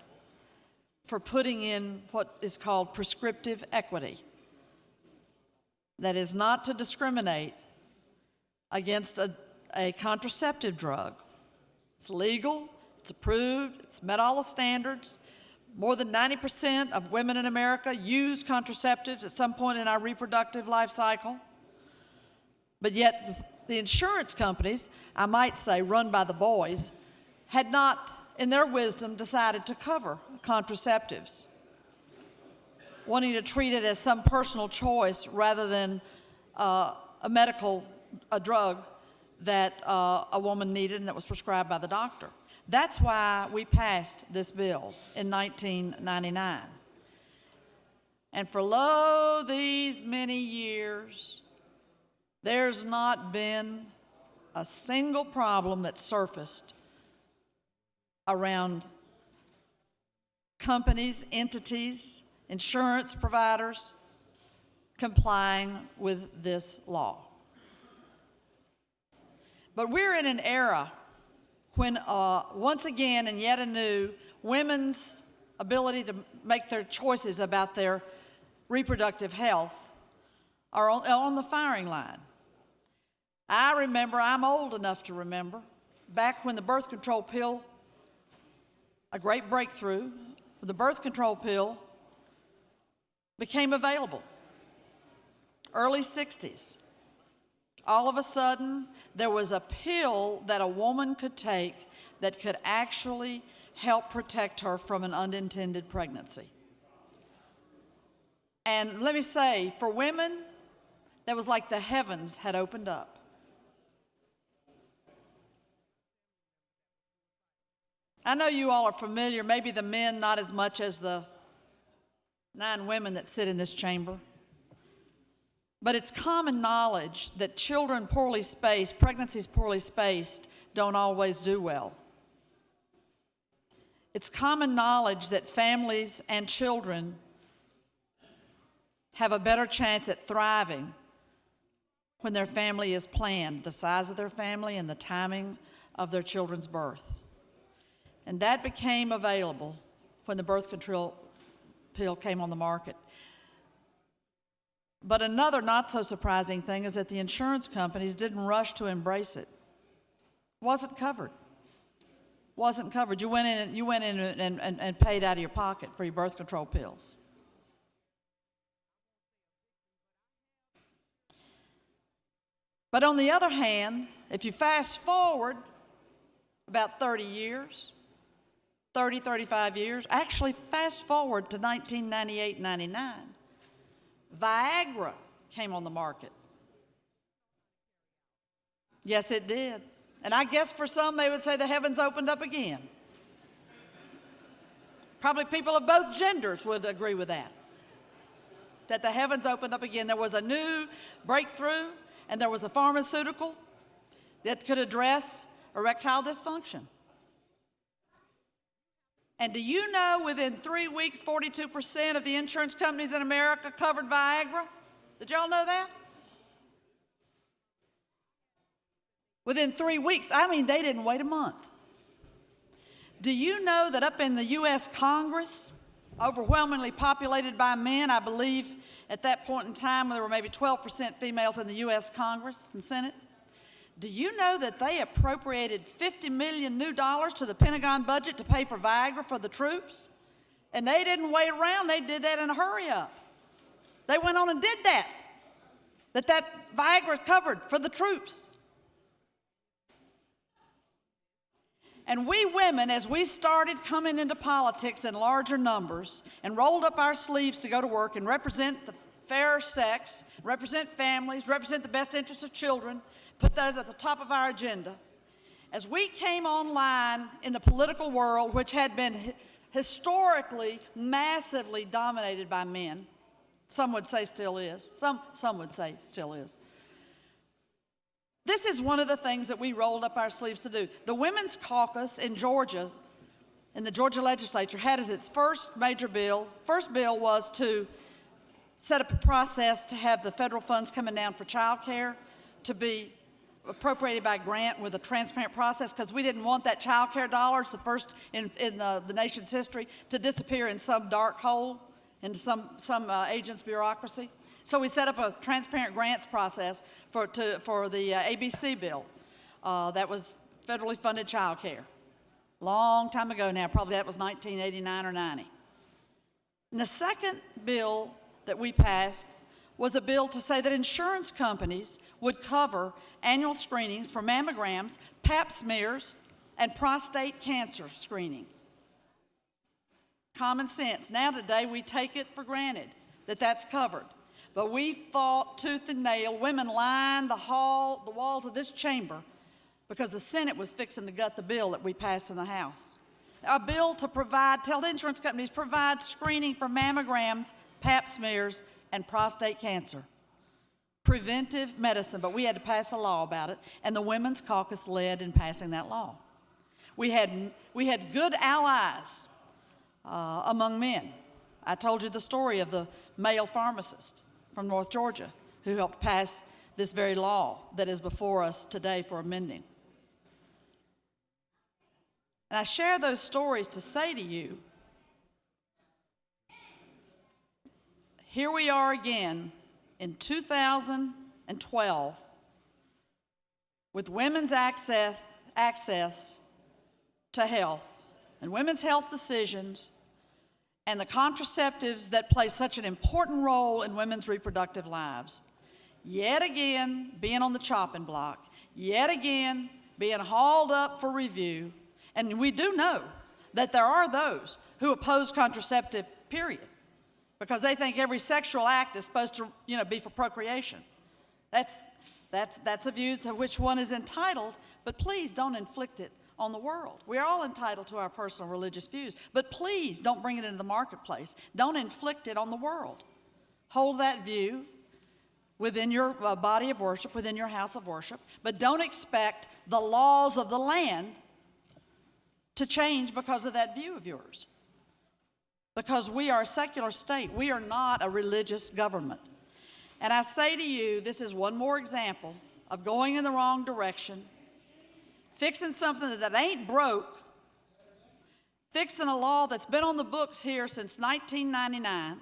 for putting in what is called prescriptive equity. That is not to discriminate against a contraceptive drug. It's legal, it's approved, it's met all the standards. More than 90% of women in America use contraceptives at some point in our reproductive life cycle. But yet the insurance companies, I might say run by the boys, had not, in their wisdom, decided to cover contraceptives, wanting to treat it as some personal choice rather than a drug that a woman needed and that was prescribed by the doctor. That's why we passed this bill in 1999. And for lo, these many years, there's not been a single problem that surfaced around companies, entities, insurance providers complying with this law. But we're in an era when, once again and yet anew, women's ability to make their choices about their reproductive health are on the firing line. I remember, I'm old enough to remember, back when the birth control pill, a great breakthrough, the birth control pill became available, early 60s. All of a sudden, there was a pill that a woman could take that could actually help protect her from an unintended pregnancy. And let me say, for women, that was like the heavens had opened up. I know you all are familiar, maybe the men not as much as the 9 women that sit in this chamber. But it's common knowledge that children poorly spaced, pregnancies poorly spaced, don't always do well. It's common knowledge that families and children have a better chance at thriving when their family is planned, the size of their family and the timing of their children's birth. And that became available when the birth control pill came on the market. But another not so surprising thing is that the insurance companies didn't rush to embrace it. Wasn't covered. Wasn't covered. You went in and paid out of your pocket for your birth control pills. But on the other hand, if you fast forward about 30 years, 30, 35 years, actually fast forward to 1998, 99, Viagra came on the market. Yes, it did. And I guess for some, they would say the heavens opened up again. Probably people of both genders would agree with that the heavens opened up again. There was a new breakthrough, and there was a pharmaceutical that could address erectile dysfunction. And do you know within 3 weeks, 42% of the insurance companies in America covered Viagra? Did y'all know that? Within 3 weeks, I mean, they didn't wait a month. Do you know that up in the U.S. Congress, overwhelmingly populated by men, I believe at that point in time there were maybe 12% females in the U.S. Congress and Senate, do you know that they appropriated $50 million new to the Pentagon budget to pay for Viagra for the troops And they didn't wait around. They did that in a hurry up. They went on and did that. That Viagra covered for the troops. And we women, as we started coming into politics in larger numbers and rolled up our sleeves to go to work and represent the fairer sex, represent families, represent the best interests of children, put those at the top of our agenda. As we came online in the political world, which had been historically massively dominated by men, some would say still is, some would say still is. This is one of the things that we rolled up our sleeves to do. The Women's Caucus in Georgia, in the Georgia legislature, had as its first major bill, first bill was to set up a process to have the federal funds coming down for child care to be appropriated by grant with a transparent process, because we didn't want that child care dollars, the first in the nation's history, to disappear in some dark hole into some agent's bureaucracy. So we set up a transparent grants process for the ABC bill that was federally funded child care. Long time ago now, probably that was 1989 or 90. And the second bill that we passed was a bill to say that insurance companies would cover annual screenings for mammograms, pap smears, and prostate cancer screening. Common sense. Now today we take it for granted that that's covered. But we fought tooth and nail. Women lined the walls of this chamber because the Senate was fixing to gut the bill that we passed in the House. A bill to tell the insurance companies, provide screening for mammograms, pap smears, and prostate cancer. Preventive medicine, but we had to pass a law about it, and the Women's Caucus led in passing that law. We had good allies among men. I told you the story of the male pharmacist from North Georgia who helped pass this very law that is before us today for amending. And I share those stories to say to you, here we are again in 2012 with women's access to health and women's health decisions and the contraceptives that play such an important role in women's reproductive lives. Yet again, being on the chopping block, yet again, being hauled up for review. And we do know that there are those who oppose contraceptive, period, because they think every sexual act is supposed to, be for procreation. That's a view to which one is entitled, but please don't inflict it on the world. We are all entitled to our personal religious views, but please don't bring it into the marketplace. Don't inflict it on the world. Hold that view within your body of worship, within your house of worship, but don't expect the laws of the land to change because of that view of yours. Because we are a secular state. We are not a religious government. And I say to you, this is one more example of going in the wrong direction, fixing something that ain't broke, fixing a law that's been on the books here since 1999.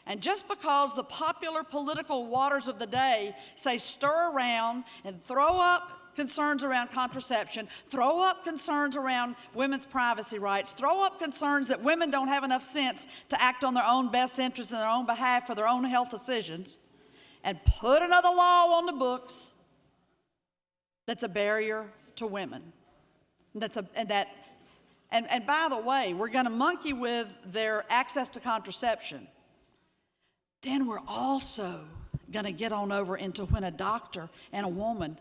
And just because the popular political waters of the day say stir around and throw up concerns around contraception, throw up concerns around women's privacy rights, throw up concerns that women don't have enough sense to act on their own best interests in their own behalf for their own health decisions, and put another law on the books that's a barrier to women. And by the way, we're going to monkey with their access to contraception. Then we're also going to get on over into when a doctor and a woman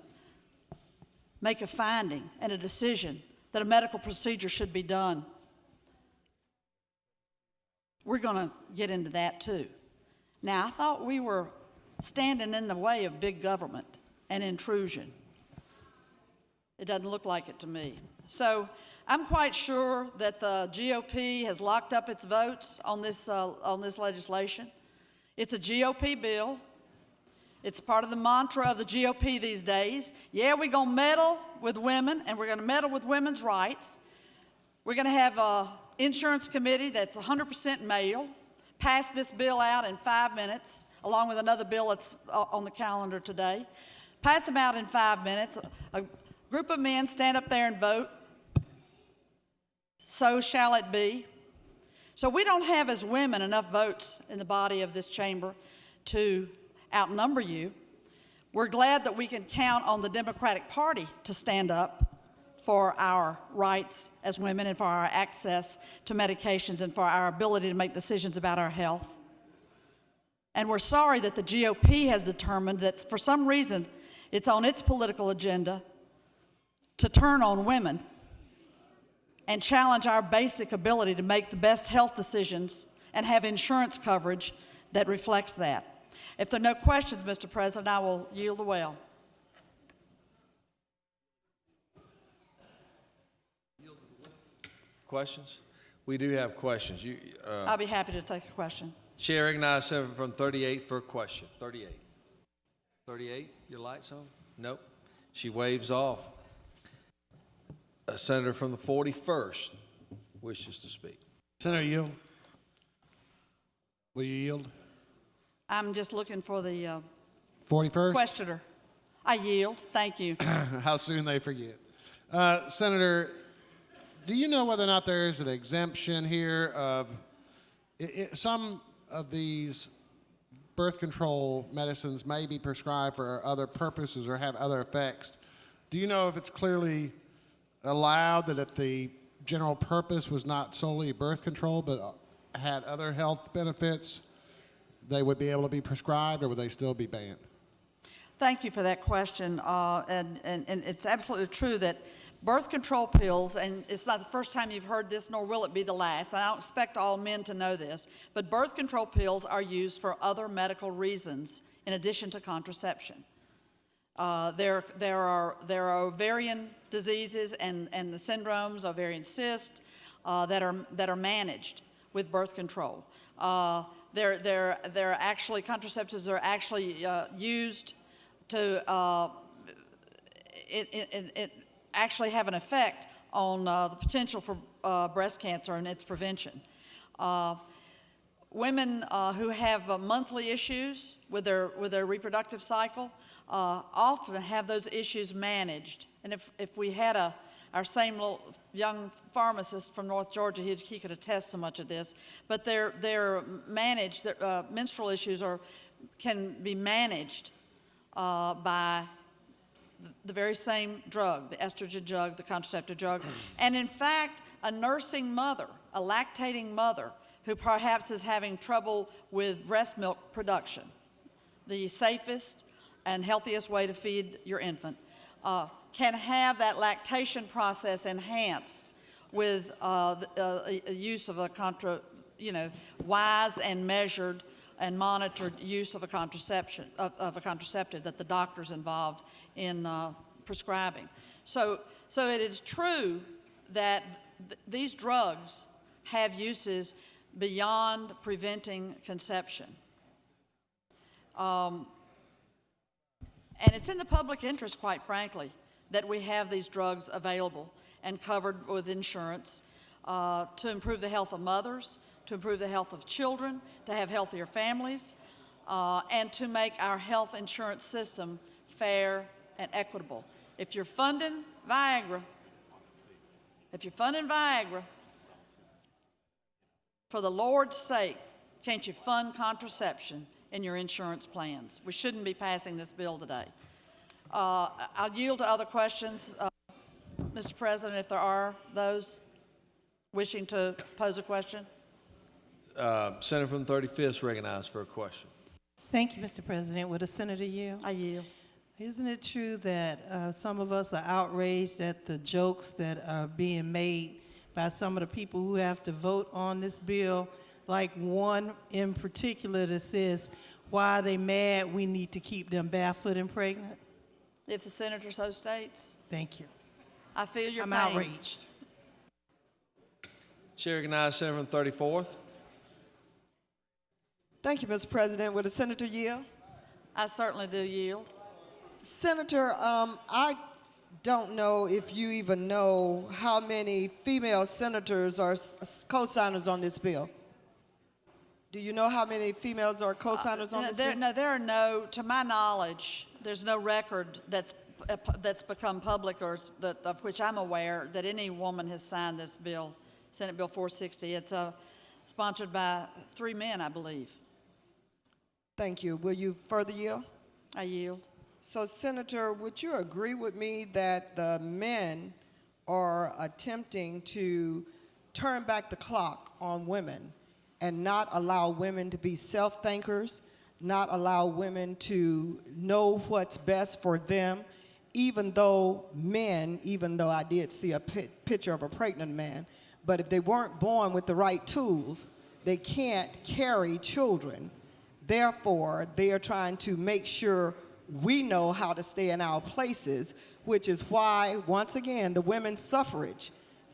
make a finding and a decision that a medical procedure should be done. We're going to get into that too. Now, I thought we were standing in the way of big government and intrusion. It doesn't look like it to me. So I'm quite sure that the GOP has locked up its votes on this legislation. It's a GOP bill. It's part of the mantra of the GOP these days. Yeah, we're going to meddle with women, and we're going to meddle with women's rights. We're going to have an insurance committee that's 100% male, pass this bill out in 5 minutes, along with another bill that's on the calendar today. Pass them out in 5 minutes. A group of men stand up there and vote. So shall it be. So we don't have, as women, enough votes in the body of this chamber to outnumber you. We're glad that we can count on the Democratic Party to stand up for our rights as women and for our access to medications and for our ability to make decisions about our health. And we're sorry that the GOP has determined that for some reason it's on its political agenda to turn on women and challenge our basic ability to make the best health decisions and have insurance coverage that reflects that. If there are no questions, Mr. President, I will yield the well. Questions? We do have questions. I'll be happy to take a question. Chair recognizes Senator from 38 for a question. 38. 38, your light's on? Nope. She waves off. A senator from the 41st wishes to speak. Senator, yield. Will you yield? I'm just looking for the 41st? questioner. I yield. Thank you. How soon they forget. Senator, do you know whether or not there is an exemption here of some of these birth control medicines may be prescribed for other purposes or have other effects? Do you know if it's clearly allowed that if the general purpose was not solely birth control but had other health benefits, they would be able to be prescribed, or would they still be banned? Thank you for that question. And it's absolutely true that birth control pills, and it's not the first time you've heard this, nor will it be the last, and I don't expect all men to know this, but birth control pills are used for other medical reasons in addition to contraception. There are ovarian diseases and the syndromes, ovarian cyst, that are managed with birth control. They're actually, contraceptives are actually used to it actually have an effect on the potential for breast cancer and its prevention. Women who have monthly issues with their reproductive cycle often have those issues managed. And if we had our same little young pharmacist from North Georgia, he could attest to much of this. But they're managed. Their menstrual issues can be managed by the very same drug, the estrogen drug, the contraceptive drug. And in fact, a nursing mother, a lactating mother, who perhaps is having trouble with breast milk production, the safest and healthiest way to feed your infant, can have that lactation process enhanced with the use of a wise and measured and monitored use of a contraception of a contraceptive that the doctor's involved in prescribing. So it is true that these drugs have uses beyond preventing conception. And it's in the public interest, quite frankly, that we have these drugs available and covered with insurance to improve the health of mothers, to improve the health of children, to have healthier families, and to make our health insurance system fair and equitable. If you're funding Viagra, for the Lord's sake, can't you fund contraception in your insurance plans? We shouldn't be passing this bill today. I'll yield to other questions, Mr. President, if there are those wishing to pose a question. Senator from the 35th is recognized for a question. Thank you, Mr. President. Would a senator yield? I yield. Isn't it true that some of us are outraged at the jokes that are being made by some of the people who have to vote on this bill, like one in particular that says, why are they mad? We need to keep them barefoot and pregnant. If the senator so states. Thank you. I feel your I'm pain. outraged. Chair recognizes Senator from the 34th. Thank you, Mr. President. Would the senator yield? I certainly do yield. Senator, I don't know if you even know how many female senators are co-signers on this bill. Do you know how many females are co-signers on this bill? No, there are no, to my knowledge, there's no record that's become public or of which I'm aware that any woman has signed this bill, Senate Bill 460. It's a sponsored by 3 men, I believe. Thank you. Will you further yield? I yield. So, Senator, would you agree with me that the men are attempting to turn back the clock on women and not allow women to be self-thinkers, not allow women to know what's best for them, even though I did see a picture of a pregnant man, but if they weren't born with the right tools, they can't carry children. Therefore, they are trying to make sure we know how to stay in our places, which is why, once again, the women's suffrage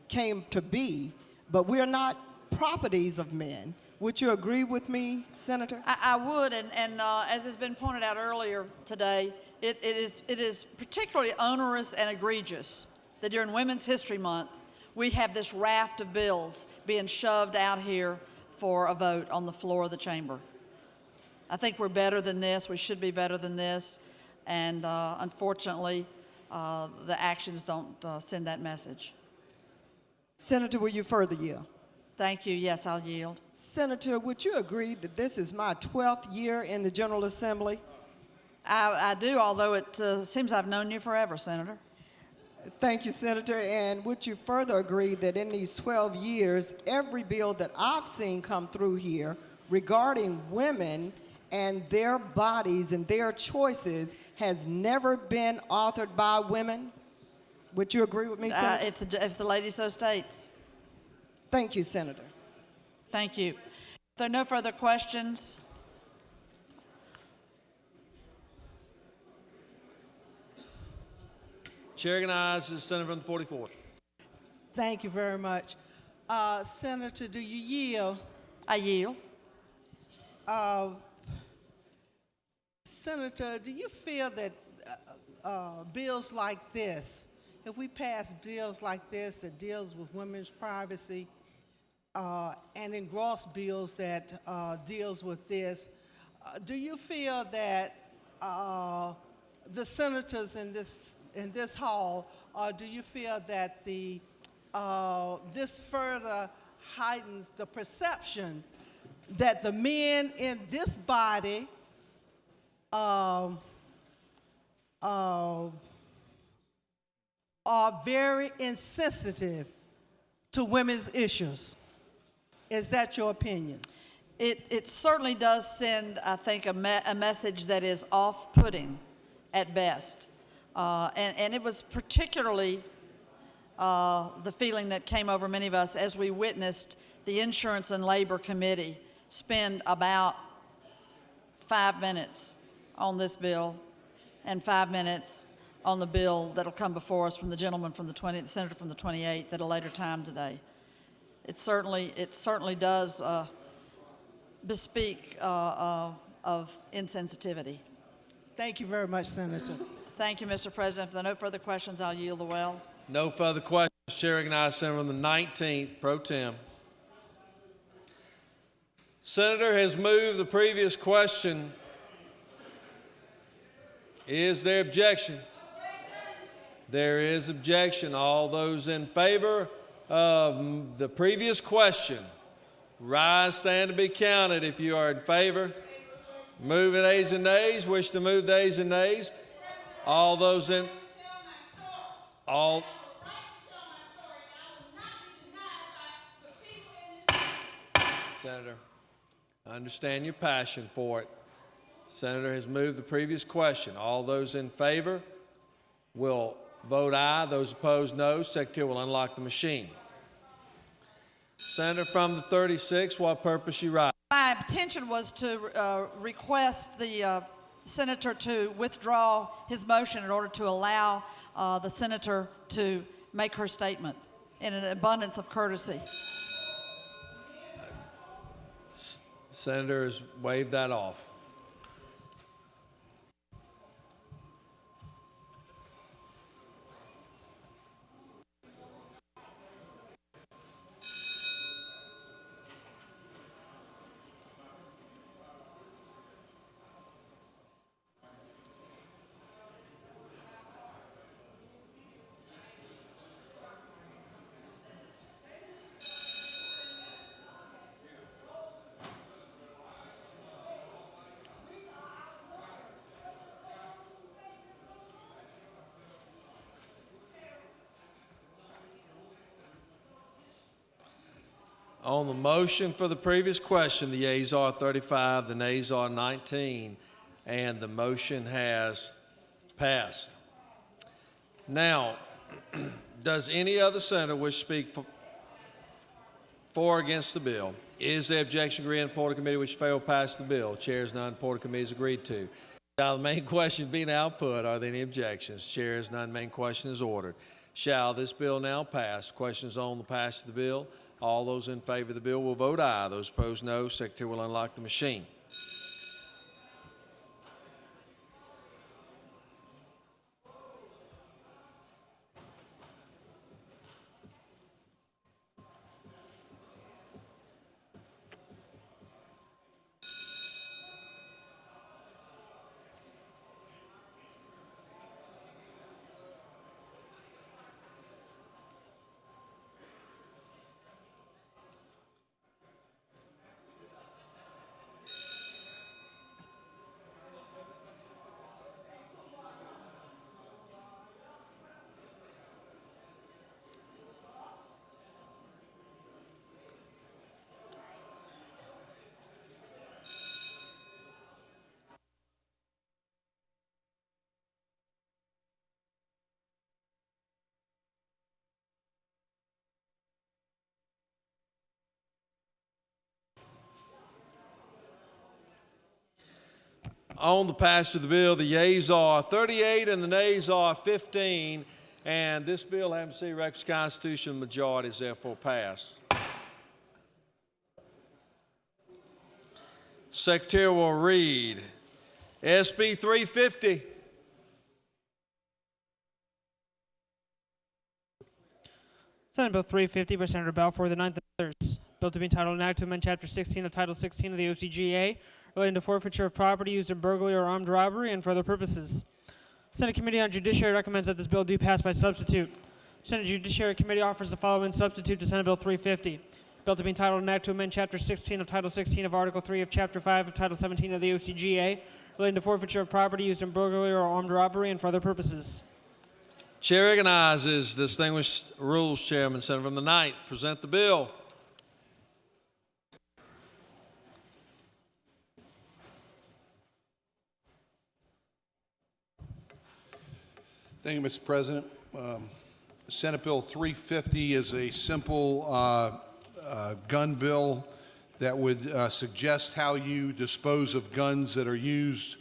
came to be. But we're not properties of men. Would you agree with me, Senator? I would, and as has been pointed out earlier today, it is particularly onerous and egregious that during Women's History Month, we have this raft of bills being shoved out here for a vote on the floor of the chamber. I think we're better than this. We should be better than this. And unfortunately, the actions don't send that message. Senator, will you further yield? Thank you. Yes, I'll yield. Senator, would you agree that this is my 12th year in the General Assembly? I do, although it seems I've known you forever, Senator. Thank you, Senator. And would you further agree that in these 12 years, every bill that I've seen come through here regarding women and their bodies and their choices has never been authored by women? Would you agree with me, Senator? If the lady so states. Thank you, Senator. Thank you. If there are no further questions, Chair recognizes the senator from the 44th. Thank you very much. Senator, do you yield? I yield. Senator, do you feel that bills like this, if we pass bills like this that deals with women's privacy, and engross bills that deals with this, do you feel that the senators in this hall, or do you feel that this further heightens the perception that the men in this body are very insensitive to women's issues? Is that your opinion? It certainly does send, I think, a message that is off-putting at best. And it was particularly the feeling that came over many of us as we witnessed the Insurance and Labor Committee spend about 5 minutes on this bill and 5 minutes on the bill that'll come before us from the gentleman from the senator from the 28th at a later time today. It certainly does bespeak of insensitivity. Thank you very much, Senator. Thank you, Mr. President. If there are no further questions, I'll yield the well. No further questions. Chair recognizes senator from the 19th, pro tem. Senator has moved the previous question. Is there objection? There is objection. All those in favor of the previous question, rise, stand to be counted if you are in favor. Move the ayes and nays. Wish to move the ayes and nays. All those in all. Senator, I understand your passion for it. Senator has moved the previous question. All those in favor will vote aye. Those opposed, no. Secretary will unlock the machine. Senator from the 36th, what purpose you rise? My intention was to request the senator to withdraw his motion in order to allow the senator to make her statement in an abundance of courtesy. Senator has waved that off. On the motion for the previous question, the yeas are 35, the nays are 19, and the motion has passed. Now, does any other senator wish to speak for or against the bill? Is there objection agreed in the Report of Committee which failed to pass the bill? Chair is none. Report of Committee is agreed to. Shall the main question be now put? Are there any objections? Chair is none. Main question is ordered. Shall this bill now pass? Questions on the passage of the bill. All those in favor of the bill will vote aye. Those opposed, no. Secretary will unlock the machine. On the passage of the bill, the yeas are 38 and the nays are 15, and this bill, having received requisite constitutional majority, is therefore passed. Secretary will read SB 350. Senate Bill 350 by Senator Balfour, the ninth of others. Bill to be entitled, an act to amend Chapter 16 of Title 16 of the OCGA relating to forfeiture of property used in burglary or armed robbery and for other purposes. Senate Committee on Judiciary recommends that this bill do pass by substitute. Senate Judiciary Committee offers the following substitute to Senate Bill 350. Bill to be entitled, an act to amend Chapter 16 of Title 16 of Article 3 of Chapter 5 of Title 17 of the OCGA relating to forfeiture of property used in burglary or armed robbery and for other purposes. Chair recognizes distinguished Rules Chairman, Senator from the 9th. Present the bill. Thank you, Mr. President. Senate Bill 350 is a simple gun bill that would suggest how you dispose of guns that are used.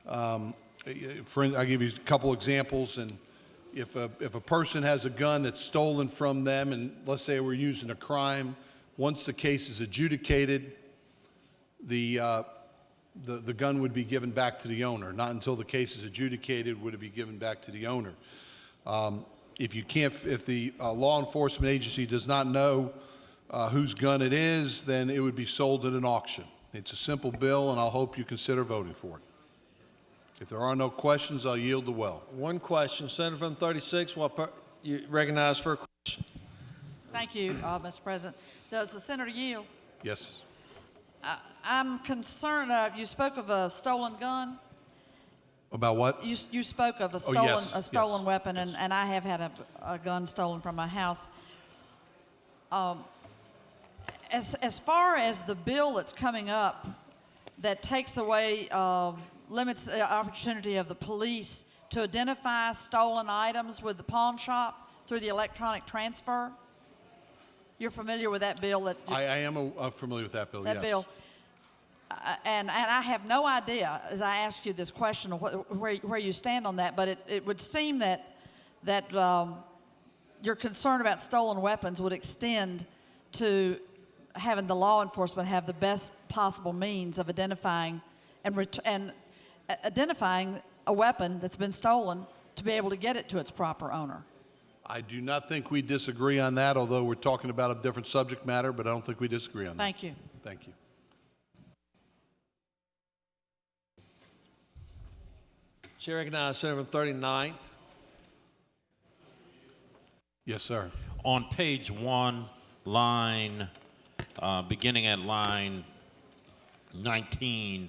I'll give you a couple examples. And if a person has a gun that's stolen from them, and let's say we're using a crime, once the case is adjudicated, the gun would be given back to the owner. Not until the case is adjudicated would it be given back to the owner. If the law enforcement agency does not know whose gun it is, then it would be sold at an auction. It's a simple bill, and I'll hope you consider voting for it. If there are no questions, I'll yield the well. One question. Senator from 36, you recognize for a question. Thank you, Mr. President. Does the senator yield? Yes. I'm concerned. You spoke of a stolen gun. About what? You spoke of a stolen weapon, and I have had a gun stolen from my house. As far as the bill that's coming up that takes away, limits the opportunity of the police to identify stolen items with the pawn shop through the electronic transfer, you're familiar with that bill? I am familiar with that bill, yes. That bill. And I have no idea, as I asked you this question, where you stand on that, but it would seem that your concern about stolen weapons would extend to having the law enforcement have the best possible means of identifying and identifying a weapon that's been stolen to be able to get it to its proper owner. I do not think we disagree on that, although we're talking about a different subject matter, but I don't think we disagree on that. Thank you. Thank you. Chair recognizes Senator from 39th. Yes, sir. On page 1, beginning at line 19,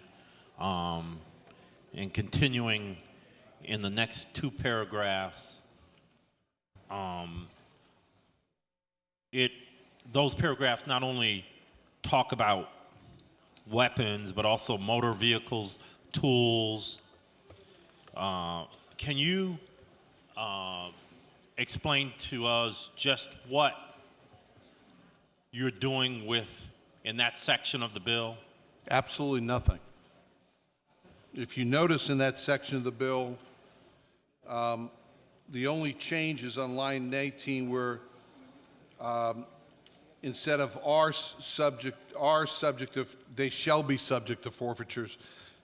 and continuing in the next 2 paragraphs, it those paragraphs not only talk about weapons, but also motor vehicles, tools. Can you explain to us just what you're doing in that section of the bill? Absolutely nothing. If you notice in that section of the bill, the only change is on line 18 where instead of they shall be subject to forfeitures.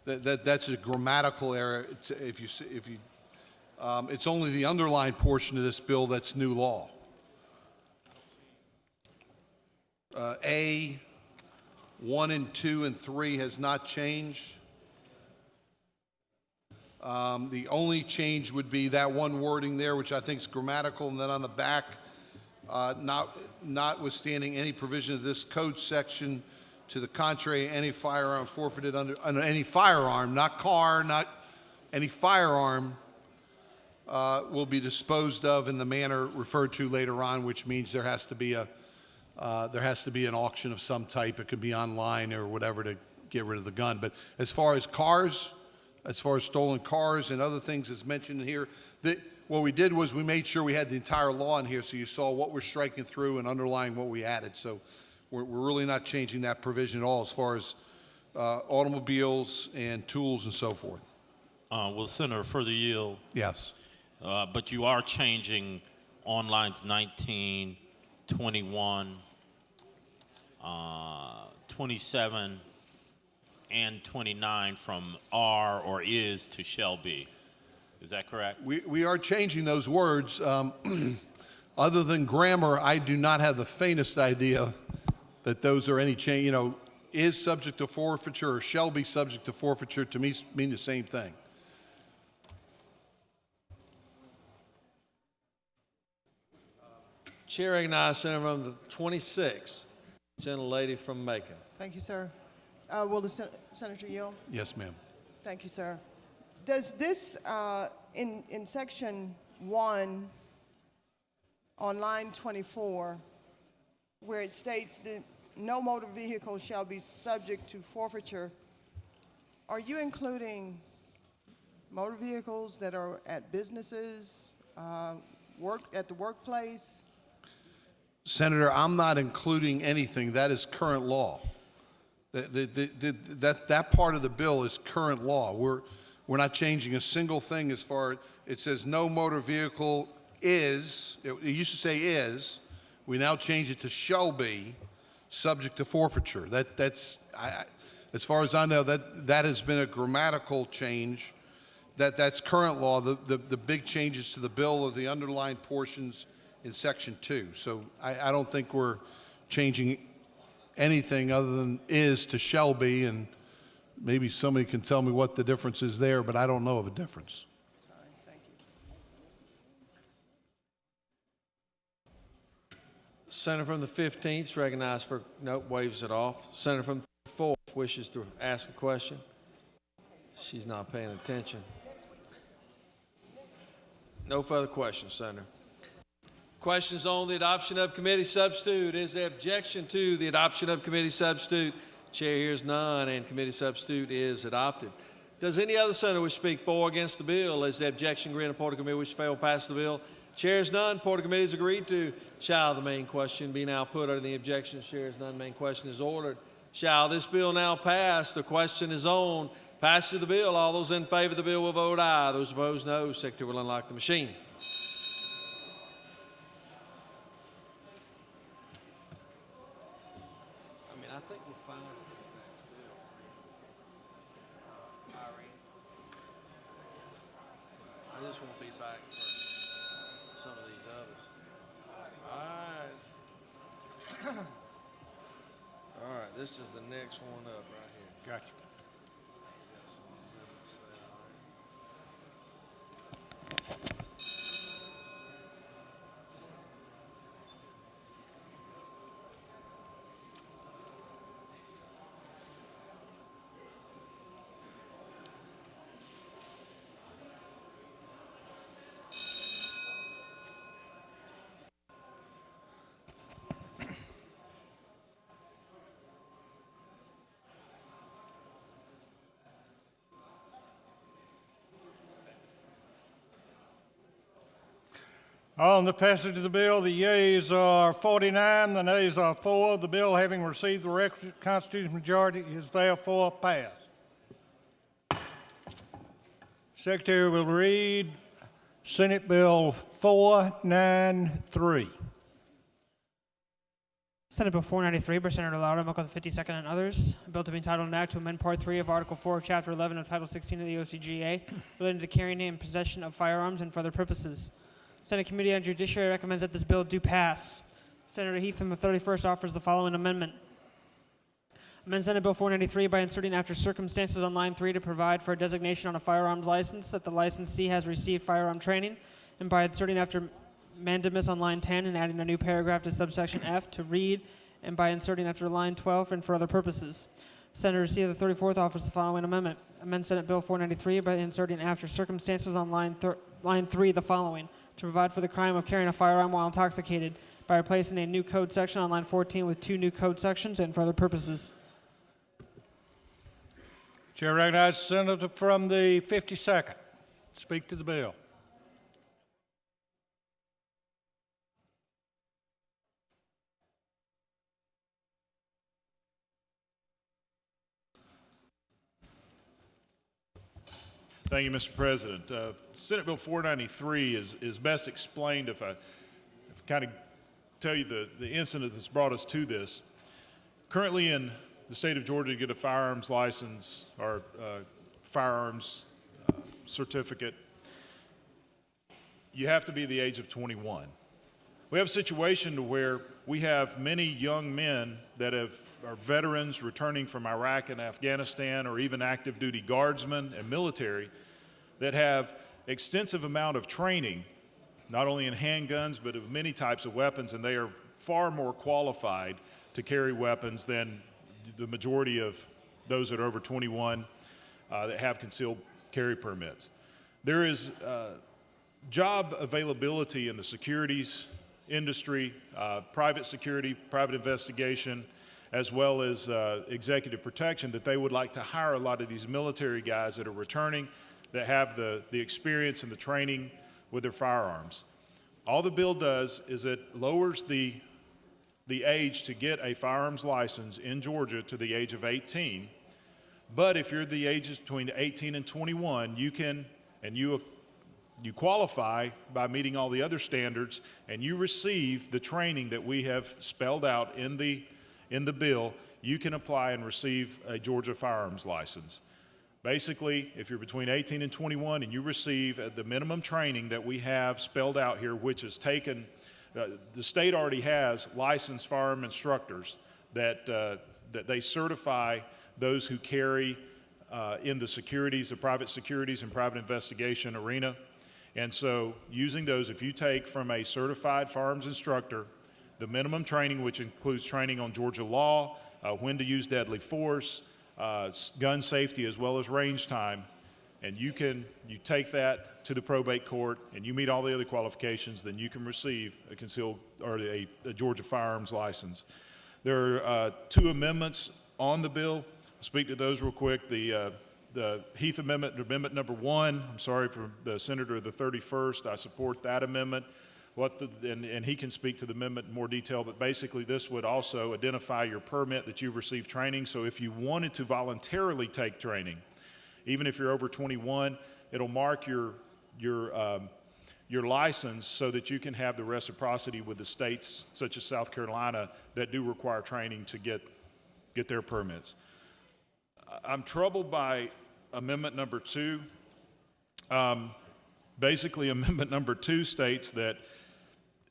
That's a grammatical error. It's only the underlined portion of this bill that's new law. A 1 and 2 and 3 has not changed. The only change would be that one wording there, which I think is grammatical, and then on the back, notwithstanding any provision of this code section, to the contrary, any firearm forfeited under any firearm, not car, not any firearm, will be disposed of in the manner referred to later on, which means there has to be an auction of some type. It could be online or whatever to get rid of the gun. But as far as cars, as far as stolen cars and other things as mentioned here, what we did was we made sure we had the entire law in here, so you saw what we're striking through and underlying what we added. So we're really not changing that provision at all as far as automobiles and tools and so forth. Will the senator further yield? Yes. But you are changing on lines 19, 21, 27, and 29 from are or is to shall be. Is that correct? We are changing those words. Other than grammar, I do not have the faintest idea that those are any change. You know, is subject to forfeiture or shall be subject to forfeiture to me mean the same thing. Chair recognizes Senator from the 26th, gentlelady from Macon. Thank you, sir. Will the Senator yield? Yes, ma'am. Thank you, sir. Does this, in section 1 on line 24, where it states that no motor vehicle shall be subject to forfeiture, are you including motor vehicles that are at businesses, at the workplace? Senator, I'm not including anything. That is current law. That part of the bill is current law. We're not changing a single thing as far as it says no motor vehicle is, it used to say is, we now change it to shall be subject to forfeiture. That's as far as I know, that has been a grammatical change. That's current law. The big changes to the bill are the underlined portions in section 2. So I don't think we're changing anything other than is to shall be, and maybe somebody can tell me what the difference is there, but I don't know of a difference. Sorry, thank you. Senator from the 15th, recognized for, nope, waves it off. Senator from the 4th wishes to ask a question. She's not paying attention. No further questions, Senator. Questions on the adoption of committee substitute. Is there objection to the adoption of committee substitute? Chair hears none, and committee substitute is adopted. Does any other senator wish to speak for or against the bill? Is the objection agreed upon the committee which fail pass the bill? Chair hears none. Part of the committee is agreed to. Shall the main question be now put under the objection? Chair hears none. Main question is ordered. Shall this bill now pass? The question is on. Passage of the bill. All those in favor of the bill will vote aye. Those opposed, no. Secretary will unlock the machine. I think we're fine with this next bill. Irene, I just want to be back for some of these others. All right. All right, this is the next one up right here. Gotcha. On the passage of the bill, the yeas are 49, the nays are 4. The bill, having received the requisite constitutional majority, is therefore passed. Secretary will read Senate Bill 493. Senate Bill 493 by Senator Louder, Mocha the 52nd, and others. A bill to be entitled an act to amend Part 3 of Article 4 of Chapter 11 of Title 16 of the OCGA relating to carrying and possession of firearms and for other purposes. Senate Committee on Judiciary recommends that this bill do pass. Senator Heath from the 31st offers the following amendment. Amend Senate Bill 493 by inserting after circumstances on line 3 to provide for a designation on a firearms license that the licensee has received firearm training, and by inserting after mandamus on line 10 and adding a new paragraph to subsection F to read, and by inserting after line 12 and for other purposes. Senator C of the 34th offers the following amendment. Amend Senate Bill 493 by inserting after circumstances on line 3 the following: to provide for the crime of carrying a firearm while intoxicated, by replacing a new code section on line 14 with 2 new code sections and for other purposes. Chair recognizes the senator from the 52nd. Speak to the bill. Thank you, Mr. President. Senate Bill 493 is best explained if I kind of tell you the incident that's brought us to this. Currently in the state of Georgia, to get a firearms license or firearms certificate, you have to be the age of 21. We have a situation to where we have many young men that are veterans returning from Iraq and Afghanistan, or even active duty guardsmen and military, that have extensive amount of training, not only in handguns, but of many types of weapons, and they are far more qualified to carry weapons than the majority of those that are over 21 that have concealed carry permits. There is job availability in the securities industry, private security, private investigation, as well as executive protection, that they would like to hire a lot of these military guys that are returning, that have the experience and the training with their firearms. All the bill does is it lowers the age to get a firearms license in Georgia to the age of 18. But if you're the ages between 18 and 21, you can, and you qualify by meeting all the other standards, and you receive the training that we have spelled out in the bill, you can apply and receive a Georgia firearms license. Basically, if you're between 18 and 21 and you receive the minimum training that we have spelled out here, which is taken, the state already has licensed firearm instructors that they certify those who carry in the securities, the private securities and private investigation arena. And so using those, if you take from a certified firearms instructor the minimum training, which includes training on Georgia law, when to use deadly force, gun safety, as well as range time, and you take that to the probate court and you meet all the other qualifications, then you can receive a concealed or a Georgia firearms license. There are 2 amendments on the bill. I'll speak to those real quick. The Heath amendment, amendment number 1, I'm sorry for the senator of the 31st, I support that amendment. And he can speak to the amendment in more detail, but basically this would also identify your permit that you've received training. So if you wanted to voluntarily take training, even if you're over 21, it'll mark your license so that you can have the reciprocity with the states such as South Carolina that do require training to get their permits. I'm troubled by amendment number 2. Basically, amendment number 2 states that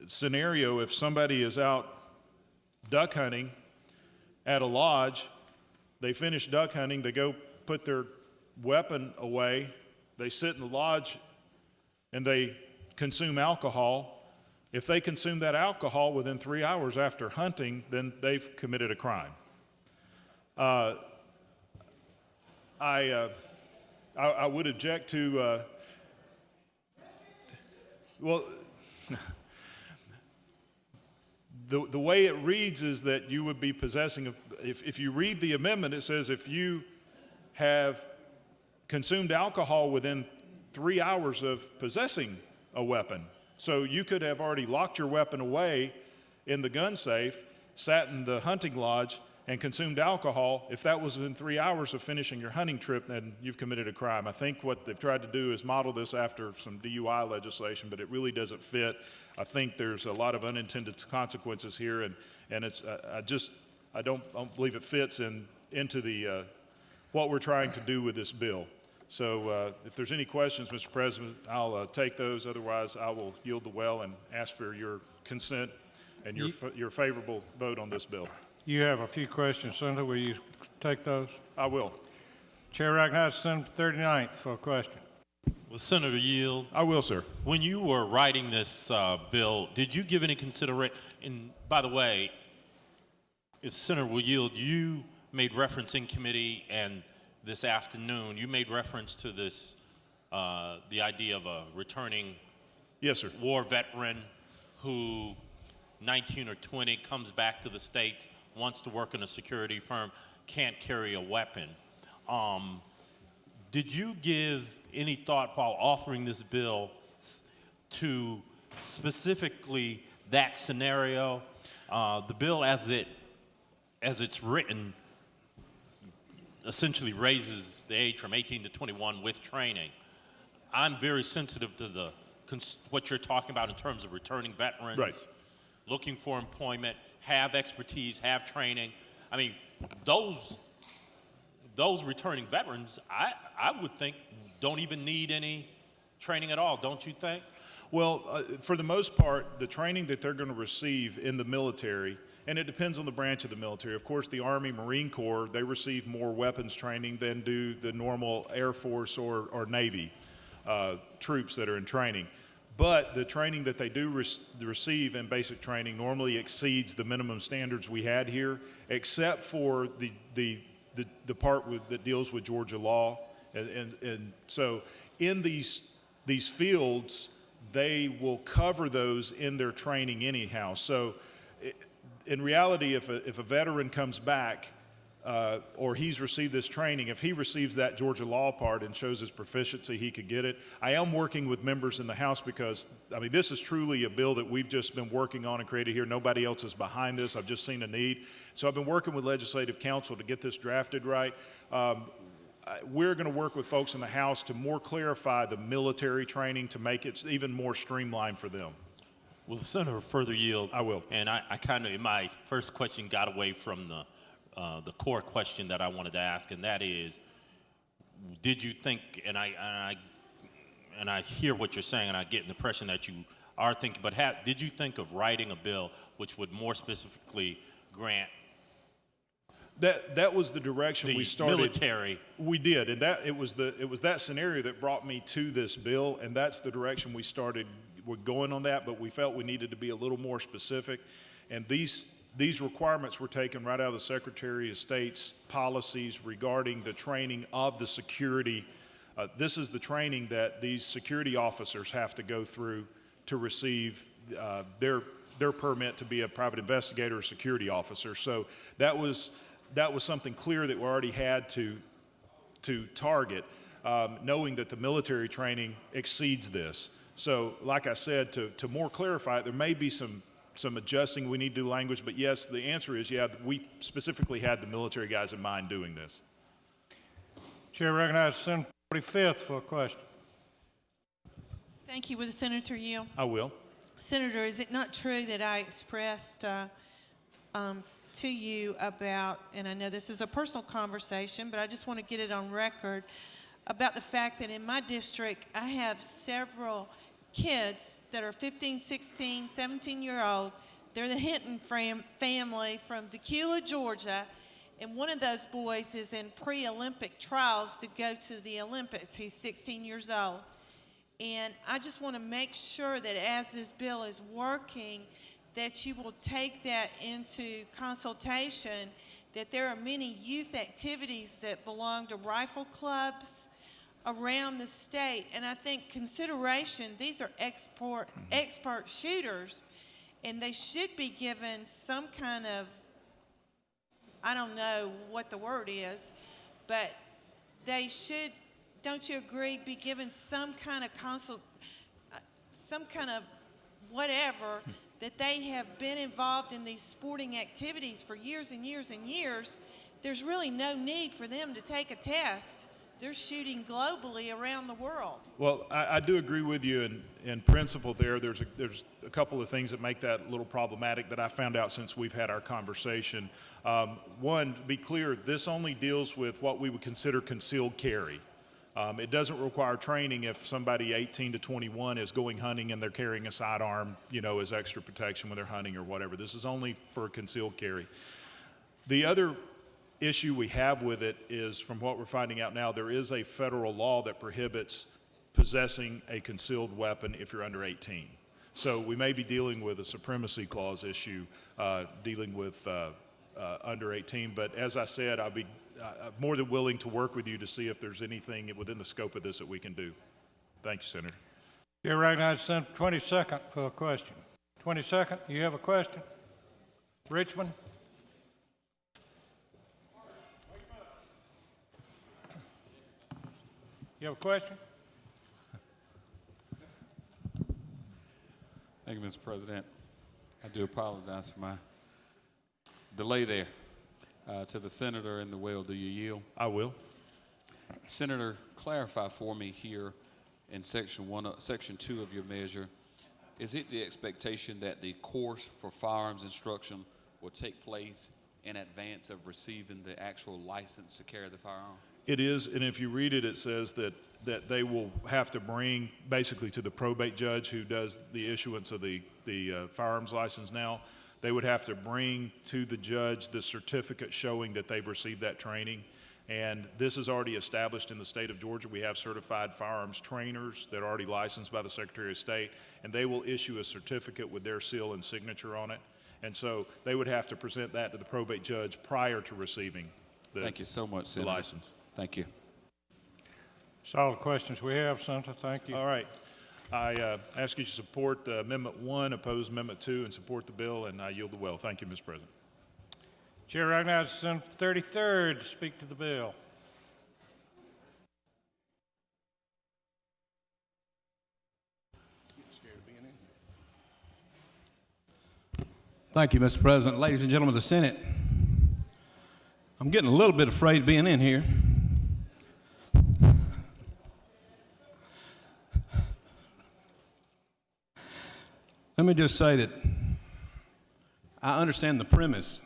scenario, if somebody is out duck hunting at a lodge, they finish duck hunting, they go put their weapon away, they sit in the lodge and they consume alcohol. If they consume that alcohol within 3 hours after hunting, then they've committed a crime. I would object to, the way it reads is that you would be possessing, if you read the amendment, it says if you have consumed alcohol within 3 hours of possessing a weapon, So you could have already locked your weapon away in the gun safe, sat in the hunting lodge, and consumed alcohol. If that was within 3 hours of finishing your hunting trip, then you've committed a crime. I think what they've tried to do is model this after some DUI legislation, but it really doesn't fit. I think there's a lot of unintended consequences here, and it's I don't believe it fits into the what we're trying to do with this bill. So if there's any questions, Mr. President, I'll take those. Otherwise, I will yield the well and ask for your consent and your favorable vote on this bill. You have a few questions, Senator. Will you take those? I will. Chair recognizes Senator 39th for a question. Will Senator yield? I will, sir. When you were writing this bill, did you give any consideration? And by the way, if Senator will yield, you made reference in committee and this afternoon, you made reference to this, the idea of a returning yes, sir. War veteran who 19 or 20 comes back to the States, wants to work in a security firm, can't carry a weapon. Did you give any thought while authoring this bill to specifically that scenario? The bill as it's written essentially raises the age from 18 to 21 with training. I'm very sensitive to what you're talking about in terms of returning veterans. Right. Looking for employment, have expertise, have training. I mean, those returning veterans, I would think, don't even need any training at all, don't you think? Well, for the most part, the training that they're going to receive in the military, and it depends on the branch of the military. Of course, the Army, Marine Corps, they receive more weapons training than do the normal Air Force or Navy troops that are in training. But the training that they do receive in basic training normally exceeds the minimum standards we had here, except for the part that deals with Georgia law. And so in these fields, they will cover those in their training anyhow. So in reality, if a veteran comes back or he's received this training, if he receives that Georgia law part and shows his proficiency, he could get it. I am working with members in the House because, I mean, this is truly a bill that we've just been working on and created here. Nobody else is behind this. I've just seen a need. So I've been working with Legislative Counsel to get this drafted right. We're going to work with folks in the House to more clarify the military training to make it even more streamlined for them. Will the Senator further yield? I will. And I kind of, in my first question, got away from the core question that I wanted to ask, and that is, did you think, and I hear what you're saying, and I get the impression that you are thinking, but did you think of writing a bill which would more specifically grant that was the direction we started. Military. We did, and it was that scenario that brought me to this bill, and that's the direction we started. We're going on that, but we felt we needed to be a little more specific, and these requirements were taken right out of the Secretary of State's policies regarding the training of the security. This is the training that these security officers have to go through to receive their permit to be a private investigator or security officer. So that was something clear that we already had to target, knowing that the military training exceeds this. So like I said, to more clarify it, there may be some adjusting we need to do language, but yes, the answer is, yeah, we specifically had the military guys in mind doing this. Chair recognizes Senator 45th for a question. Thank you. Will the Senator yield? I will. Senator, is it not true that I expressed to you about, and I know this is a personal conversation, but I just want to get it on record, about the fact that in my district, I have several kids that are 15, 16, 17-year-old. They're the Hinton family from Tequila, Georgia, and one of those boys is in pre-Olympic trials to go to the Olympics. He's 16 years old. And I just want to make sure that as this bill is working, that you will take that into consultation, that there are many youth activities that belong to rifle clubs around the state. And I think consideration, these are expert shooters, and they should be given some kind of, I don't know what the word is, but they should, don't you agree, be given some kind of whatever, that they have been involved in these sporting activities for years and years and years, there's really no need for them to take a test. They're shooting globally around the world. Well, I do agree with you in principle there. There's a couple of things that make that a little problematic that I found out since we've had our conversation. One, to be clear, this only deals with what we would consider concealed carry. It doesn't require training if somebody 18 to 21 is going hunting and they're carrying a sidearm, as extra protection when they're hunting or whatever. This is only for concealed carry. The other issue we have with it is, from what we're finding out now, there is a federal law that prohibits possessing a concealed weapon if you're under 18. So we may be dealing with a supremacy clause issue dealing with under 18. But as I said, I'll be more than willing to work with you to see if there's anything within the scope of this that we can do. Thank you, Senator. Chair recognizes Senator 22nd for a question. 22nd, you have a question? Richmond? You have a question? Thank you, Mr. President. I do apologize for my delay there. To the senator in the well, do you yield? I will. Senator, clarify for me here in section 2 of your measure. Is it the expectation that the course for firearms instruction will take place in advance of receiving the actual license to carry the firearm? It is, and if you read it, it says that they will have to bring basically to the probate judge who does the issuance of the firearms license now. They would have to bring to the judge the certificate showing that they've received that training. And this is already established in the state of Georgia. We have certified firearms trainers that are already licensed by the Secretary of State, and they will issue a certificate with their seal and signature on it. And so they would have to present that to the probate judge prior to receiving the, Thank you so much, the Senator. license. Thank you. That's all the questions we have, Senator. Thank you. All right. I ask you to support Amendment 1, oppose Amendment 2, and support the bill, and I yield the well. Thank you, Mr. President. Chair recognizes Senator 33rd to speak to the bill. Thank you, Mr. President. Ladies and gentlemen of the Senate, I'm getting a little bit afraid being in here. Let me just say that I understand the premise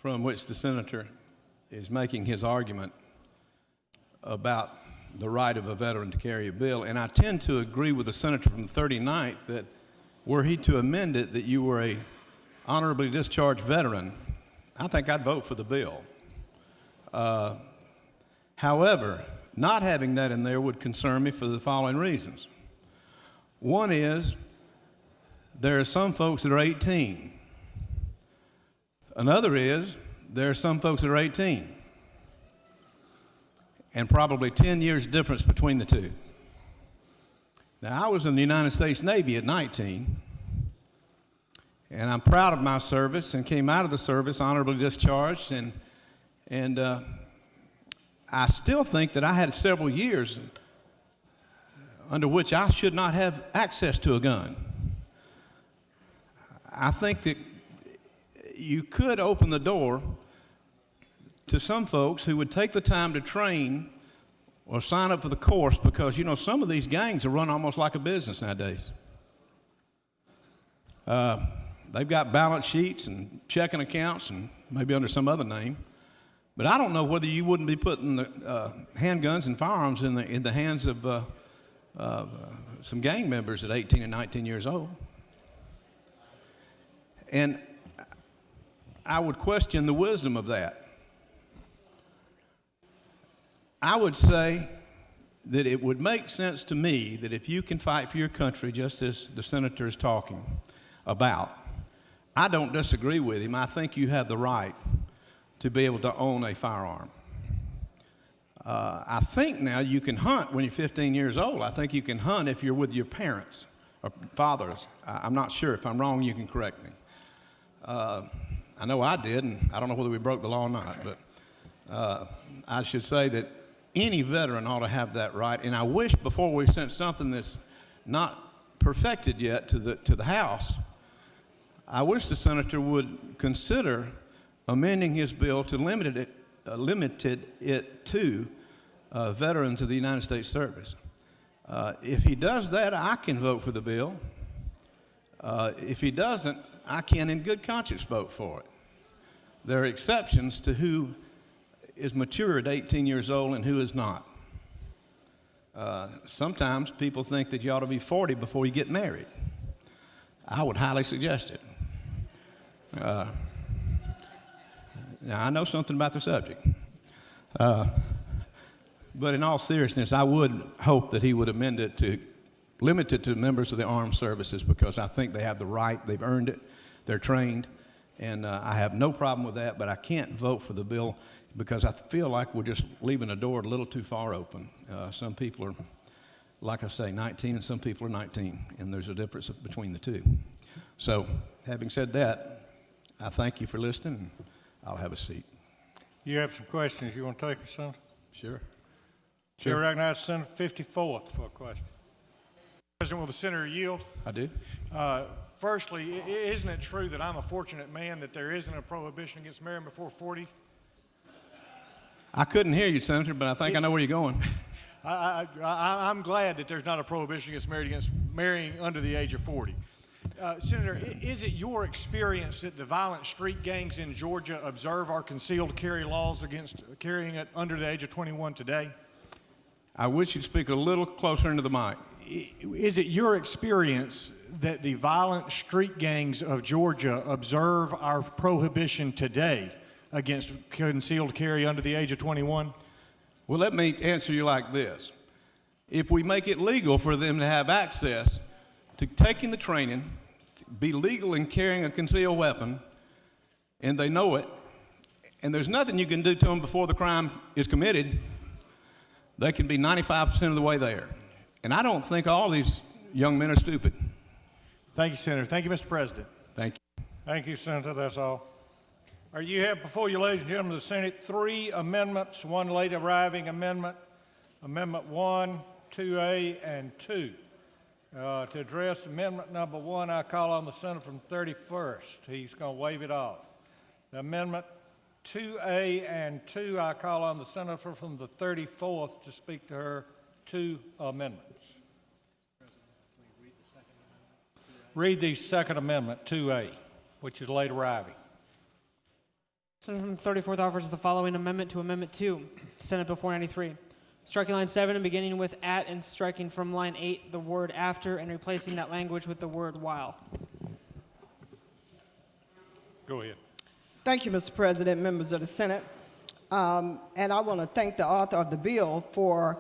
from which the senator is making his argument about the right of a veteran to carry a bill, and I tend to agree with the senator from the 39th that were he to amend it that you were a honorably discharged veteran, I think I'd vote for the bill. However, not having that in there would concern me for the following reasons. One is, there are some folks that are 18. Another is, there are some folks that are 18. And probably 10 years difference between the two. Now, I was in the United States Navy at 19, and I'm proud of my service and came out of the service honorably discharged, and I still think that I had several years under which I should not have access to a gun. I think that you could open the door to some folks who would take the time to train or sign up for the course, because, you know, some of these gangs are run almost like a business nowadays. They've got balance sheets and checking accounts and maybe under some other name. But I don't know whether you wouldn't be putting the handguns and firearms in the hands of some gang members at 18 and 19 years old. And I would question the wisdom of that. I would say that it would make sense to me that if you can fight for your country, just as the senator is talking about, I don't disagree with him. I think you have the right to be able to own a firearm. I think now you can hunt when you're 15 years old. I think you can hunt if you're with your parents or fathers. I'm not sure. If I'm wrong, you can correct me. I know I did, and I don't know whether we broke the law or not, but I should say that any veteran ought to have that right. And I wish before we sent something that's not perfected yet to the House, I wish the senator would consider amending his bill to limit it to veterans of the United States service. If he does that, I can vote for the bill. If he doesn't, I can in good conscience vote for it. There are exceptions to who is mature at 18 years old and who is not. Sometimes people think that you ought to be 40 before you get married. I would highly suggest it. Now, I know something about the subject. But in all seriousness, I would hope that he would amend it to limit it to members of the armed services, because I think they have the right, they've earned it, they're trained, and I have no problem with that, but I can't vote for the bill because I feel like we're just leaving the door a little too far open. Some people are, like I say, 19, and some people are 19, and there's a difference between the two. So, having said that, I thank you for listening, and I'll have a seat. You have some questions you want to take, Senator? Sure. Chair recognizes Senator 54th for a question. President, will the senator yield? I do. Firstly, isn't it true that I'm a fortunate man that there isn't a prohibition against marrying before 40? I couldn't hear you, Senator, but I think I know where you're going. I'm glad that there's not a prohibition against marrying under the age of 40. Senator, is it your experience that the violent street gangs in Georgia observe our concealed carry laws against carrying it under the age of 21 today? I wish you'd speak a little closer into the mic. Is it your experience that the violent street gangs of Georgia observe our prohibition today against concealed carry under the age of 21? Well, let me answer you like this. If we make it legal for them to have access to taking the training, to be legal in carrying a concealed weapon, and they know it, and there's nothing you can do to them before the crime is committed, they can be 95% of the way there. And I don't think all these young men are stupid. Thank you, Senator. Thank you, Mr. President. Thank you. Thank you, Senator. That's all. You have before you, ladies and gentlemen of the Senate, 3 amendments, one late arriving amendment, Amendment 1, 2A, and 2. To address Amendment number 1, I call on the senator from 31st. He's going to waive it off. The Amendment 2A and 2, I call on the senator from the 34th to speak to her 2 amendments. Read the second amendment, 2A, which is late arriving. Senator from the 34th offers the following amendment to Amendment 2, Senate Bill 493. Striking line 7 and beginning with at, and striking from line 8 the word after, and replacing that language with the word while. Go ahead. Thank you, Mr. President, members of the Senate. And I want to thank the author of the bill for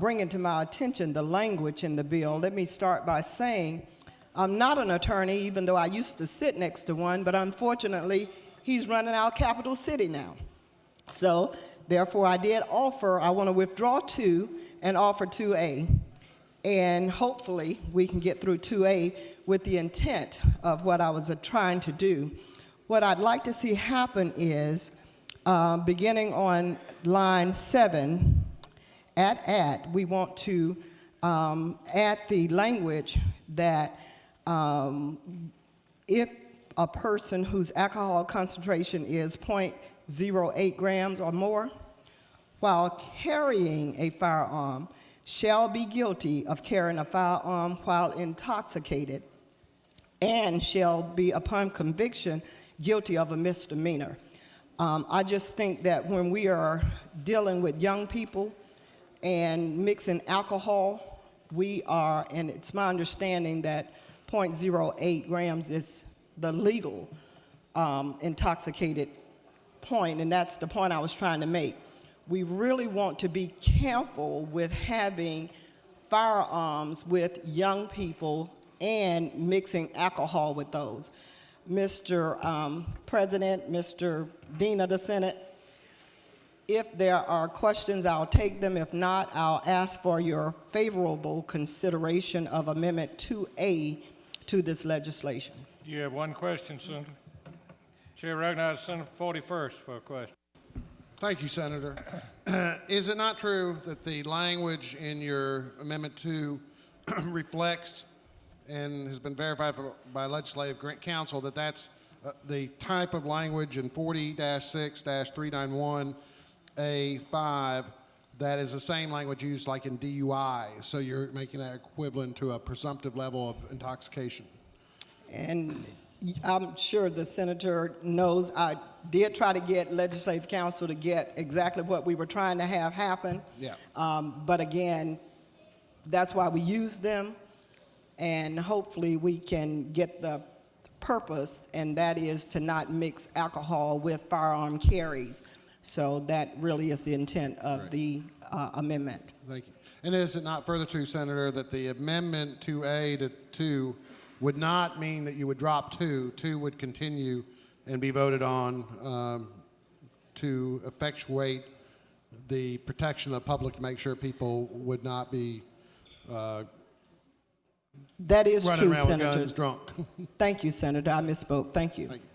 bringing to my attention the language in the bill. Let me start by saying I'm not an attorney, even though I used to sit next to one, but unfortunately, he's running our capital city now. So, therefore, I want to withdraw 2 and offer 2A. And hopefully, we can get through 2A with the intent of what I was trying to do. What I'd like to see happen is, beginning on line 7, we want to add the language that if a person whose alcohol concentration is 0.08 grams or more, while carrying a firearm, shall be guilty of carrying a firearm while intoxicated, and shall be, upon conviction, guilty of a misdemeanor. I just think that when we are dealing with young people and mixing alcohol, and it's my understanding that 0.08 grams is the legal intoxicated point, and that's the point I was trying to make. We really want to be careful with having firearms with young people and mixing alcohol with those. Mr. President, Mr. Dean of the Senate, if there are questions, I'll take them. If not, I'll ask for your favorable consideration of Amendment 2A to this legislation. You have one question, Senator. Chair recognizes Senator 41st for a question. Thank you, Senator. Is it not true that the language in your Amendment 2 reflects and has been verified by Legislative Council that that's the type of language in 40-6-391A5 that is the same language used like in DUI. So you're making that equivalent to a presumptive level of intoxication. And I'm sure the senator knows I did try to get Legislative Council to get exactly what we were trying to have happen. Yeah. But again, that's why we use them, and hopefully we can get the purpose, and that is to not mix alcohol with firearm carries. So that really is the intent of the amendment. Thank you. And is it not further true, Senator, that the amendment 2A to 2 would not mean that you would drop 2? 2 would continue and be voted on to effectuate the protection of the public, to make sure people would not be that is running true, around with Senator. guns drunk. Thank you, Senator. I misspoke. Thank you. Thank you.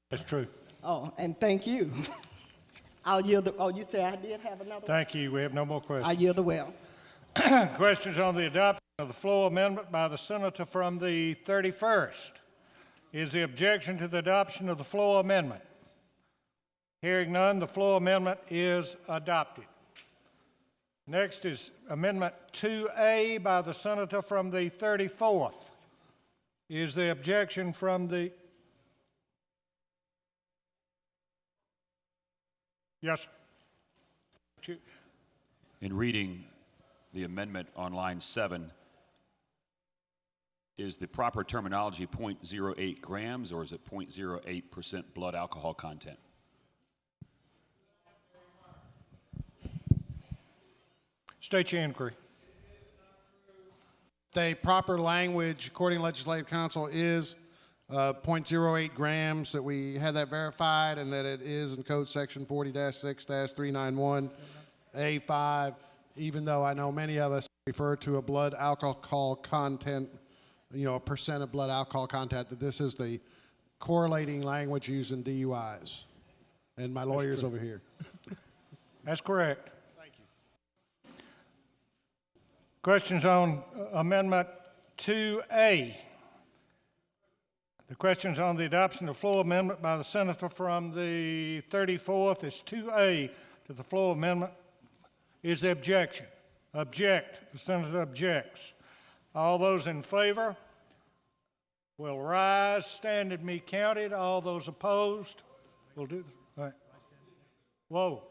That's true. Oh, and thank you. I'll yield the, oh, you say I did have another one? Thank you. We have no more questions. I yield the well. Questions on the adoption of the floor amendment by the senator from the 31st. Is the objection to the adoption of the floor amendment? Hearing none, the floor amendment is adopted. Next is Amendment 2A by the senator from the 34th. Is the objection from the... Yes. In reading the amendment on line 7, is the proper terminology 0.08 grams or is it 0.08% blood alcohol content? State your inquiry. The proper language, according to Legislative Council, is 0.08 grams, that we had that verified, and that it is in Code Section 40-6-391A5, even though I know many of us refer to a blood alcohol content, you know, a percent of blood alcohol content, that this is the correlating language used in DUIs. And my lawyer's over here. That's correct. Thank you. Questions on Amendment 2A? The questions on the adoption of the floor amendment by the senator from the 34th is 2A to the floor amendment. Is the objection? Object. The senator objects. All those in favor will rise, stand, and be counted. All those opposed will do. All right. Whoa.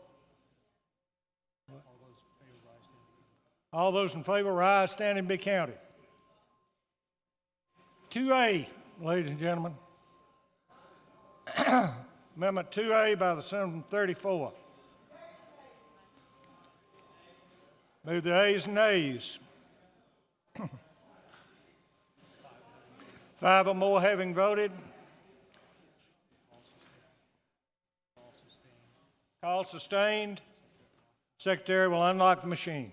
All those in favor, rise, stand, and be counted. 2A, ladies and gentlemen. Amendment 2A by the senator from 34th. Move the ayes and nays. 5 or more having voted. Call sustained. Secretary will unlock the machine.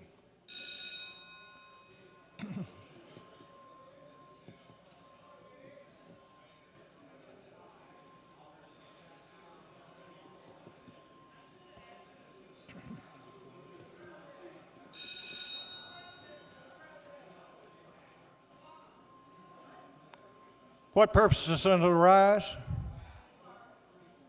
What purpose is under the rise?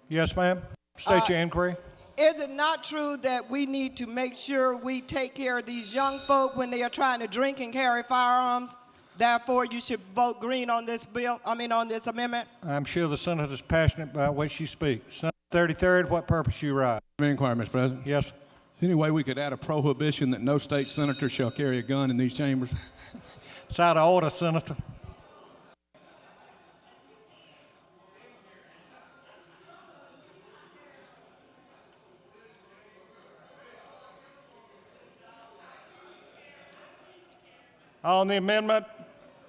Yes, ma'am. State your inquiry. Is it not true that we need to make sure we take care of these young folk when they are trying to drink and carry firearms? Therefore, you should vote green on this bill, on this amendment? I'm sure the senator is passionate about what she speaks. Senator 33rd, what purpose you rise? Inquiry, Mr. President. Yes. Is there any way we could add a prohibition that no state senator shall carry a gun in these chambers? It's out of order, Senator. On the amendment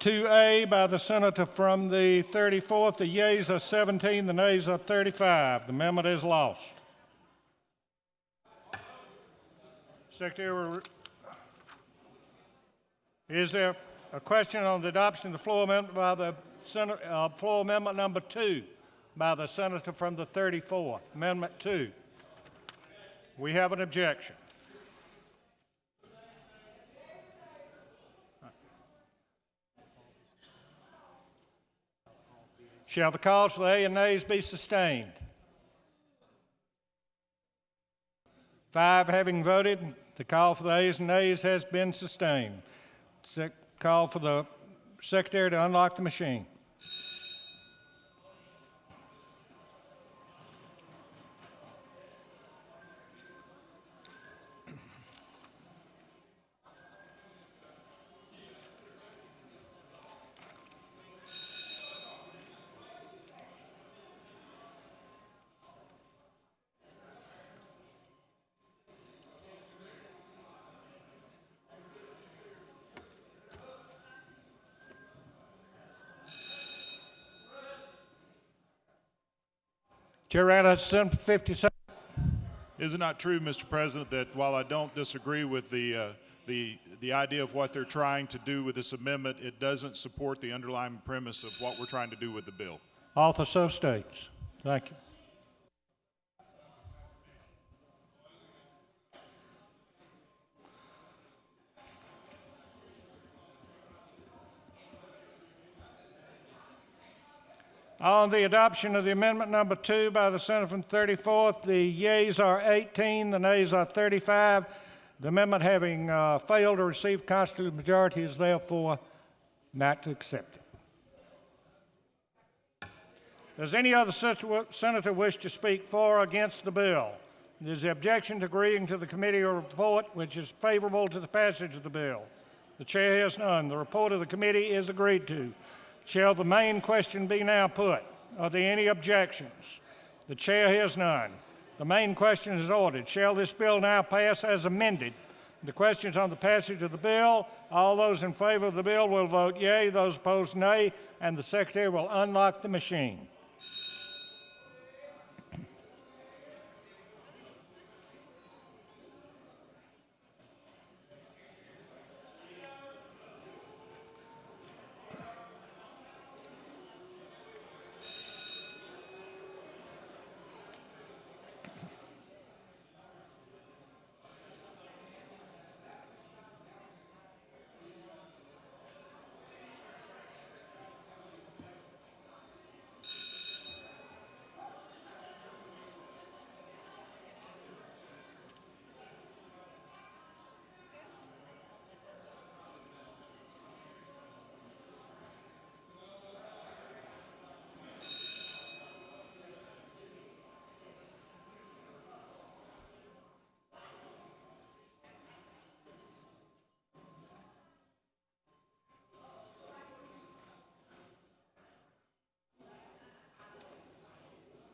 2A by the senator from the 34th, the yeas are 17, the nays are 35. The amendment is lost. Secretary, is there a question on the adoption of the floor amendment by the floor amendment number 2 by the senator from the 34th? Amendment 2. We have an objection. Shall the calls for the ayes and nays be sustained? 5 having voted, the call for the ayes and nays has been sustained. Call for the secretary to unlock the machine. Chair recognizes Senator 57. Is it not true, Mr. President, that while I don't disagree with the idea of what they're trying to do with this amendment, it doesn't support the underlying premise of what we're trying to do with the bill? Author so states. Thank you. On the adoption of the amendment number 2 by the senator from 34th, the yeas are 18, the nays are 35. The amendment having failed to receive constitutional majority is therefore not accepted. Does any other senator wish to speak for or against the bill? Is the objection to agreeing to the committee report which is favorable to the passage of the bill? The chair has none. The report of the committee is agreed to. Shall the main question be now put? Are there any objections? The chair has none. The main question is ordered. Shall this bill now pass as amended? The question is on the passage of the bill. All those in favor of the bill will vote yea. Those opposed, nay. And the secretary will unlock the machine.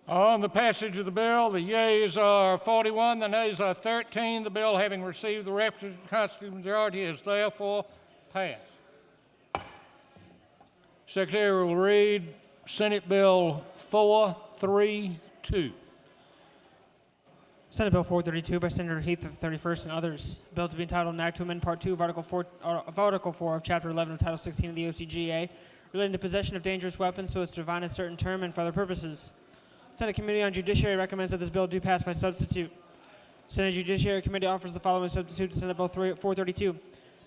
On the passage of the bill, the yeas are 41, the nays are 13. The bill, having received the requisite constitutional majority, is therefore passed. Secretary will read Senate Bill 432. Senate Bill 432 by Senator Heath of the 31st and others. Bill to be entitled an act to amend Part 2 of Article 4 of Chapter 11 of Title 16 of the OCGA relating to possession of dangerous weapons so as to define a certain term and for other purposes. Senate Committee on Judiciary recommends that this bill do pass by substitute. Senate Judiciary Committee offers the following substitute to Senate Bill 432.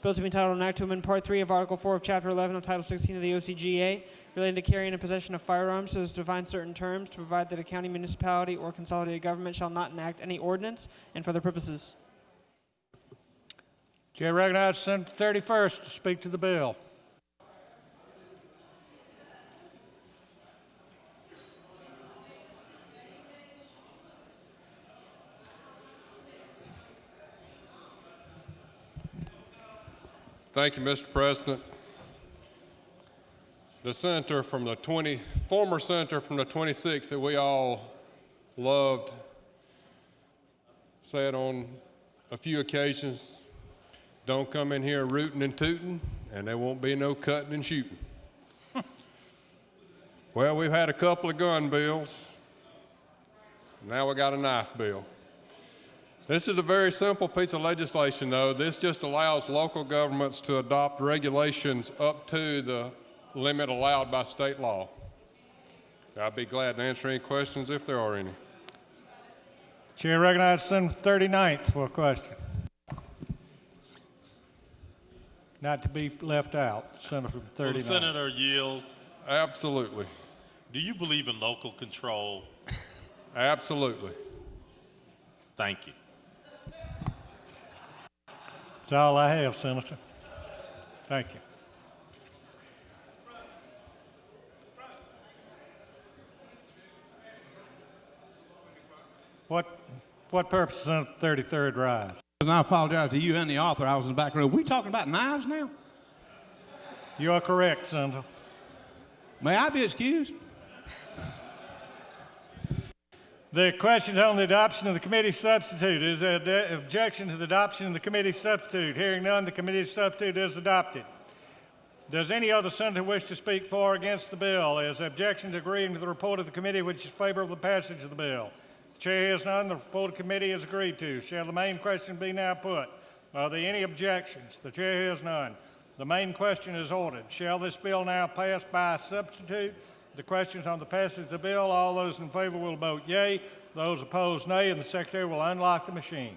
Bill to be entitled an act to amend Part 3 of Article 4 of Chapter 11 of Title 16 of the OCGA relating to carrying and possession of firearms so as to define certain terms to provide that a county, municipality, or consolidated government shall not enact any ordinance and for other purposes. Chair recognizes Senator 31st to speak to the bill. Thank you, Mr. President. The former senator from the 26th that we all loved said on a few occasions, don't come in here rooting and tooting, and there won't be no cutting and shooting. Well, we've had a couple of gun bills. Now we got a knife bill. This is a very simple piece of legislation, though. This just allows local governments to adopt regulations up to the limit allowed by state law. I'd be glad to answer any questions if there are any. Chair recognizes Senator 39th for a question. Not to be left out, Senator from 39th. Will the senator yield? Absolutely. Do you believe in local control? Absolutely. Thank you. That's all I have, Senator. Thank you. What purpose is on the 33rd rise? And I apologize to you and the author. I was in the back row. We talking about knives now? You are correct, Senator. May I be excused? The question is on the adoption of the committee substitute. Is there an objection to the adoption of the committee substitute? Hearing none, the committee substitute is adopted. Does any other senator wish to speak for or against the bill? Is there objection to agreeing to the report of the committee which is favorable to the passage of the bill? The chair has none. The report of the committee is agreed to. Shall the main question be now put? Are there any objections? The chair has none. The main question is ordered. Shall this bill now pass by substitute? The question is on the passage of the bill. All those in favor will vote yea. Those opposed, nay, and the secretary will unlock the machine.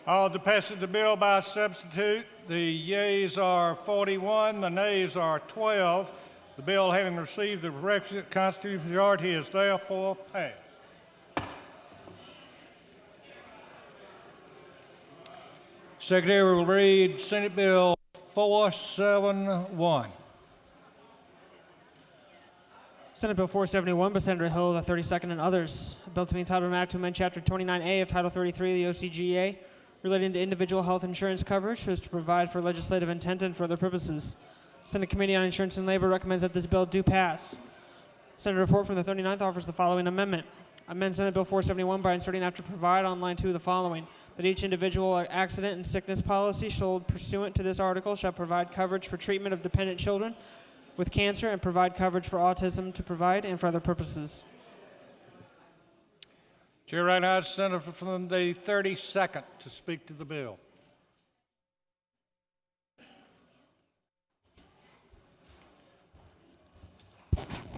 On the passage of the bill by substitute, the yeas are 41, the nays are 12. The bill, having received the requisite constitutional majority, is therefore passed. Secretary will read Senate Bill 471. Senate Bill 471 by Senator Hill, the 32nd, and others. A bill to be entitled an act to amend Chapter 29A of Title 33 of the OCGA relating to individual health insurance coverage so as to provide for legislative intent and for other purposes. Senate Committee on Insurance and Labor recommends that this bill do pass. Senator Ford from the 39th offers the following amendment. Amend Senate Bill 471 by inserting after provide on line 2 the following. That each individual accident and sickness policy sold pursuant to this article shall provide coverage for treatment of dependent children with cancer and provide coverage for autism to provide and for other purposes. Chair recognizes the senator from the 32nd to speak to the bill.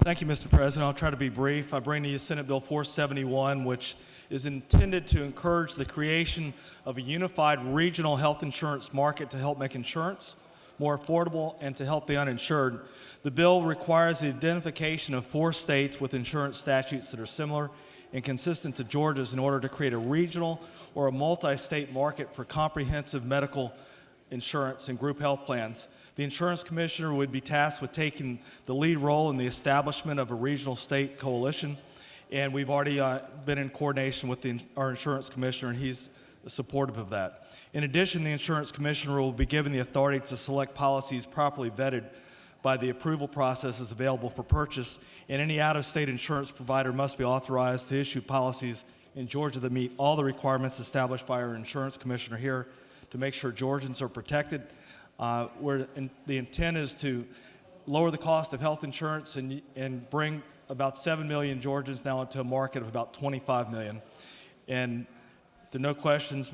Thank you, Mr. President. I'll try to be brief. I bring to you Senate Bill 471, which is intended to encourage the creation of a unified regional health insurance market to help make insurance more affordable and to help the uninsured. The bill requires the identification of 4 states with insurance statutes that are similar and consistent to Georgia's in order to create a regional or a multi-state market for comprehensive medical insurance and group health plans. The insurance commissioner would be tasked with taking the lead role in the establishment of a regional state coalition, and we've already been in coordination with our insurance commissioner, and he's supportive of that. In addition, the insurance commissioner will be given the authority to select policies properly vetted by the approval processes available for purchase, and any out-of-state insurance provider must be authorized to issue policies in Georgia that meet all the requirements established by our insurance commissioner here to make sure Georgians are protected. The intent is to lower the cost of health insurance and bring about 7 million Georgians now into a market of about 25 million. And if there are no questions,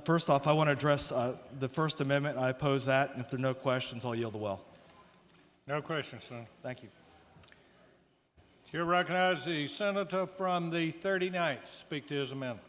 first off, I want to address the First Amendment. I oppose that, and if there are no questions, I'll yield the well. No questions, Senator. Thank you. Chair recognizes the senator from the 39th to speak to his amendment.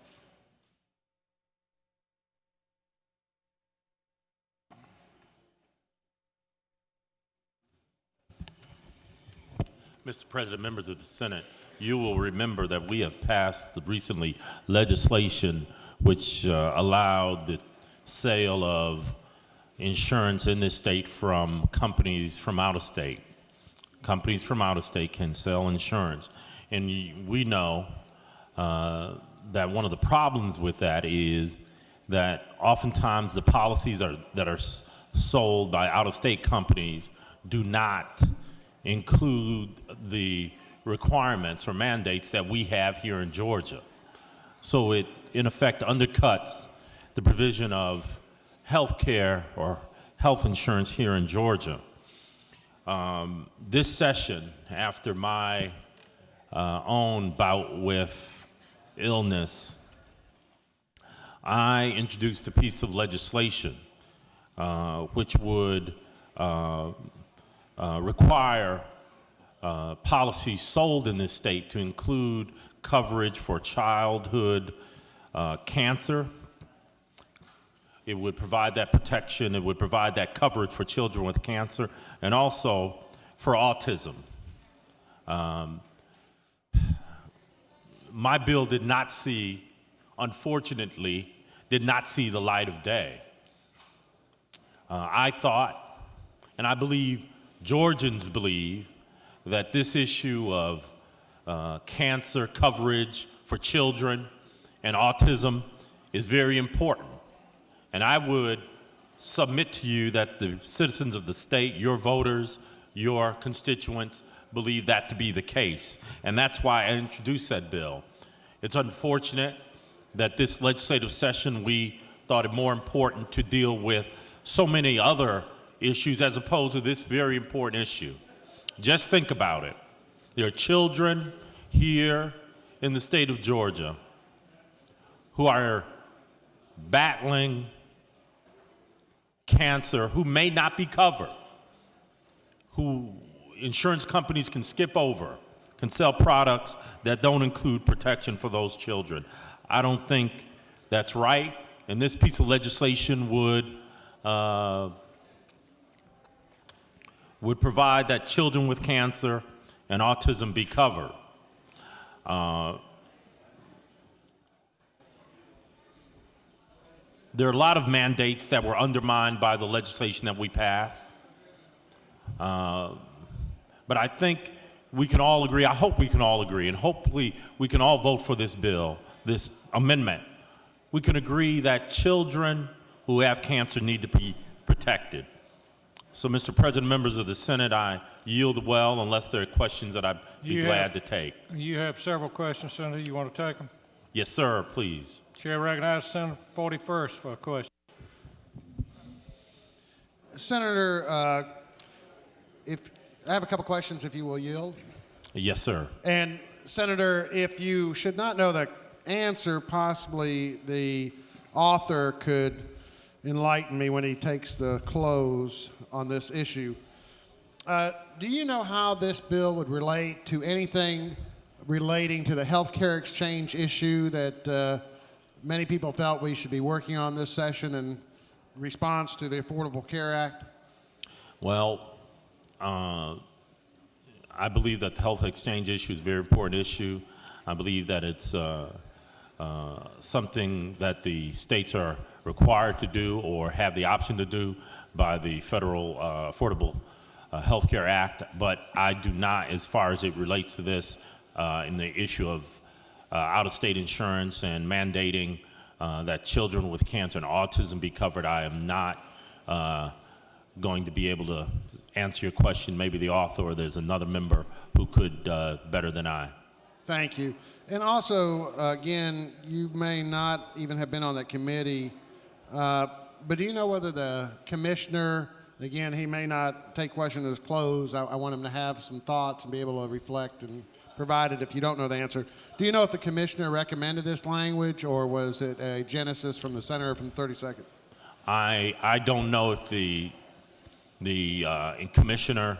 Mr. President, members of the Senate, you will remember that we have passed recently legislation which allowed the sale of insurance in this state from companies from out of state. companies from out of state can sell insurance. And we know that one of the problems with that is that oftentimes the policies that are sold by out of state companies do not include the requirements or mandates that we have here in Georgia. So it, in effect, undercuts the provision of health care or health insurance here in Georgia. This session, after my own bout with illness, I introduced a piece of legislation which would require policies sold in this state to include coverage for childhood cancer. It would provide that protection. It would provide that coverage for children with cancer and also for autism. My bill did not see, unfortunately, did not see the light of day. I thought, and I believe Georgians believe, that this issue of cancer coverage for children and autism is very important. And I would submit to you that the citizens of the state, your voters, your constituents, believe that to be the case. And that's why I introduced that bill. It's unfortunate that this legislative session we thought it more important to deal with so many other issues as opposed to this very important issue. Just think about it. There are children here in the state of Georgia who are battling cancer, who may not be covered, who insurance companies can skip over, can sell products that don't include protection for those children. I don't think that's right, and this piece of legislation would provide that children with cancer and autism be covered. There are a lot of mandates that were undermined by the legislation that we passed. But I think we can all agree, I hope we can all agree, and hopefully we can all vote for this bill, this amendment. We can agree that children who have cancer need to be protected. So, Mr. President, members of the Senate, I yield well unless there are questions that I'd be glad to take. You have several questions, Senator. You want to take them? Yes, sir, please. Chair recognizes Senator 41st for a question. Senator, if I have a couple questions, if you will yield. Yes, sir. And Senator, if you should not know the answer, possibly the author could enlighten me when he takes the close on this issue. Do you know how this bill would relate to anything relating to the healthcare exchange issue that many people felt we should be working on this session in response to the Affordable Care Act? Well, I believe that the health exchange issue is a very important issue. I believe that it's something that the states are required to do or have the option to do by the federal Affordable Health Care Act, but I do not, as far as it relates to this, in the issue of out-of-state insurance and mandating that children with cancer and autism be covered, I am not going to be able to answer your question. Maybe the author or there's another member who could better than I. Thank you. And also, again, you may not even have been on that committee, but do you know whether the commissioner, again, he may not take questions as closed. I want him to have some thoughts and be able to reflect and provide it if you don't know the answer. Do you know if the commissioner recommended this language or was it a genesis from the senator from the 32nd? I don't know if the commissioner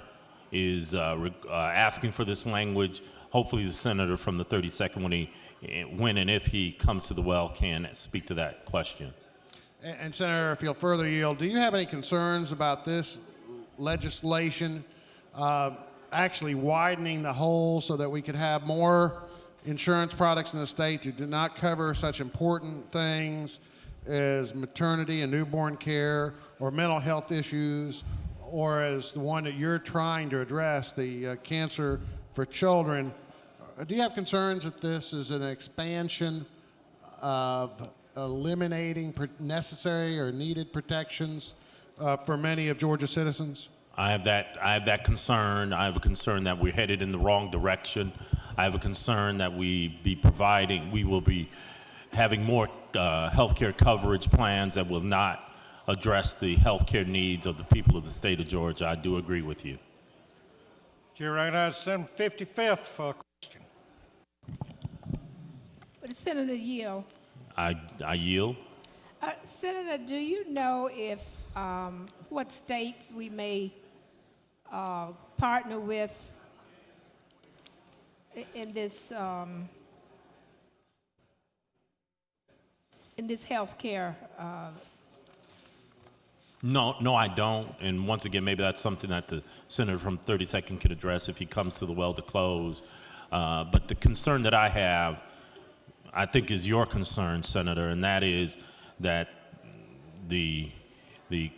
is asking for this language. Hopefully the senator from the 32nd, when and if he comes to the well, can speak to that question. And Senator, if you'll further yield, do you have any concerns about this legislation actually widening the hole so that we could have more insurance products in the state that do not cover such important things as maternity and newborn care or mental health issues or as the one that you're trying to address, the cancer for children, do you have concerns that this is an expansion of eliminating necessary or needed protections for many of Georgia's citizens? I have that concern. I have a concern that we're headed in the wrong direction. I have a concern that we will be having more health care coverage plans that will not address the health care needs of the people of the state of Georgia. I do agree with you. Chair recognizes Senator 55th for a question. Senator Yield. I yield. Senator, do you know if what states we may partner with in this health care? No, I don't. And once again, maybe that's something that the senator from 32nd could address if he comes to the well to close. But the concern that I have, I think, is your concern, Senator, and that is that the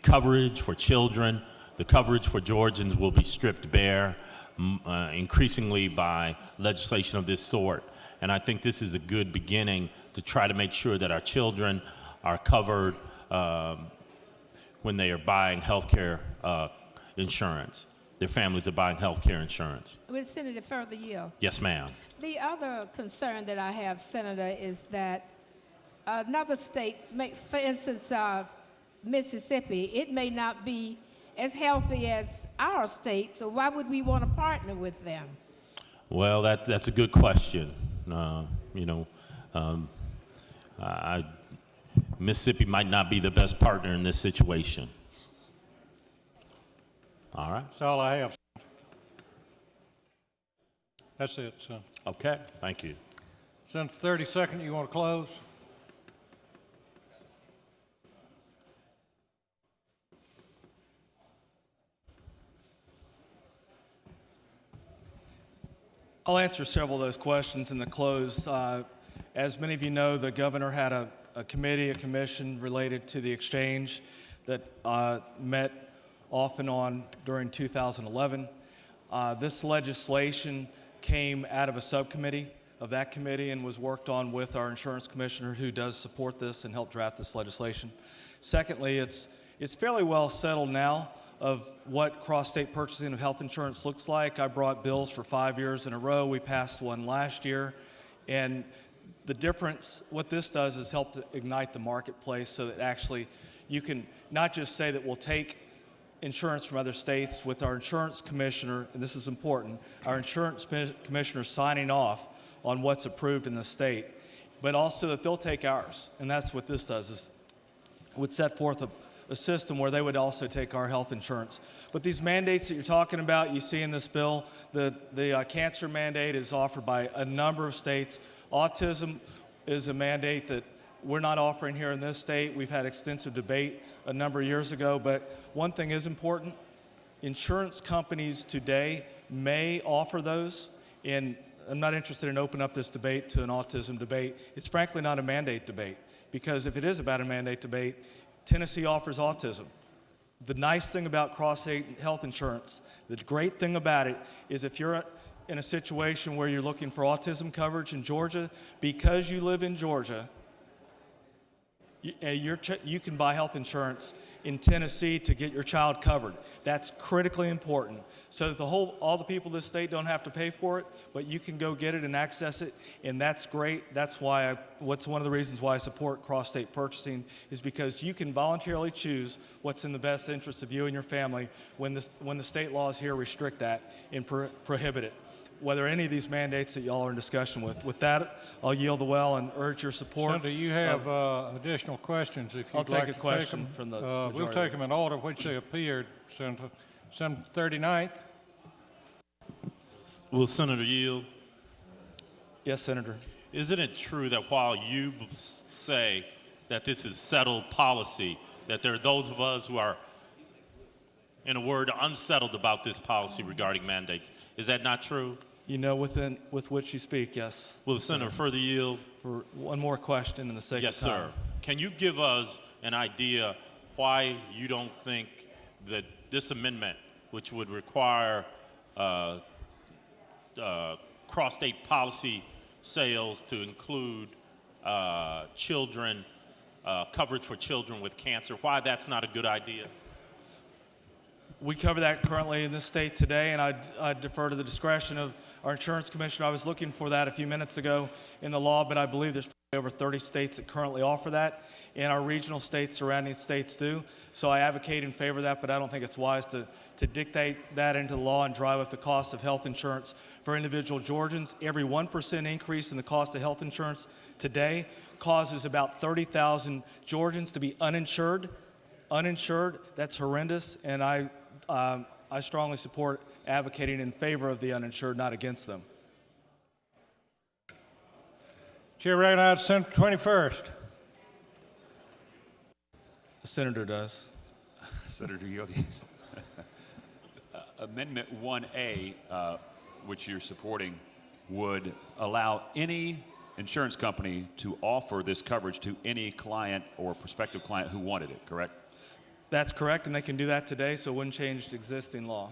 coverage for children, the coverage for Georgians will be stripped bare increasingly by legislation of this sort. And I think this is a good beginning to try to make sure that our children are covered when they are buying health care insurance. Their families are buying health care insurance. With Senator Further Yield. Yes, ma'am. The other concern that I have, Senator, is that another state, for instance, Mississippi, it may not be as healthy as our state, so why would we want to partner with them? Well, that's a good question. Mississippi might not be the best partner in this situation. All right. That's all I have. That's it, son. Okay, thank you. Senator 32nd, you want to close? I'll answer several of those questions in the close. As many of you know, the governor had a commission related to the exchange that met off and on during 2011. This legislation came out of a subcommittee of that committee and was worked on with our insurance commissioner, who does support this and helped draft this legislation. Secondly, it's fairly well settled now of what cross-state purchasing of health insurance looks like. I brought bills for 5 years in a row. We passed one last year. And the difference, what this does is help to ignite the marketplace so that actually you can not just say that we'll take insurance from other states with our insurance commissioner, and this is important, our insurance commissioner signing off on what's approved in the state, but also that they'll take ours. And that's what this does, is it would set forth a system where they would also take our health insurance. But these mandates that you're talking about, you see in this bill, the cancer mandate is offered by a number of states. Autism is a mandate that we're not offering here in this state. We've had extensive debate a number of years ago, but one thing is important. Insurance companies today may offer those, and I'm not interested in opening up this debate to an autism debate. It's frankly not a mandate debate, because if it is about a mandate debate, Tennessee offers autism. The nice thing about cross-state health insurance, the great thing about it, is if you're in a situation where you're looking for autism coverage in Georgia, because you live in Georgia, you can buy health insurance in Tennessee to get your child covered. That's critically important, so that all the people in this state don't have to pay for it, but you can go get it and access it, and that's great. That's why what's one of the reasons why I support cross-state purchasing, is because you can voluntarily choose what's in the best interest of you and your family when the state laws here restrict that and prohibit it, whether any of these mandates that y'all are in discussion with. With that, I'll yield the well and urge your support. Senator, you have additional questions if you'd I'll like take to a question from the majority. We'll take them in order which they appeared, Senator. Senator 39th. Will Senator yield? Yes, Senator. Isn't it true that while you say that this is settled policy, that there are those of us who are, in a word, unsettled about this policy regarding mandates? Is that not true? You know, with which you speak, yes. Will the senator further yield? For one more question in the sake Yes, of time. sir. Can you give us an idea why you don't think that this amendment, which would require cross-state policy sales to include children, coverage for children with cancer, why that's not a good idea? We cover that currently in this state today, and I defer to the discretion of our insurance commissioner. I was looking for that a few minutes ago in the law, but I believe there's probably over 30 states that currently offer that, and our regional states, surrounding states do. So I advocate in favor of that, but I don't think it's wise to dictate that into law and drive up the cost of health insurance for individual Georgians. Every 1% increase in the cost of health insurance today causes about 30,000 Georgians to be uninsured. Uninsured, that's horrendous, and I strongly support advocating in favor of the uninsured, not against them. Chair recognizes Senator 21st. The senator does. Senator Yildiz. Amendment 1A, which you're supporting, would allow any insurance company to offer this coverage to any client or prospective client who wanted it, correct? That's correct, and they can do that today, so it wouldn't change the existing law.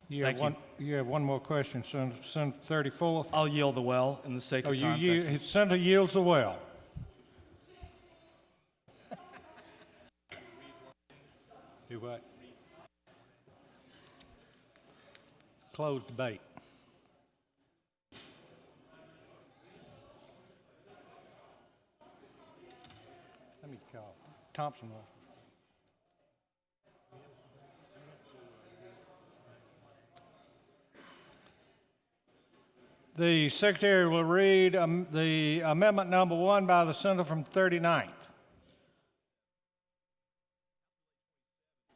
You have one more question, Senator 34th. I'll yield the well in the sake of time. Thank you. Senator yields the well. Do what? Closed debate. Let me call Thompson. The Secretary will read the amendment number 1 by the senator from 39th.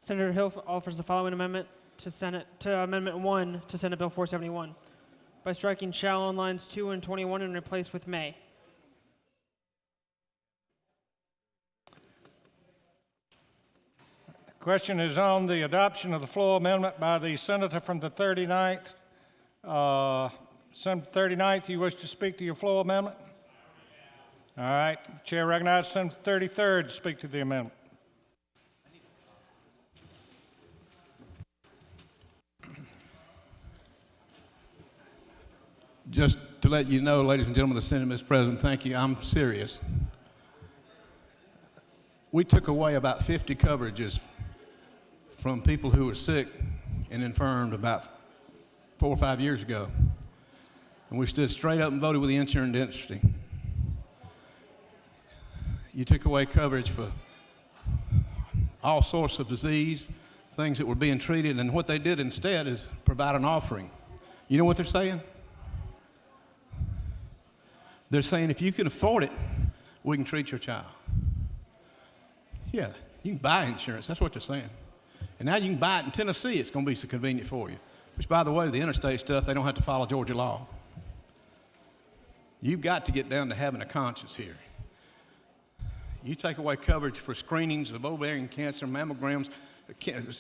Senator Hill offers the following amendment to Amendment 1 to Senate Bill 471 by striking shall on lines 2 and 21 and replace with may. The question is on the adoption of the floor amendment by the senator from the 39th. Senator 39th, you wish to speak to your floor amendment? All right. Chair recognizes Senator 33rd to speak to the amendment. Just to let you know, ladies and gentlemen of the Senate, Mr. President, thank you. I'm serious. We took away about 50 coverages from people who were sick and infirmed about 4 or 5 years ago. And we stood straight up and voted with the insurance industry. You took away coverage for all sorts of disease, things that were being treated, and what they did instead is provide an offering. You know what they're saying? They're saying, if you can afford it, we can treat your child. Yeah, you can buy insurance. That's what they're saying. And now you can buy it in Tennessee. It's going to be so convenient for you. Which, by the way, the interstate stuff, they don't have to follow Georgia law. You've got to get down to having a conscience here. You take away coverage for screenings of ovarian cancer, mammograms,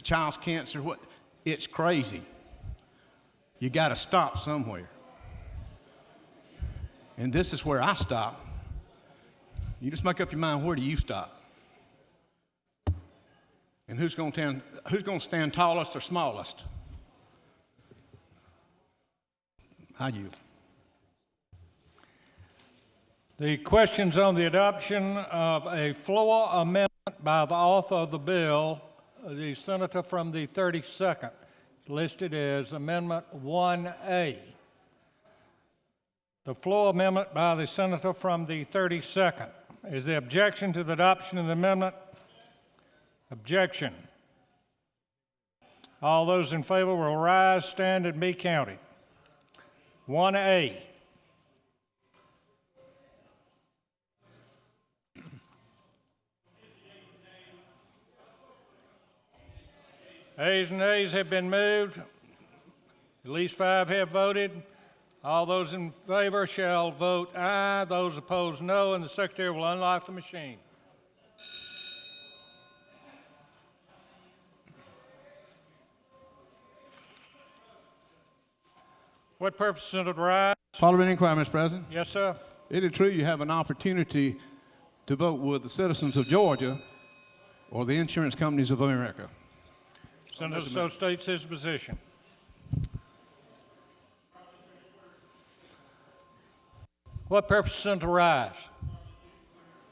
child's cancer, it's crazy. You got to stop somewhere. And this is where I stop. You just make up your mind, where do you stop? And who's going to stand tallest or smallest? I yield. The questions on the adoption of a floor amendment by the author of the bill, the senator from the 32nd, listed as Amendment 1A. The floor amendment by the senator from the 32nd. Is there objection to the adoption of the amendment? Objection. All those in favor will rise, stand, and be counted. 1A. Ayes and nays have been moved. At least 5 have voted. All those in favor shall vote aye. Those opposed, no, and the Secretary will unlock the machine. What purpose, Senator Rice? Parliamentary inquiry, Mr. President. Yes, sir. It is true you have an opportunity to vote with the citizens of Georgia or the insurance companies of America. Senator so states his position. What purpose, Senator Rice?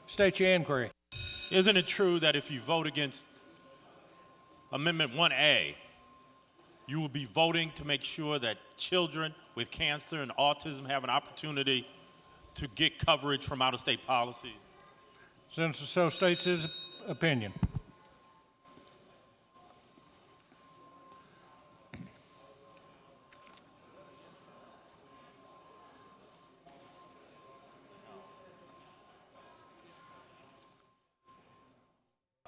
State your inquiry. Isn't it true that if you vote against Amendment 1A, you will be voting to make sure that children with cancer and autism have an opportunity to get coverage from out-of-state policies? Senator so states his opinion.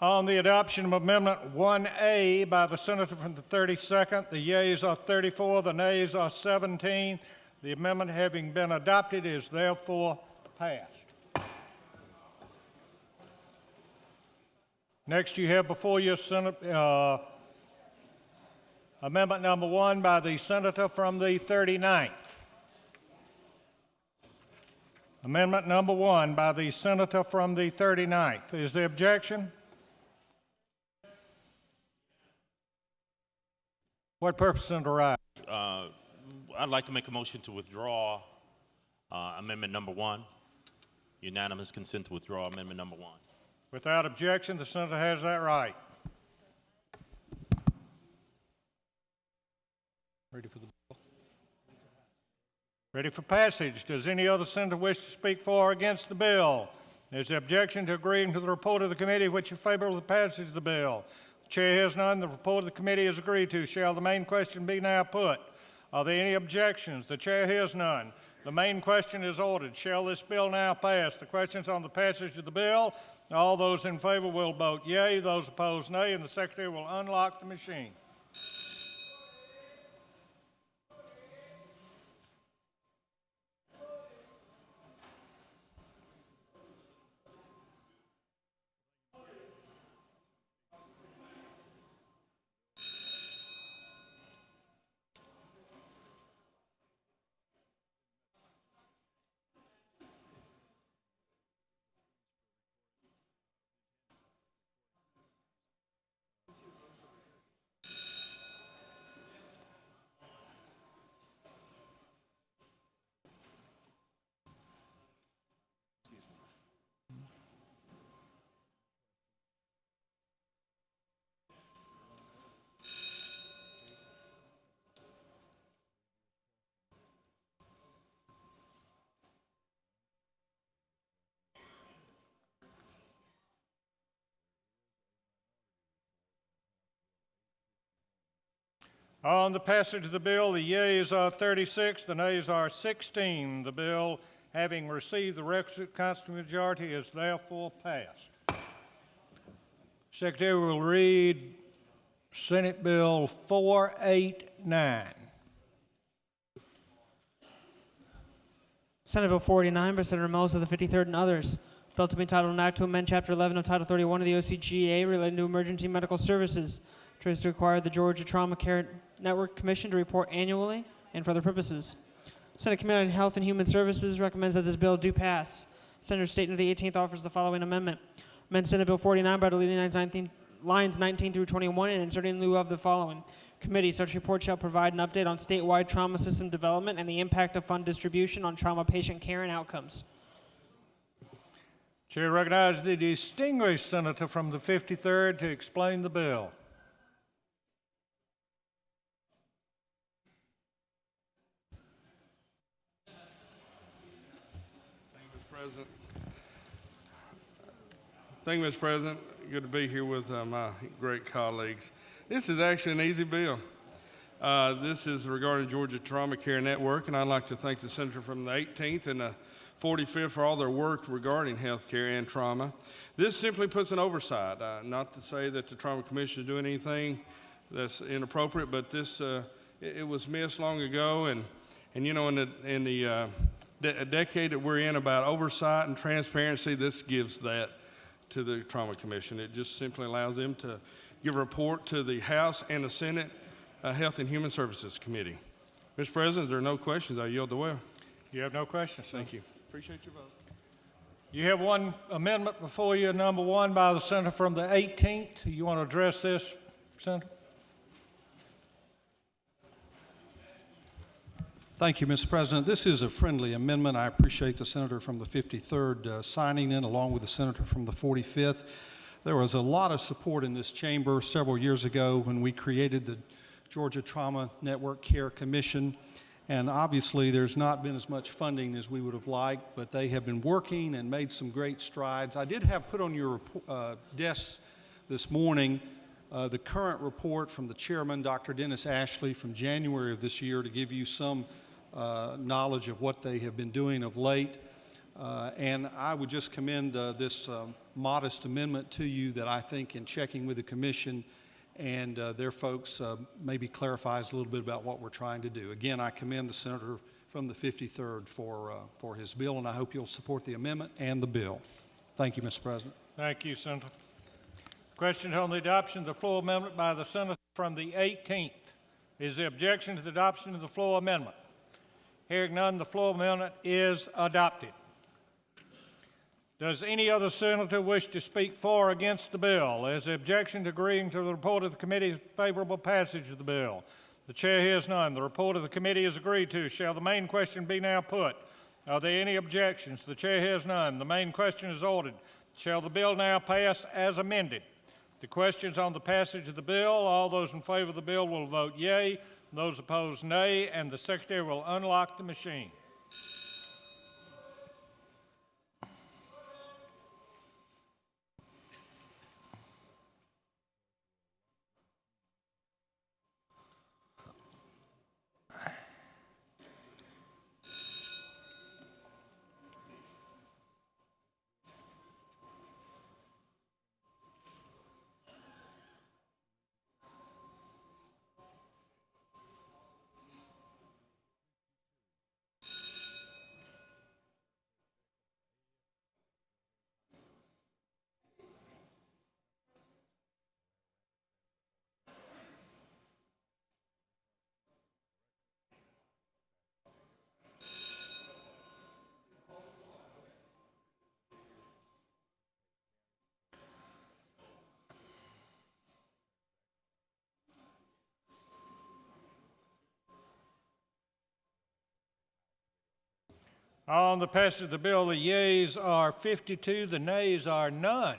On the adoption of Amendment 1A by the senator from the 32nd, the yeas are 34, the nays are 17. The amendment having been adopted is therefore passed. Next, you have before you Amendment number 1 by the senator from the 39th. Amendment number 1 by the senator from the 39th. Is there objection? What purpose, Senator Rice? I'd like to make a motion to withdraw Amendment number 1. Unanimous consent to withdraw Amendment number 1. Without objection, the senator has that right. Ready for the bill? Ready for passage. Does any other senator wish to speak for or against the bill? Is there objection to agreeing to the report of the committee which is favorable to the passage of the bill? The chair has none. The report of the committee is agreed to. Shall the main question be now put? Are there any objections? The chair hears none. The main question is ordered. Shall this bill now pass? The questions on the passage of the bill. All those in favor will vote yea. Those opposed, nay, and the secretary will unlock the machine. On the passage of the bill, the yeas are 36, the nays are 16. The bill, having received the requisite constitutional majority, is therefore passed. Secretary will read Senate Bill 489. Senate Bill 489 by Senator Mills of the 53rd and others. Bill to be entitled an act to amend Chapter 11 of Title 31 of the OCGA relating to emergency medical services, to require the Georgia Trauma Care Network Commission to report annually and for other purposes. Senate Committee on Health and Human Services recommends that this bill do pass. Senator Staten of the 18th offers the following amendment. Amend Senate Bill 49 by deleting lines 19 through 21 and inserting in lieu of the following. Committee, such report shall provide an update on statewide trauma system development and the impact of fund distribution on trauma patient care and outcomes. Chair recognizes the distinguished senator from the 53rd to explain the bill. Thank you, Mr. President. Good to be here with my great colleagues. This is actually an easy bill. This is regarding Georgia Trauma Care Network, and I'd like to thank the senator from the 18th and the 45th for all their work regarding health care and trauma. This simply puts an oversight, not to say that the Trauma Commission is doing anything that's inappropriate, but this it was missed long ago, and you know, in the decade that we're in about oversight and transparency, this gives that to the Trauma Commission. It just simply allows them to give a report to the House and the Senate Health and Human Services Committee. Mr. President, there are no questions. I yield the well. You have no questions, sir. Thank you. Appreciate your vote. You have one amendment before you, number 1 by the senator from the 18th. You want to address this, Senator? Thank you, Mr. President. This is a friendly amendment. I appreciate the senator from the 53rd signing in, along with the senator from the 45th. There was a lot of support in this chamber several years ago when we created the Georgia Trauma Network Care Commission. And obviously, there's not been as much funding as we would have liked, but they have been working and made some great strides. I did have put on your desk this morning the current report from the chairman, Dr. Dennis Ashley, from January of this year to give you some knowledge of what they have been doing of late. And I would just commend this modest amendment to you that I think in checking with the commission and their folks maybe clarifies a little bit about what we're trying to do. Again, I commend the senator from the 53rd for his bill, and I hope you'll support the amendment and the bill. Thank you, Mr. President. Thank you, Senator. Question on the adoption of the floor amendment by the senator from the 18th. Is there objection to the adoption of the floor amendment? Hearing none, the floor amendment is adopted. Does any other senator wish to speak for or against the bill? Is there objection to agreeing to the report of the committee's favorable passage of the bill? The chair hears none. The report of the committee is agreed to. Shall the main question be now put? Are there any objections? The chair hears none. The main question is ordered. Shall the bill now pass as amended? The questions on the passage of the bill, all those in favor of the bill will vote yea. Those opposed, nay, and the secretary will unlock the machine. On the passage of the bill, the yeas are 52, the nays are none.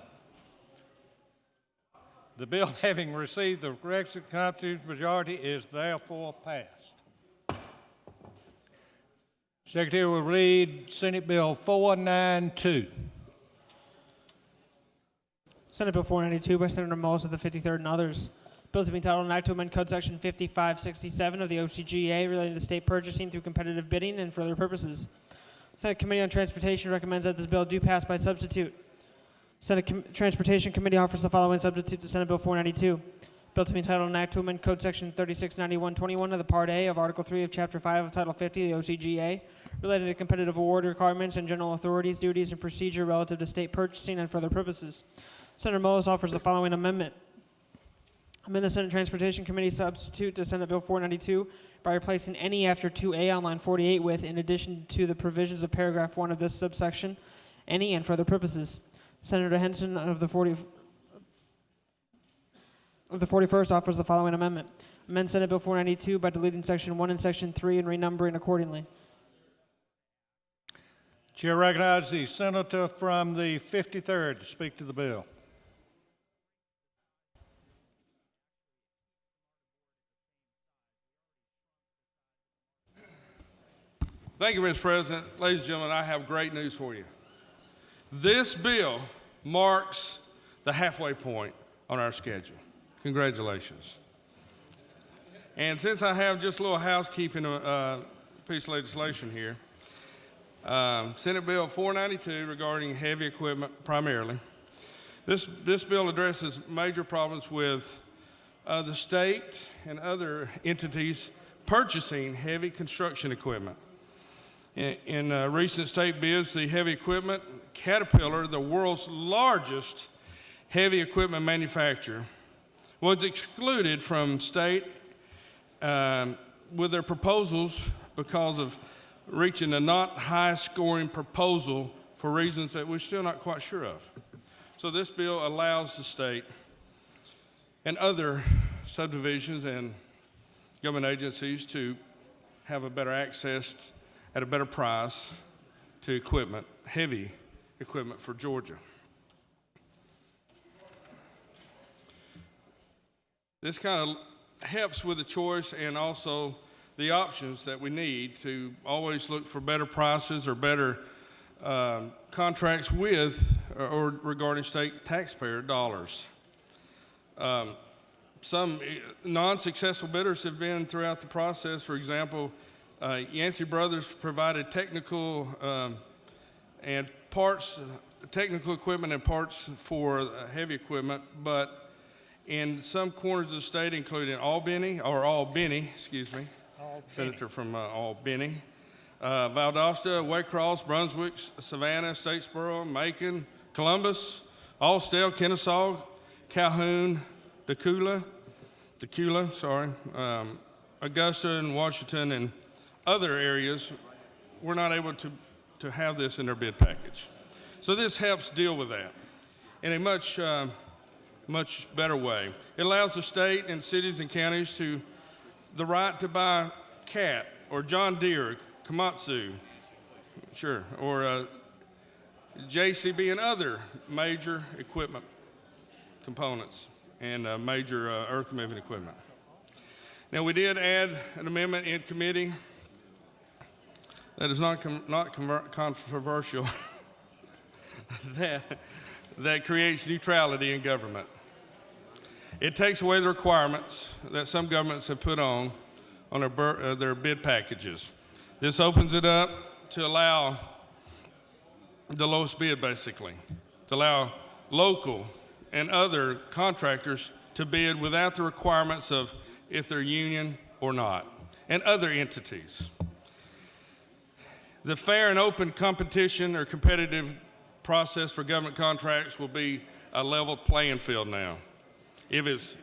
The bill, having received the requisite constitutional majority, is therefore passed. Secretary will read Senate Bill 492. Senate Bill 492 by Senator Mullis of the 53rd and others. Bill to be entitled an act to amend Code Section 5567 of the OCGA relating to state purchasing through competitive bidding and for other purposes. Senate Committee on Transportation recommends that this bill do pass by substitute. Senate Transportation Committee offers the following substitute to Senate Bill 492. Bill to be entitled an act to amend Code Section 369121 of the Part A of Article 3 of Chapter 5 of Title 50 of the OCGA related to competitive award requirements and general authorities, duties, and procedure relative to state purchasing and for other purposes. Senator Mullis offers the following amendment. Amend the Senate Transportation Committee substitute to Senate Bill 492 by replacing any after 2A on line 48 with, in addition to the provisions of paragraph 1 of this subsection, any and for other purposes. Senator Henson of the 41st offers the following amendment. Amend Senate Bill 492 by deleting Section 1 and Section 3 and renumbering accordingly. Chair recognizes the senator from the 53rd to speak to the bill. Thank you, Mr. President. Ladies and gentlemen, I have great news for you. This bill marks the halfway point on our schedule. Congratulations. And since I have just a little housekeeping piece of legislation here, Senate Bill 492 regarding heavy equipment primarily. This bill addresses major problems with the state and other entities purchasing heavy construction equipment. In recent state bids, the heavy equipment, Caterpillar, the world's largest heavy equipment manufacturer, was excluded from state with their proposals because of reaching a not high-scoring proposal for reasons that we're still not quite sure of. So this bill allows the state and other subdivisions and government agencies to have a better access at a better price to equipment, heavy equipment for Georgia. This kind of helps with the choice and also the options that we need to always look for better prices or better contracts with or regarding state taxpayer dollars. Some non-successful bidders have been throughout the process. For example, Yancey Brothers provided technical and parts, technical equipment and parts for heavy equipment, but in some corners of the state, including Albany, excuse me, Senator from Albany, Valdosta, Waycross, Brunswick, Savannah, Statesboro, Macon, Columbus, Austell, Kennesaw, Calhoun, Augusta and Washington and other areas were not able to have this in their bid package. So this helps deal with that in a much better way. It allows the state and cities and counties the right to buy Cat or John Deere, Komatsu, sure, or JCB and other major equipment components and major earth-moving equipment. Now, we did add an amendment in committee that is not controversial that creates neutrality in government. It takes away the requirements that some governments have put on their bid packages. This opens it up to allow the lowest bid, basically, to allow local and other contractors to bid without the requirements of if they're union or not, and other entities. The fair and open competition or competitive process for government contracts will be a level playing field now. If it's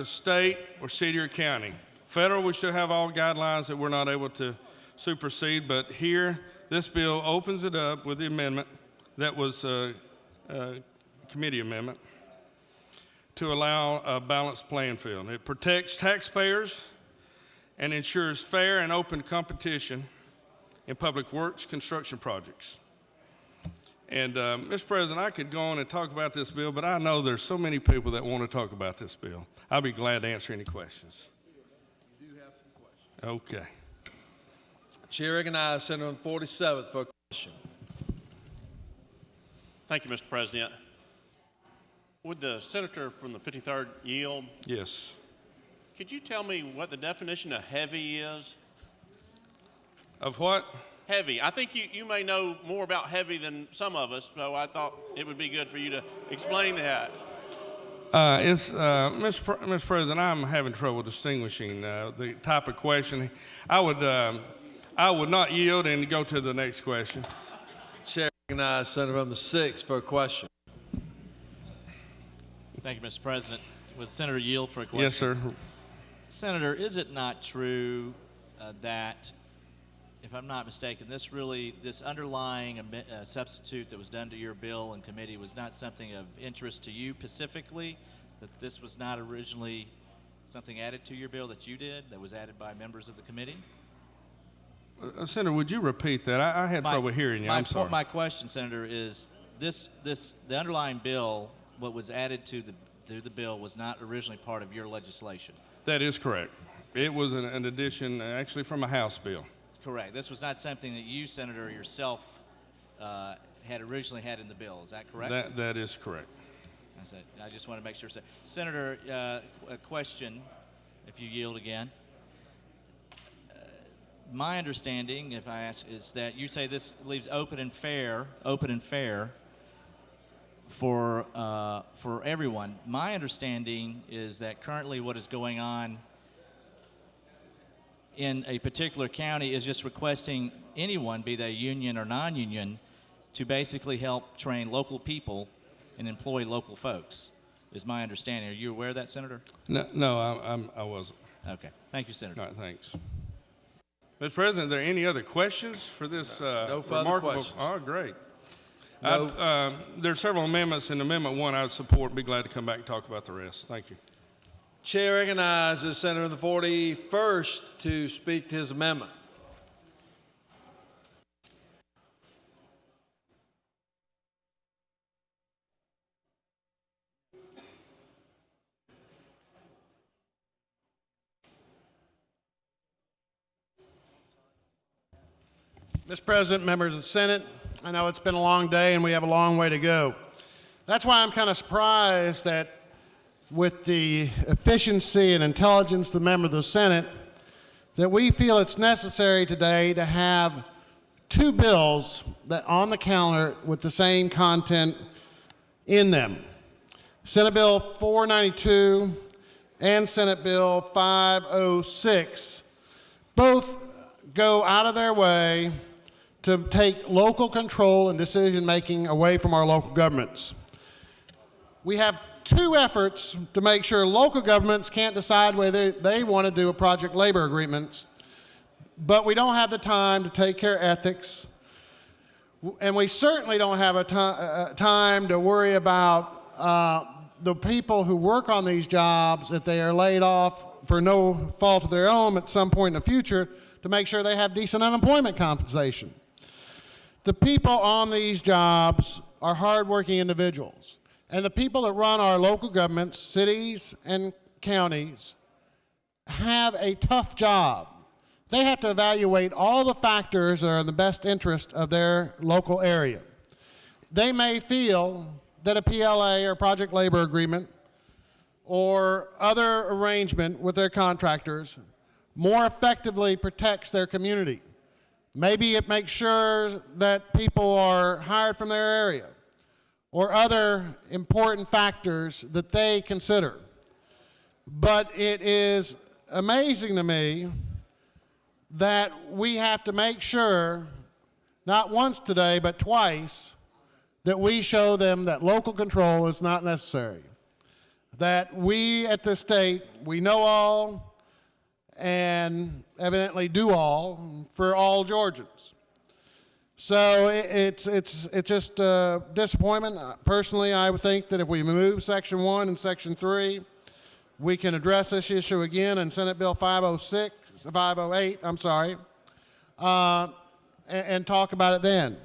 state or city or county. Federal, we still have all guidelines that we're not able to supersede, but here, this bill opens it up with the amendment that was a committee amendment to allow a balanced playing field. It protects taxpayers and ensures fair and open competition in public works construction projects. And Mr. President, I could go on and talk about this bill, but I know there's so many people that want to talk about this bill. I'll be glad to answer any questions. You do have some questions. Okay. Chair recognizes Senator from the 47th for a question. Thank you, Mr. President. Would the senator from the 53rd yield? Yes. Could you tell me what the definition of heavy is? Of what? Heavy. I think you may know more about heavy than some of us, so I thought it would be good for you to explain that. Mr. President, I'm having trouble distinguishing the type of question. I would not yield and go to the next question. Chair recognizes Senator from the 6th for a question. Thank you, Mr. President. Would Senator yield for a question? Yes, sir. Senator, is it not true that, if I'm not mistaken, this underlying substitute that was done to your bill in committee was not something of interest to you specifically, that this was not originally something added to your bill that you did, that was added by members of the committee? Senator, would you repeat that? I had trouble hearing you. I'm sorry. My question, Senator, is the underlying bill, what was added to the bill, was not originally part of your legislation? That is correct. It was an addition actually from a House bill. Correct. This was not something that you, Senator, yourself had originally had in the bill. Is that correct? That is correct. I just want to make sure. Senator, a question, if you yield again. My understanding, if I ask, is that you say this leaves open and fair for everyone. My understanding is that currently what is going on in a particular county is just requesting anyone, be they union or non-union, to basically help train local people and employ local folks, is my understanding. Are you aware of that, Senator? No, I wasn't. Okay. Thank you, Senator. All right, thanks. Mr. President, are there any other questions for this no further remarkable? questions. Oh, great. No. There are several amendments. In Amendment 1, I would support. Be glad to come back and talk about the rest. Thank you. Chair recognizes Senator from the 41st to speak to his amendment. Mr. President, members of the Senate, I know it's been a long day and we have a long way to go. That's why I'm kind of surprised that with the efficiency and intelligence of the members of the Senate, that we feel it's necessary today to have two bills that on the calendar with the same content in them. Senate Bill 492 and Senate Bill 506 both go out of their way to take local control and decision-making away from our local governments. We have two efforts to make sure local governments can't decide whether they want to do a project labor agreements, but we don't have the time to take care of ethics, and we certainly don't have a time to worry about the people who work on these jobs if they are laid off for no fault of their own at some point in the future, to make sure they have decent unemployment compensation. The people on these jobs are hardworking individuals, and the people that run our local governments, cities and counties, have a tough job. They have to evaluate all the factors that are in the best interest of their local area. They may feel that a PLA or project labor agreement or other arrangement with their contractors more effectively protects their community. Maybe it makes sure that people are hired from their area, or other important factors that they consider. But it is amazing to me that we have to make sure, not once today, but twice, that we show them that local control is not necessary. That we at the state, we know all, and evidently do all for all Georgians. So it's just a disappointment. Personally, I would think that if we remove Section 1 and Section 3, we can address this issue again in Senate Bill 508, and talk about it then.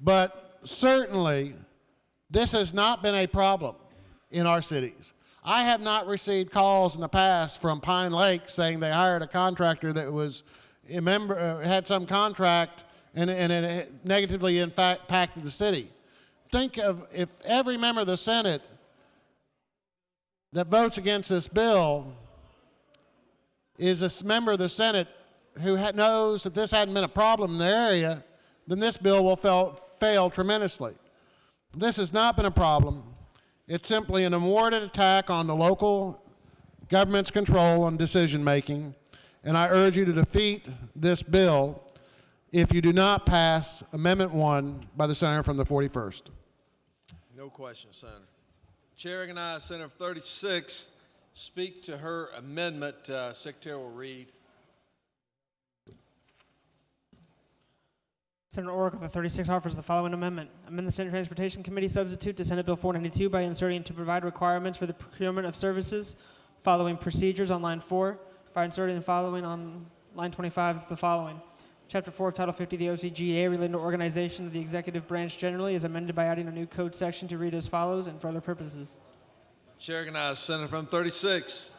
But certainly, this has not been a problem in our cities. I have not received calls in the past from Pine Lake saying they hired a contractor that was had some contract and it negatively impacted the city. Think of if every member of the Senate that votes against this bill is a member of the Senate who knows that this hadn't been a problem in their area, then this bill will fail tremendously. This has not been a problem. It's simply an unwarranted attack on the local government's control and decision-making, and I urge you to defeat this bill if you do not pass Amendment 1 by the senator from the 41st. No question, Senator. Chair recognizes Senator 36 speak to her amendment. Secretary will read. Senator Oracle, the 36 offers the following amendment. Amend the Senate Transportation Committee substitute to Senate Bill 492 by inserting to provide requirements for the procurement of services following procedures on line 4, by inserting the following on line 25, the following. Chapter 4 of Title 50 of the OCGA relating to organization of the executive branch generally is amended by adding a new code section to read as follows and for other purposes. Chair recognizes Senator from 36.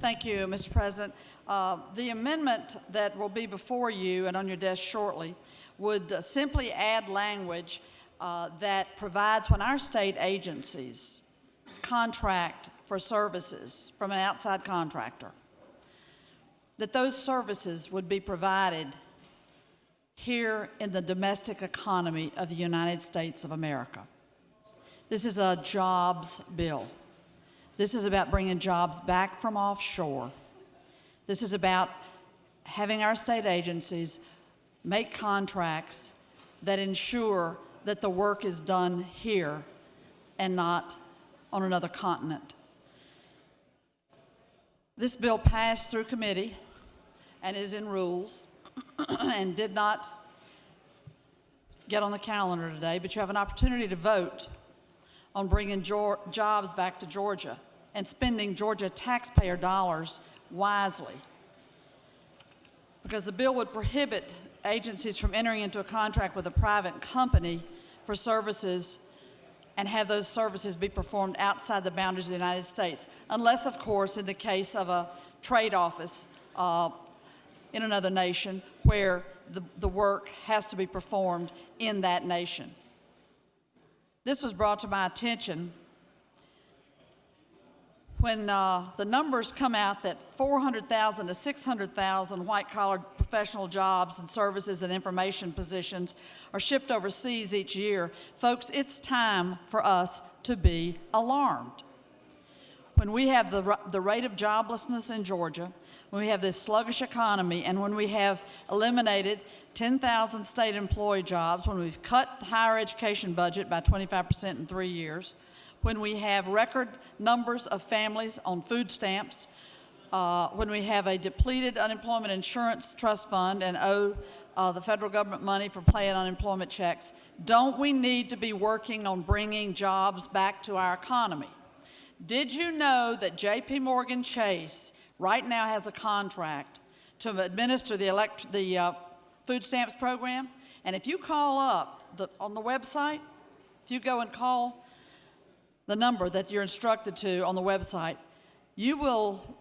Thank you, Mr. President. The amendment that will be before you and on your desk shortly would simply add language that provides when our state agencies contract for services from an outside contractor, that those services would be provided here in the domestic economy of the United States of America. This is a jobs bill. This is about bringing jobs back from offshore. This is about having our state agencies make contracts that ensure that the work is done here and not on another continent. This bill passed through committee and is in rules and did not get on the calendar today, but you have an opportunity to vote on bringing jobs back to Georgia and spending Georgia taxpayer dollars wisely. Because the bill would prohibit agencies from entering into a contract with a private company for services and have those services be performed outside the boundaries of the United States, unless, of course, in the case of a trade office in another nation where the work has to be performed in that nation. This was brought to my attention when the numbers come out that 400,000 to 600,000 white-collar professional jobs and services and information positions are shipped overseas each year. Folks, it's time for us to be alarmed. When we have the rate of joblessness in Georgia, when we have this sluggish economy, and when we have eliminated 10,000 state employee jobs, when we've cut the higher education budget by 25% in 3 years, when we have record numbers of families on food stamps, when we have a depleted unemployment insurance trust fund and owe the federal government money for paying unemployment checks, don't we need to be working on bringing jobs back to our economy? Did you know that J.P. Morgan Chase right now has a contract to administer the food stamps program? And if you call up on the website, if you go and call the number that you're instructed to on the website, you will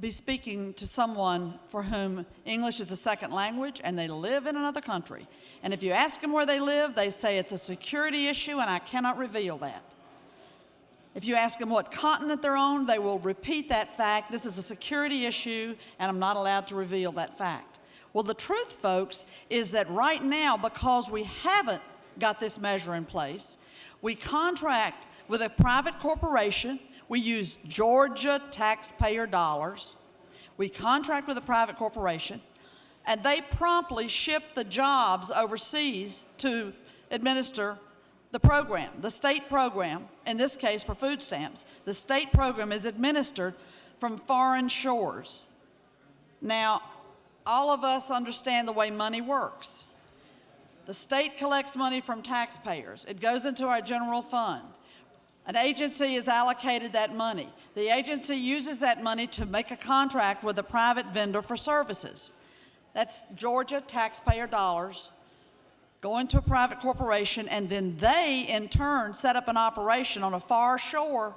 be speaking to someone for whom English is a second language and they live in another country. And if you ask them where they live, they say it's a security issue and I cannot reveal that. If you ask them what continent they're on, they will repeat that fact. This is a security issue and I'm not allowed to reveal that fact. Well, the truth, folks, is that right now, because we haven't got this measure in place, we contract with a private corporation. We use Georgia taxpayer dollars. We contract with a private corporation, and they promptly ship the jobs overseas to administer the program, the state program. In this case, for food stamps, the state program is administered from foreign shores. Now, all of us understand the way money works. The state collects money from taxpayers. It goes into our general fund. An agency is allocated that money. The agency uses that money to make a contract with a private vendor for services. That's Georgia taxpayer dollars going to a private corporation, and then they, in turn, set up an operation on a far shore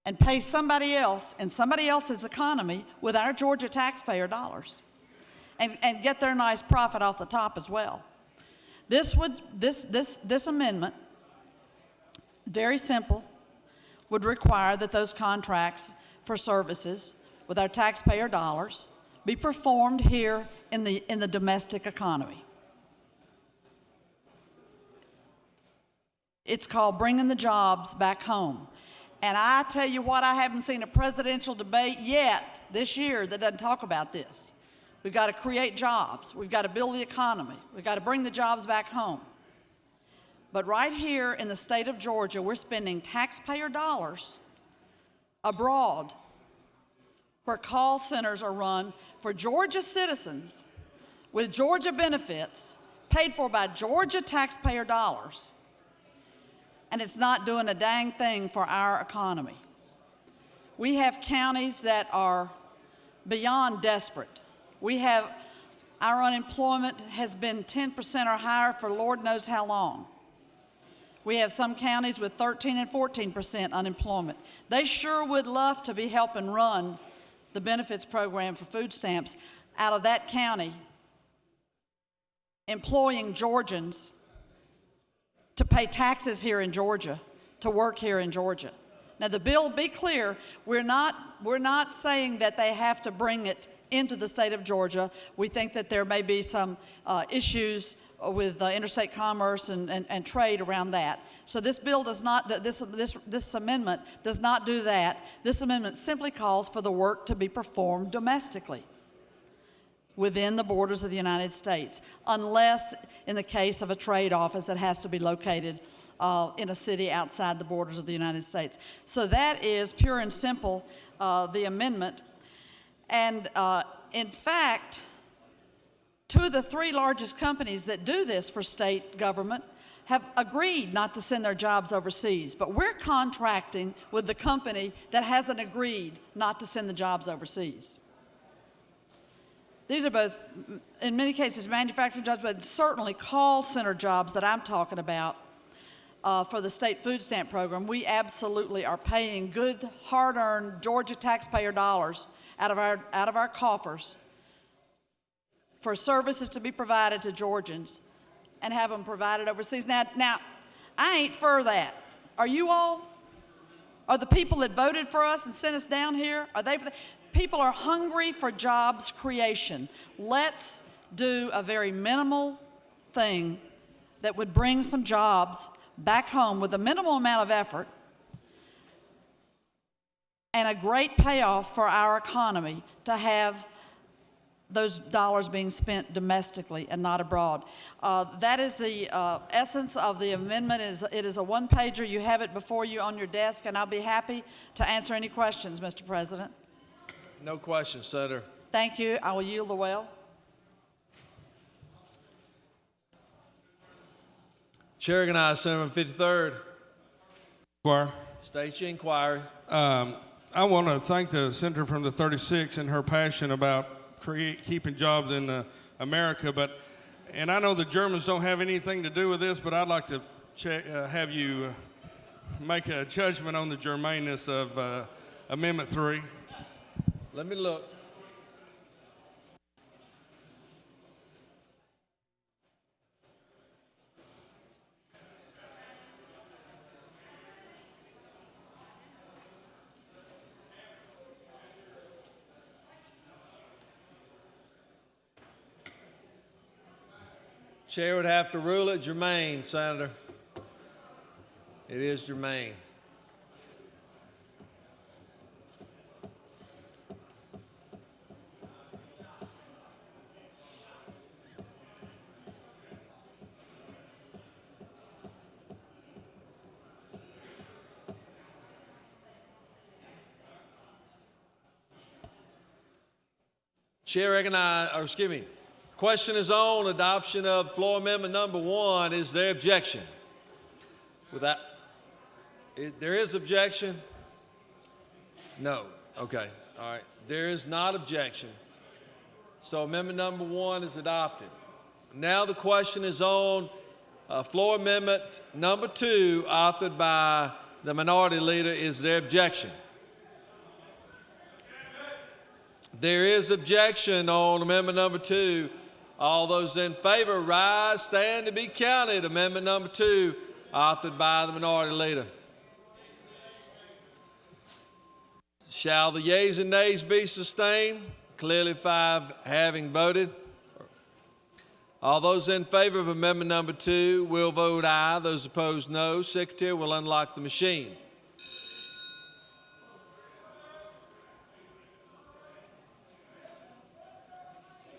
and pay somebody else in somebody else's economy with our Georgia taxpayer dollars. And get their nice profit off the top as well. This amendment, very simple, would require that those contracts for services with our taxpayer dollars be performed here in the domestic economy. It's called bringing the jobs back home. And I tell you what, I haven't seen a presidential debate yet this year that doesn't talk about this. We've got to create jobs. We've got to build the economy. We've got to bring the jobs back home. But right here in the state of Georgia, we're spending taxpayer dollars abroad where call centers are run for Georgia citizens with Georgia benefits paid for by Georgia taxpayer dollars. And it's not doing a dang thing for our economy. We have counties that are beyond desperate. Our unemployment has been 10% or higher for Lord knows how long. We have some counties with 13 and 14% unemployment. They sure would love to be helping run the benefits program for food stamps out of that county, employing Georgians to pay taxes here in Georgia, to work here in Georgia. Now the bill, be clear, we're not saying that they have to bring it into the state of Georgia. We think that there may be some issues with interstate commerce and trade around that. So this bill does not, this amendment does not do that. This amendment simply calls for the work to be performed domestically within the borders of the United States, unless in the case of a trade office that has to be located in a city outside the borders of the United States. So that is pure and simple the amendment. And in fact, 2 of the 3 largest companies that do this for state government have agreed not to send their jobs overseas. But we're contracting with the company that hasn't agreed not to send the jobs overseas. These are both, in many cases, manufacturing jobs, but certainly call center jobs that I'm talking about for the state food stamp program. We absolutely are paying good, hard-earned Georgia taxpayer dollars out of our coffers for services to be provided to Georgians and have them provided overseas. Now, I ain't for that. Are you all? Are the people that voted for us and sent us down here, are they for that? People are hungry for jobs creation. Let's do a very minimal thing that would bring some jobs back home with a minimal amount of effort and a great payoff for our economy to have those dollars being spent domestically and not abroad. That is the essence of the amendment. It is a one-pager. You have it before you on your desk, and I'll be happy to answer any questions, Mr. President. No questions, Senator. Thank you. I will yield the well. Chair recognizes Senator from 53rd. Inquiry. State your inquiry. I want to thank the senator from the 36 and her passion about keeping jobs in America. And I know the Germans don't have anything to do with this, but I'd like to have you make a judgment on the germaneness of Amendment 3. Let me look. Chair would have to rule it germane, Senator. It is germane. Chair recognizes, question is on adoption of floor amendment number 1. Is there objection? There is objection? No. Okay. All right. There is not objection. So amendment number 1 is adopted. Now the question is on floor amendment number 2, authored by the minority leader. Is there objection? There is objection on amendment number 2. All those in favor, rise, stand to be counted. Amendment number 2, authored by the minority leader. Shall the yeas and nays be sustained? Clearly 5 having voted. All those in favor of amendment number 2 will vote aye. Those opposed, no. Secretary will unlock the machine.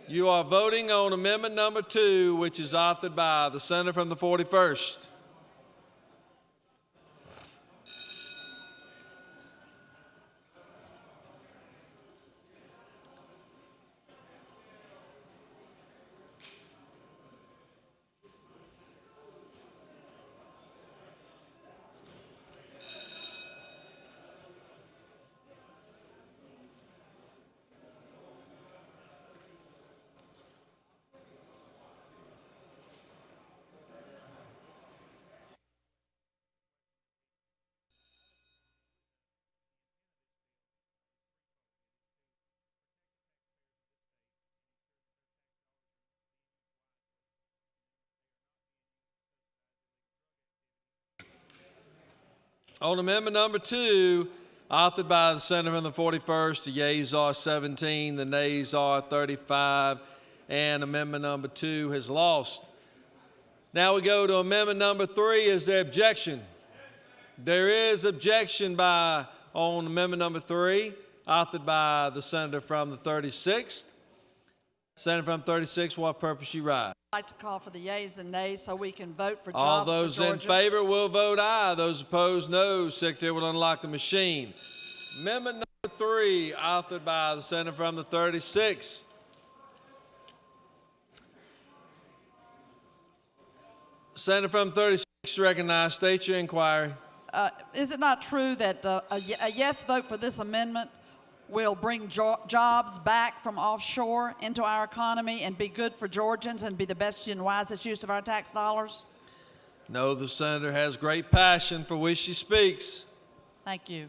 You are voting on amendment number 2, which is authored by the senator from the 41st. On amendment number 2, authored by the senator from the 41st, the yeas are 17, the nays are 35, and amendment number 2 has lost. Now we go to amendment number 3. Is there objection? There is objection on amendment number 3, authored by the senator from the 36th. Senator from 36, what purpose you rise? I'd like to call for the yeas and nays so we can vote for jobs All those for Georgia. in favor will vote aye. Those opposed, no. Secretary will unlock the machine. Amendment number 3, authored by the senator from the 36th. Senator from 36, recognized. State your inquiry. Is it not true that a yes vote for this amendment will bring jobs back from offshore into our economy and be good for Georgians and be the best and wisest use of our tax dollars? No, the senator has great passion for which she speaks. Thank you.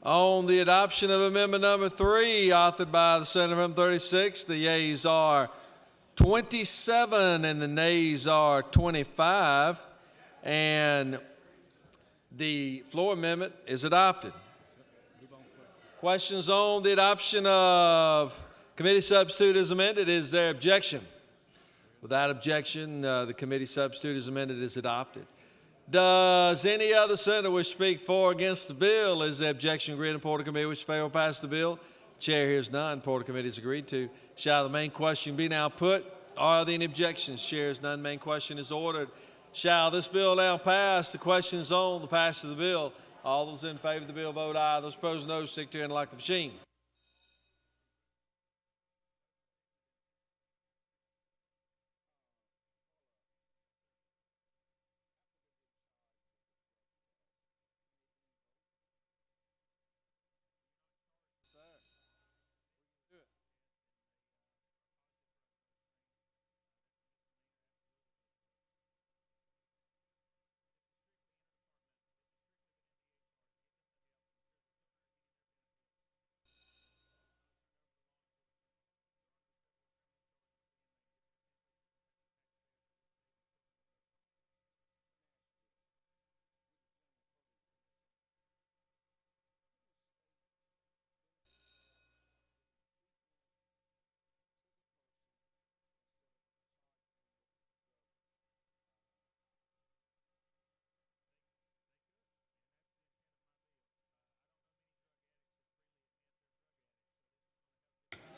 On the adoption of amendment number 3, authored by the senator from 36, the yeas are 27 and the nays are 25, and the floor amendment is adopted. Questions on the adoption of committee substitute as amended. Is there objection? Without objection, the committee substitute as amended is adopted. Does any other senator wish to speak for or against the bill? Is there objection agreed in Port Committee which favor pass the bill? Chair hears none. Port Committee is agreed to. Shall the main question be now put? Are there any objections? Chair hears none. Main question is ordered. Shall this bill now pass? The question is on the passage of the bill. All those in favor of the bill vote aye. Those opposed no. Secretary and lock the machine.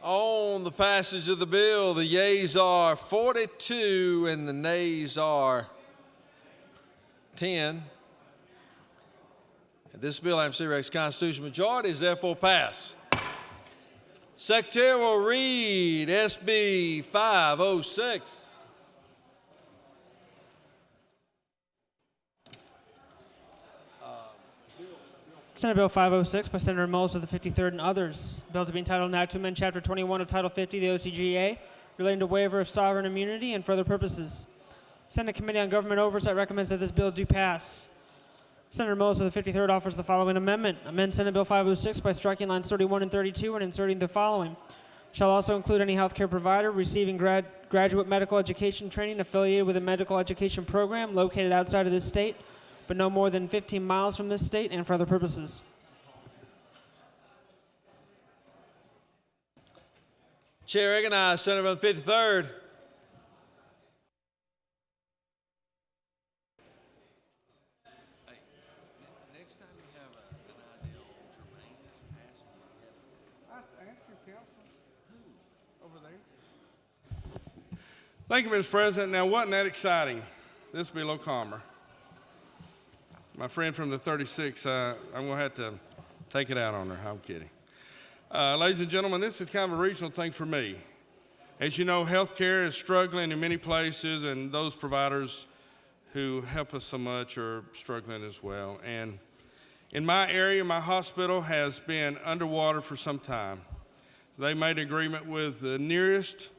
On the passage of the bill, the yeas are 42 and the nays are 10. This bill, MC Rex Constitutional majority, is therefore passed. Secretary will read SB 506. Senate Bill 506 by Senator Mills of the 53rd and others. Bill to be entitled an act to amend Chapter 21 of Title 50 of the OCGA relating to waiver of sovereign immunity and for other purposes. Senate Committee on Government Oversight recommends that this bill do pass. Senator Mills of the 53rd offers the following amendment. Amend Senate Bill 506 by striking lines 31 and 32 and inserting the following. Shall also include any healthcare provider receiving graduate medical education training affiliated with a medical education program located outside of this state, but no more than 15 miles from this state and for other purposes. Chair recognizes Senator from the 53rd. Next time you have an idea on germaneness, ask me. Ask your counsel. Who? Over there. Thank you, Mr. President. Now, wasn't that exciting? This will be a little calmer. My friend from the 36, I'm going to have to take it out on her. I'm kidding. Ladies and gentlemen, this is kind of a regional thing for me. As you know, healthcare is struggling in many places, and those providers who help us so much are struggling as well. And in my area, my hospital has been underwater for some time. So they made an agreement with the nearest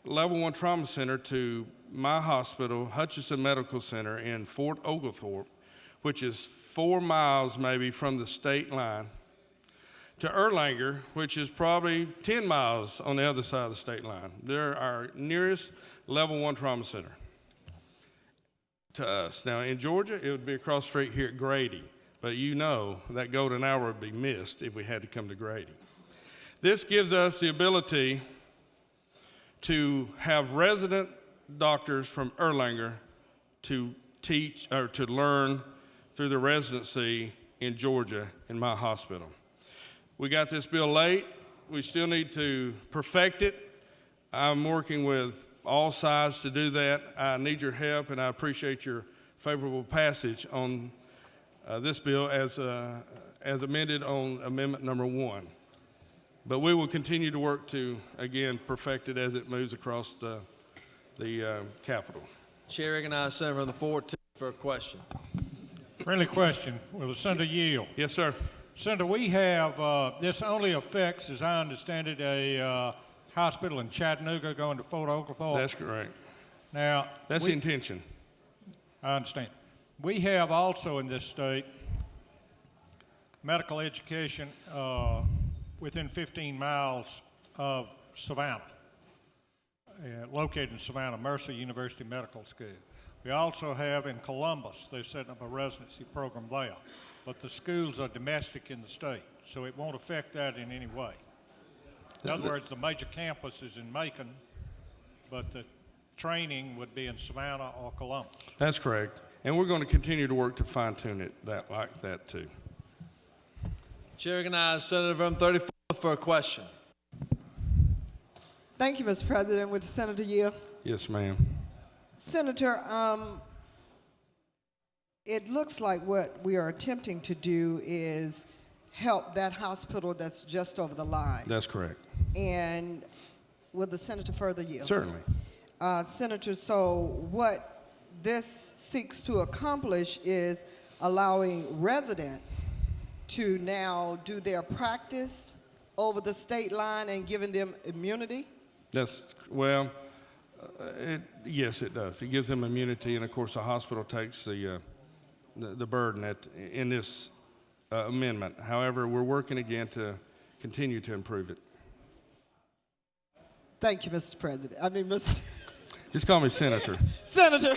Level 1 trauma center to my hospital, Hutchinson Medical Center in Fort Oglethorpe, which is 4 miles maybe from the state line, to Erlanger, which is probably 10 miles on the other side of the state line. They're our nearest Level 1 trauma center to us. Now, in Georgia, it would be across the street here at Grady, but you know that golden hour would be missed if we had to come to Grady. This gives us the ability to have resident doctors from Erlanger to teach or to learn through the residency in Georgia in my hospital. We got this bill late. We still need to perfect it. I'm working with all sides to do that. I need your help, and I appreciate your favorable passage on this bill as amended on amendment number 1. But we will continue to work to, again, perfect it as it moves across the Capitol. Chair recognizes Senator from the 14th for a question. Friendly question. Will the senator yield? Yes, sir. Senator, we have, this only affects, as I understand it, a hospital in Chattanooga going to Fort Oglethorpe. That's correct. Now, that's the intention. I understand. We have also in this state medical education within 15 miles of Savannah, located in Savannah, Mercer University Medical School. We also have in Columbus, they're setting up a residency program there. But the schools are domestic in the state, so it won't affect that in any way. In other words, the major campus is in Macon, but the training would be in Savannah or Columbus. That's correct. And we're going to continue to work to fine-tune it like that, too. Chair recognizes Senator from 34th for a question. Thank you, Mr. President. Would the senator yield? Yes, ma'am. Senator, it looks like what we are attempting to do is help that hospital that's just over the line. That's correct. And will the senator further yield? Certainly. Senator, so what this seeks to accomplish is allowing residents to now do their practice over the state line and giving them immunity? Well, yes, it does. It gives them immunity, and of course the hospital takes the burden in this amendment. However, we're working again to continue to improve it. Thank you, Mr. President. I mean, Mr. Just call me Senator. Senator,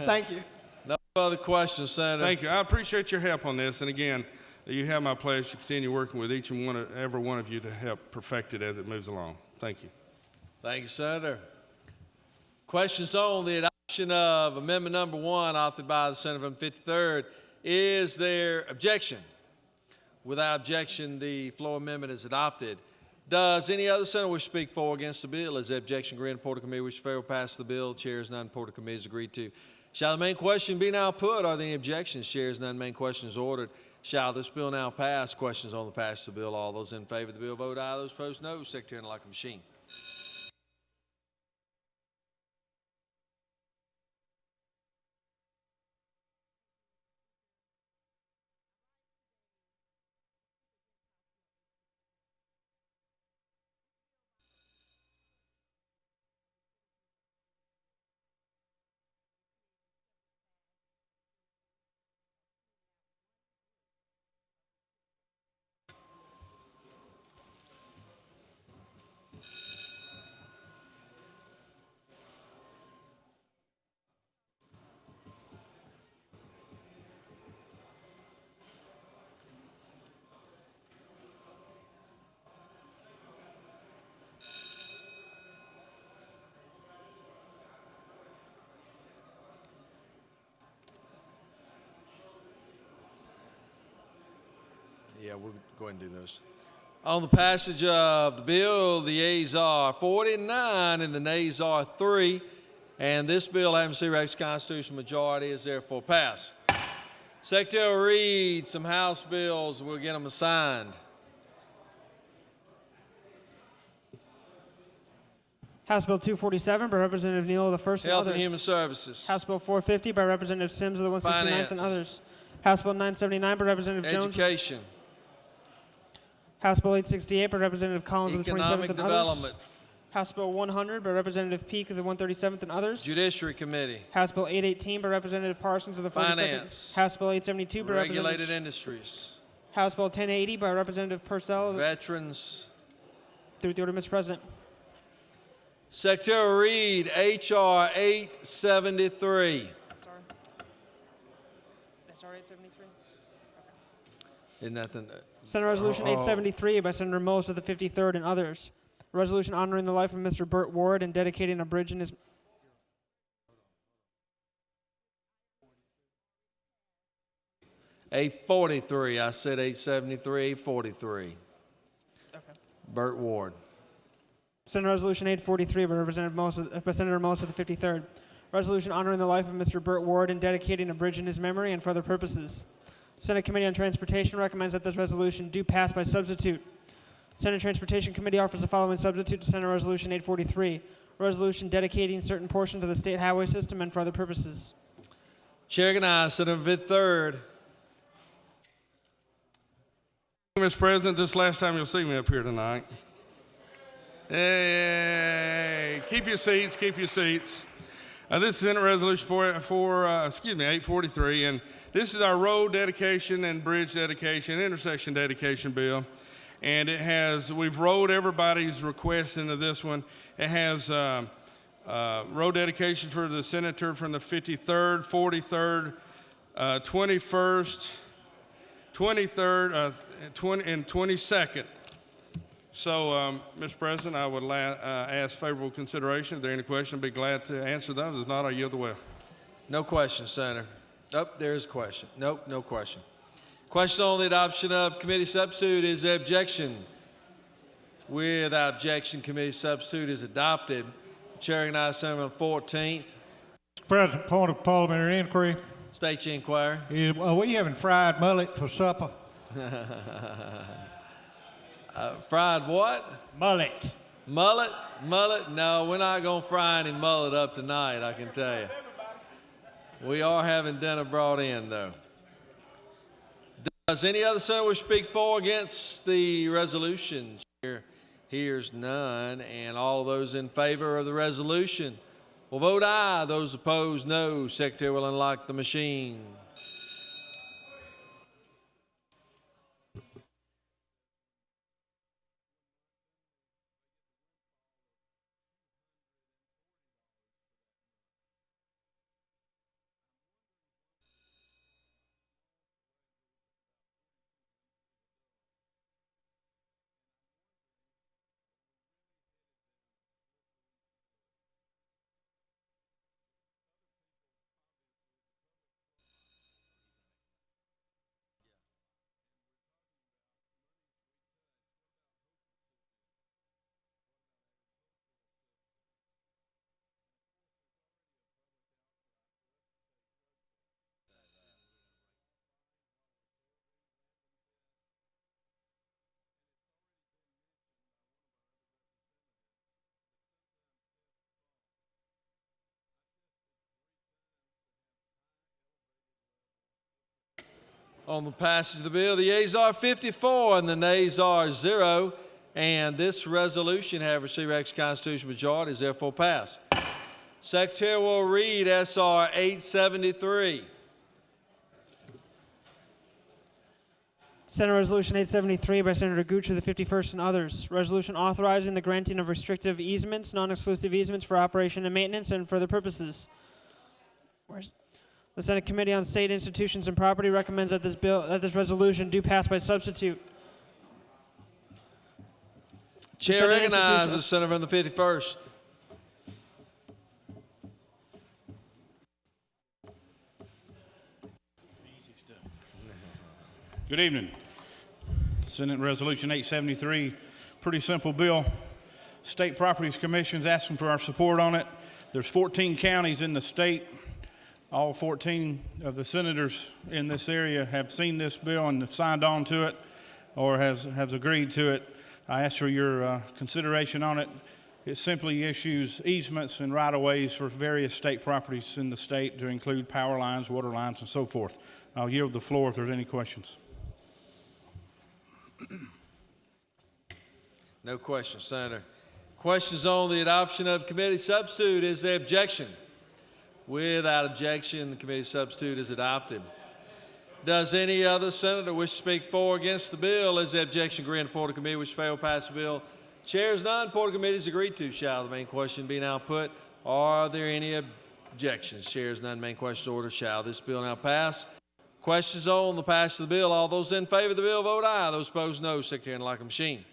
thank you. No further questions, Senator. Thank you. I appreciate your help on this. And again, you have my pledge to continue working with each and every one of you to help perfect it as it moves along. Thank you. Thank you, Senator. Questions on the adoption of amendment number 1 authored by the senator from 53rd. Is there objection? Without objection, the floor amendment is adopted. Does any other senator wish to speak for or against the bill? Is the objection granted? Report of committee which fail pass the bill. Chairs none. Report of committee is agreed to. Shall the main question be now put? Are there any objections? Chairs none. Main question is ordered. Shall this bill now pass? Questions on the passage of the bill. All those in favor of the bill vote aye. Those opposed no. Secretary like a machine. Yeah, we'll go ahead and do those. On the passage of the bill, the yeas are 49 and the nays are 3. And this bill, having received constitutional majority, is therefore passed. Secretary will read some House bills. We'll get them assigned. House Bill 247 by Representative Neal of the 1st and Health others. and Human Services. House Bill 450 by Representative Sims of the 169th and Finance. others. House Bill 979 by Representative Jones. Education. House Bill 868 by Representative Collins of the 27th Economic and Development. others. House Bill 100 by Representative Peake of the 137th and others. Judiciary Committee. House Bill 818 by Representative Parsons of the 42nd. Finance. House Bill 872 by Regulated Representative. Industries. House Bill 1080 by Representative Purcell. of the- Veterans. Through the order, Mr. President. Secretary will read H.R. 873. SR 873. Isn't that the... Senate Resolution 873 by Senator Mills of the 53rd and others. A resolution honoring the life of Mr. Burt Ward and dedicating a bridge in his... 843. I said 873, 843. Okay. Burt Ward. Senate Resolution 843 by Senator Mills of the 53rd. Resolution honoring the life of Mr. Burt Ward and dedicating a bridge in his memory and for other purposes. Senate Committee on Transportation recommends that this resolution do pass by substitute. Senate Transportation Committee offers the following substitute to Senate Resolution 843. A resolution dedicating certain portions of the state highway system and for other purposes. Chair recognizes Senator from the 53rd. Mr. President, this is the last time you'll see me up here tonight. Hey, keep your seats, keep your seats. This is Senate Resolution 843, and this is our road dedication and bridge dedication, intersection dedication bill. And it has, we've rolled everybody's request into this one. It has road dedication for the senator from the 53rd, 43rd, 21st, 23rd, and 22nd. So, Mr. President, I would ask favorable consideration. If there are any questions, I'd be glad to answer those. If not, I yield the way. No question, Senator. Oh, there's a question. Nope, no question. Question on the adoption of committee substitute. Is there objection? Without objection, committee substitute is adopted. Chair recognizes Senator from the 14th. Mr. President, point of parliamentary inquiry. State your inquiry. Are we having fried mullet for supper? Fried what? Mullet. Mullet? Mullet? No, we're not going to fry any mullet up tonight, I can tell you. We are having dinner brought in, though. Does any other senator wish to speak for or against the resolution? Chair hears none, and all those in favor of the resolution will vote aye. Those opposed, no. Secretary will unlock the machine. On the passage of the bill, the yeas are 54 and the nays are 0. And this resolution, having received extra constitutional majority, is therefore passed. Secretary will read SR 873. Senate Resolution 873 by Senator Gooch of the 51st and others. Resolution authorizing the granting of restrictive easements, non-exclusive easements for operation and maintenance and for other purposes. The Senate Committee on State Institutions and Property recommends that this resolution do pass by substitute. Chair recognizes the senator from the 51st. Good evening. Senate Resolution 873, pretty simple bill. State Properties Commission's asking for our support on it. There's 14 counties in the state. All 14 of the senators in this area have seen this bill and have signed on to it or has agreed to it. I ask for your consideration on it. It simply issues easements and right-of-ways for various state properties in the state to include power lines, water lines, and so forth. I'll yield the floor if there's any questions. No questions, Senator. Questions on the adoption of committee substitute. Is there objection? Without objection, the committee substitute is adopted. Does any other senator wish to speak for or against the bill? Is there objection? Agree on the report of committee which fail pass the bill. Chairs none. Report of committee is agreed to. Shall the main question be now put? Are there any objections? Chairs none. Main question order. Shall this bill now pass? Questions on the passage of the bill? All those in favor of the bill vote aye. Those opposed, no. Secretary, like a machine.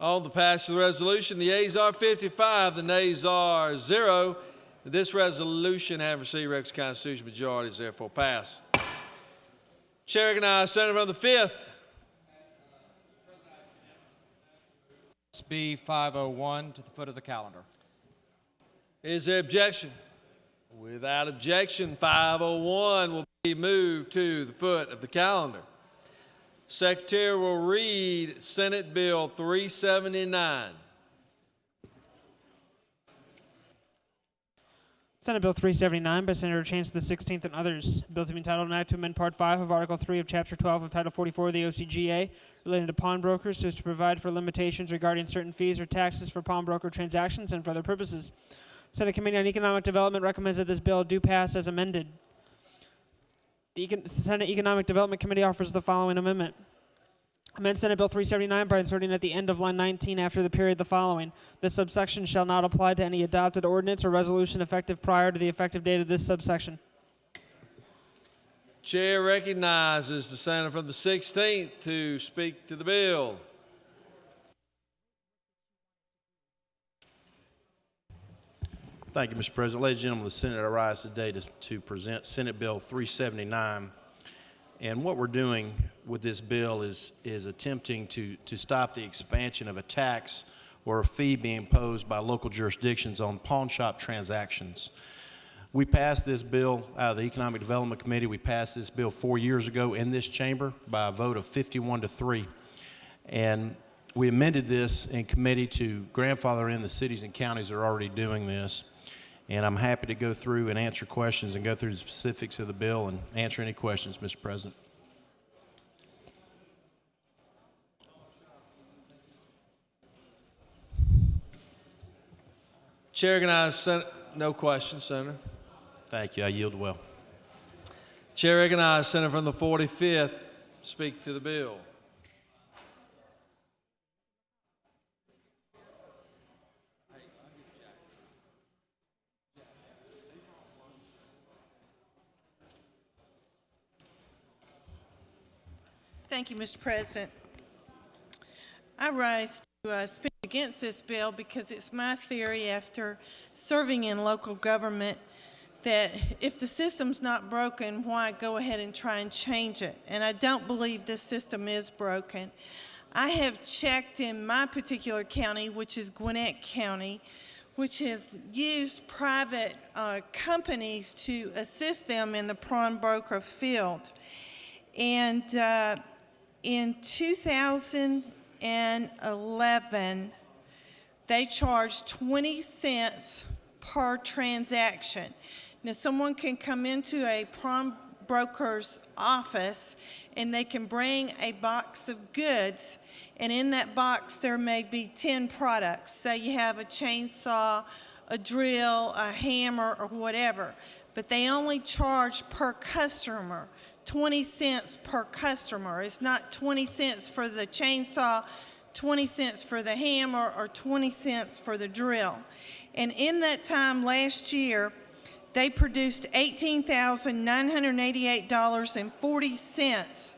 On the passage of the resolution, the yeas are 55, the nays are 0. This resolution, having received requisite constitutional majority, is therefore passed. Chair recognizes Senator from the 5th. SB 501 to the foot of the calendar. Is there objection? Without objection, 501 will be moved to the foot of the calendar. Secretary will read Senate Bill 379. Senate Bill 379 by Senator Chance the 16th and others. Bill to be entitled, an act to amend Part 5 of Article 3 of Chapter 12 of Title 44 of the OCGA relating to pawnbrokers so as to provide for limitations regarding certain fees or taxes for pawnbroker transactions and for other purposes. Senate Committee on Economic Development recommends that this bill do pass as amended. The Senate Economic Development Committee offers the following amendment. Amend Senate Bill 379 by inserting at the end of line 19 after the period the following. This subsection shall not apply to any adopted ordinance or resolution effective prior to the effective date of this subsection. Chair recognizes the senator from the 16th to speak to the bill. Thank you, Mr. President. Ladies and gentlemen of the Senate, I rise today to present Senate Bill 379. And what we're doing with this bill is attempting to stop the expansion of a tax or a fee being imposed by local jurisdictions on pawn shop transactions. We passed this bill out of the Economic Development Committee. We passed this bill 4 years ago in this chamber by a vote of 51-3. And we amended this in committee to grandfather in the cities and counties that are already doing this. And I'm happy to go through and answer questions and go through the specifics of the bill and answer any questions, Mr. President. Chair recognizes no questions, Senator. Thank you. I yield well. Chair recognizes Senator from the 45th. Speak to the bill. Thank you, Mr. President. I rise to speak against this bill because it's my theory after serving in local government that if the system's not broken, why go ahead and try and change it? And I don't believe this system is broken. I have checked in my particular county, which is Gwinnett County, which has used private companies to assist them in the pawnbroker field. And in 2011, they charged 20 cents per transaction. Now, someone can come into a pawnbroker's office and they can bring a box of goods, and in that box there may be 10 products. Say you have a chainsaw, a drill, a hammer, or whatever, but they only charge per customer. 20 cents per customer. It's not 20 cents for the chainsaw, 20 cents for the hammer, or 20 cents for the drill. And in that time last year, they produced $18,988.40.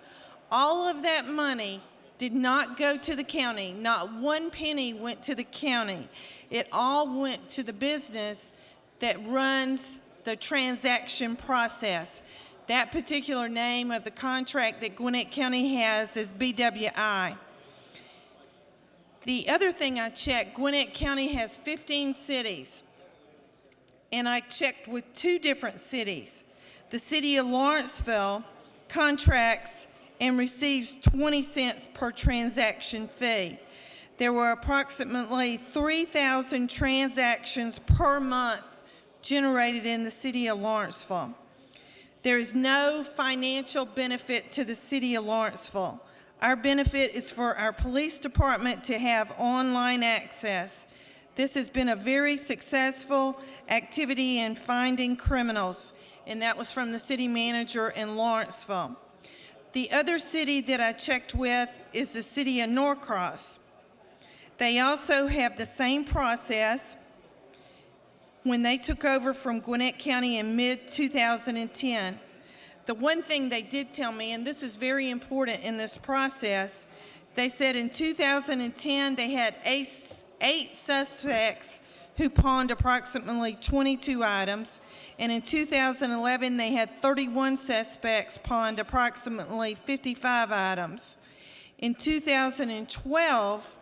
All of that money did not go to the county. Not one penny went to the county. It all went to the business that runs the transaction process. That particular name of the contract that Gwinnett County has is BWI. The other thing I checked, Gwinnett County has 15 cities, and I checked with 2 different cities. The city of Lawrenceville contracts and receives 20 cents per transaction fee. There were approximately 3,000 transactions per month generated in the city of Lawrenceville. There is no financial benefit to the city of Lawrenceville. Our benefit is for our police department to have online access. This has been a very successful activity in finding criminals, and that was from the city manager in Lawrenceville. The other city that I checked with is the city of Norcross. They also have the same process. When they took over from Gwinnett County in mid-2010. The one thing they did tell me, and this is very important in this process, they said in 2010 they had 8 suspects who pawned approximately 22 items, and in 2011 they had 31 suspects pawned approximately 55 items. In 2012,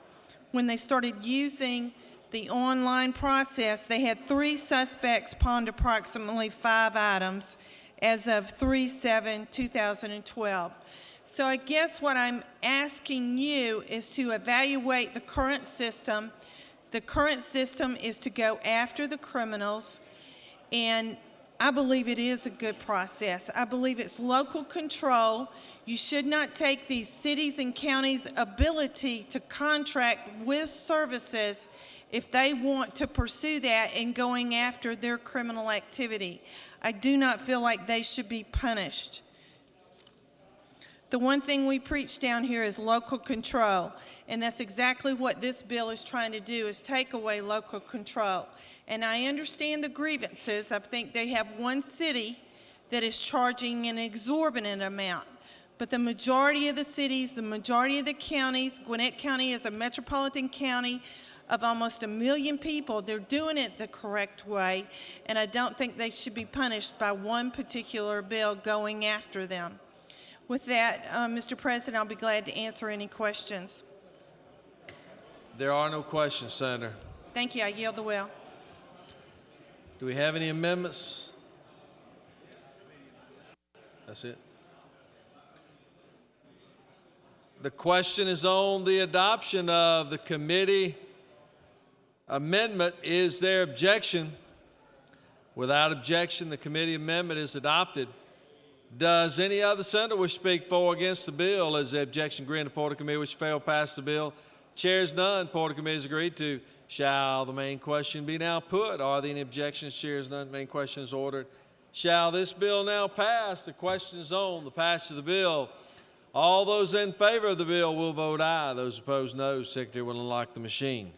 when they started using the online process, they had 3 suspects pawned approximately 5 items as of 3/7/2012. So I guess what I'm asking you is to evaluate the current system. The current system is to go after the criminals, and I believe it is a good process. I believe it's local control. You should not take these cities and counties' ability to contract with services if they want to pursue that in going after their criminal activity. I do not feel like they should be punished. The one thing we preach down here is local control, and that's exactly what this bill is trying to do, is take away local control. And I understand the grievances. I think they have one city that is charging an exorbitant amount. But the majority of the cities, the majority of the counties, Gwinnett County is a metropolitan county of almost 1 million people. They're doing it the correct way, and I don't think they should be punished by one particular bill going after them. With that, Mr. President, I'll be glad to answer any questions. There are no questions, Senator. Thank you. I yield the will. Do we have any amendments? That's it. The question is on the adoption of the committee amendment. Is there objection? Without objection, the committee amendment is adopted. Does any other senator wish to speak for or against the bill? Is the objection granted? The Porter Committee which failed pass the bill. Chair's none. Porter Committee has agreed to. Shall the main question be now put? Are there any objections? Chair's none. Main question is ordered. Shall this bill now pass? The question is on the passage of the bill. All those in favor of the bill will vote aye. Those opposed, no. Secretary will unlock the machine.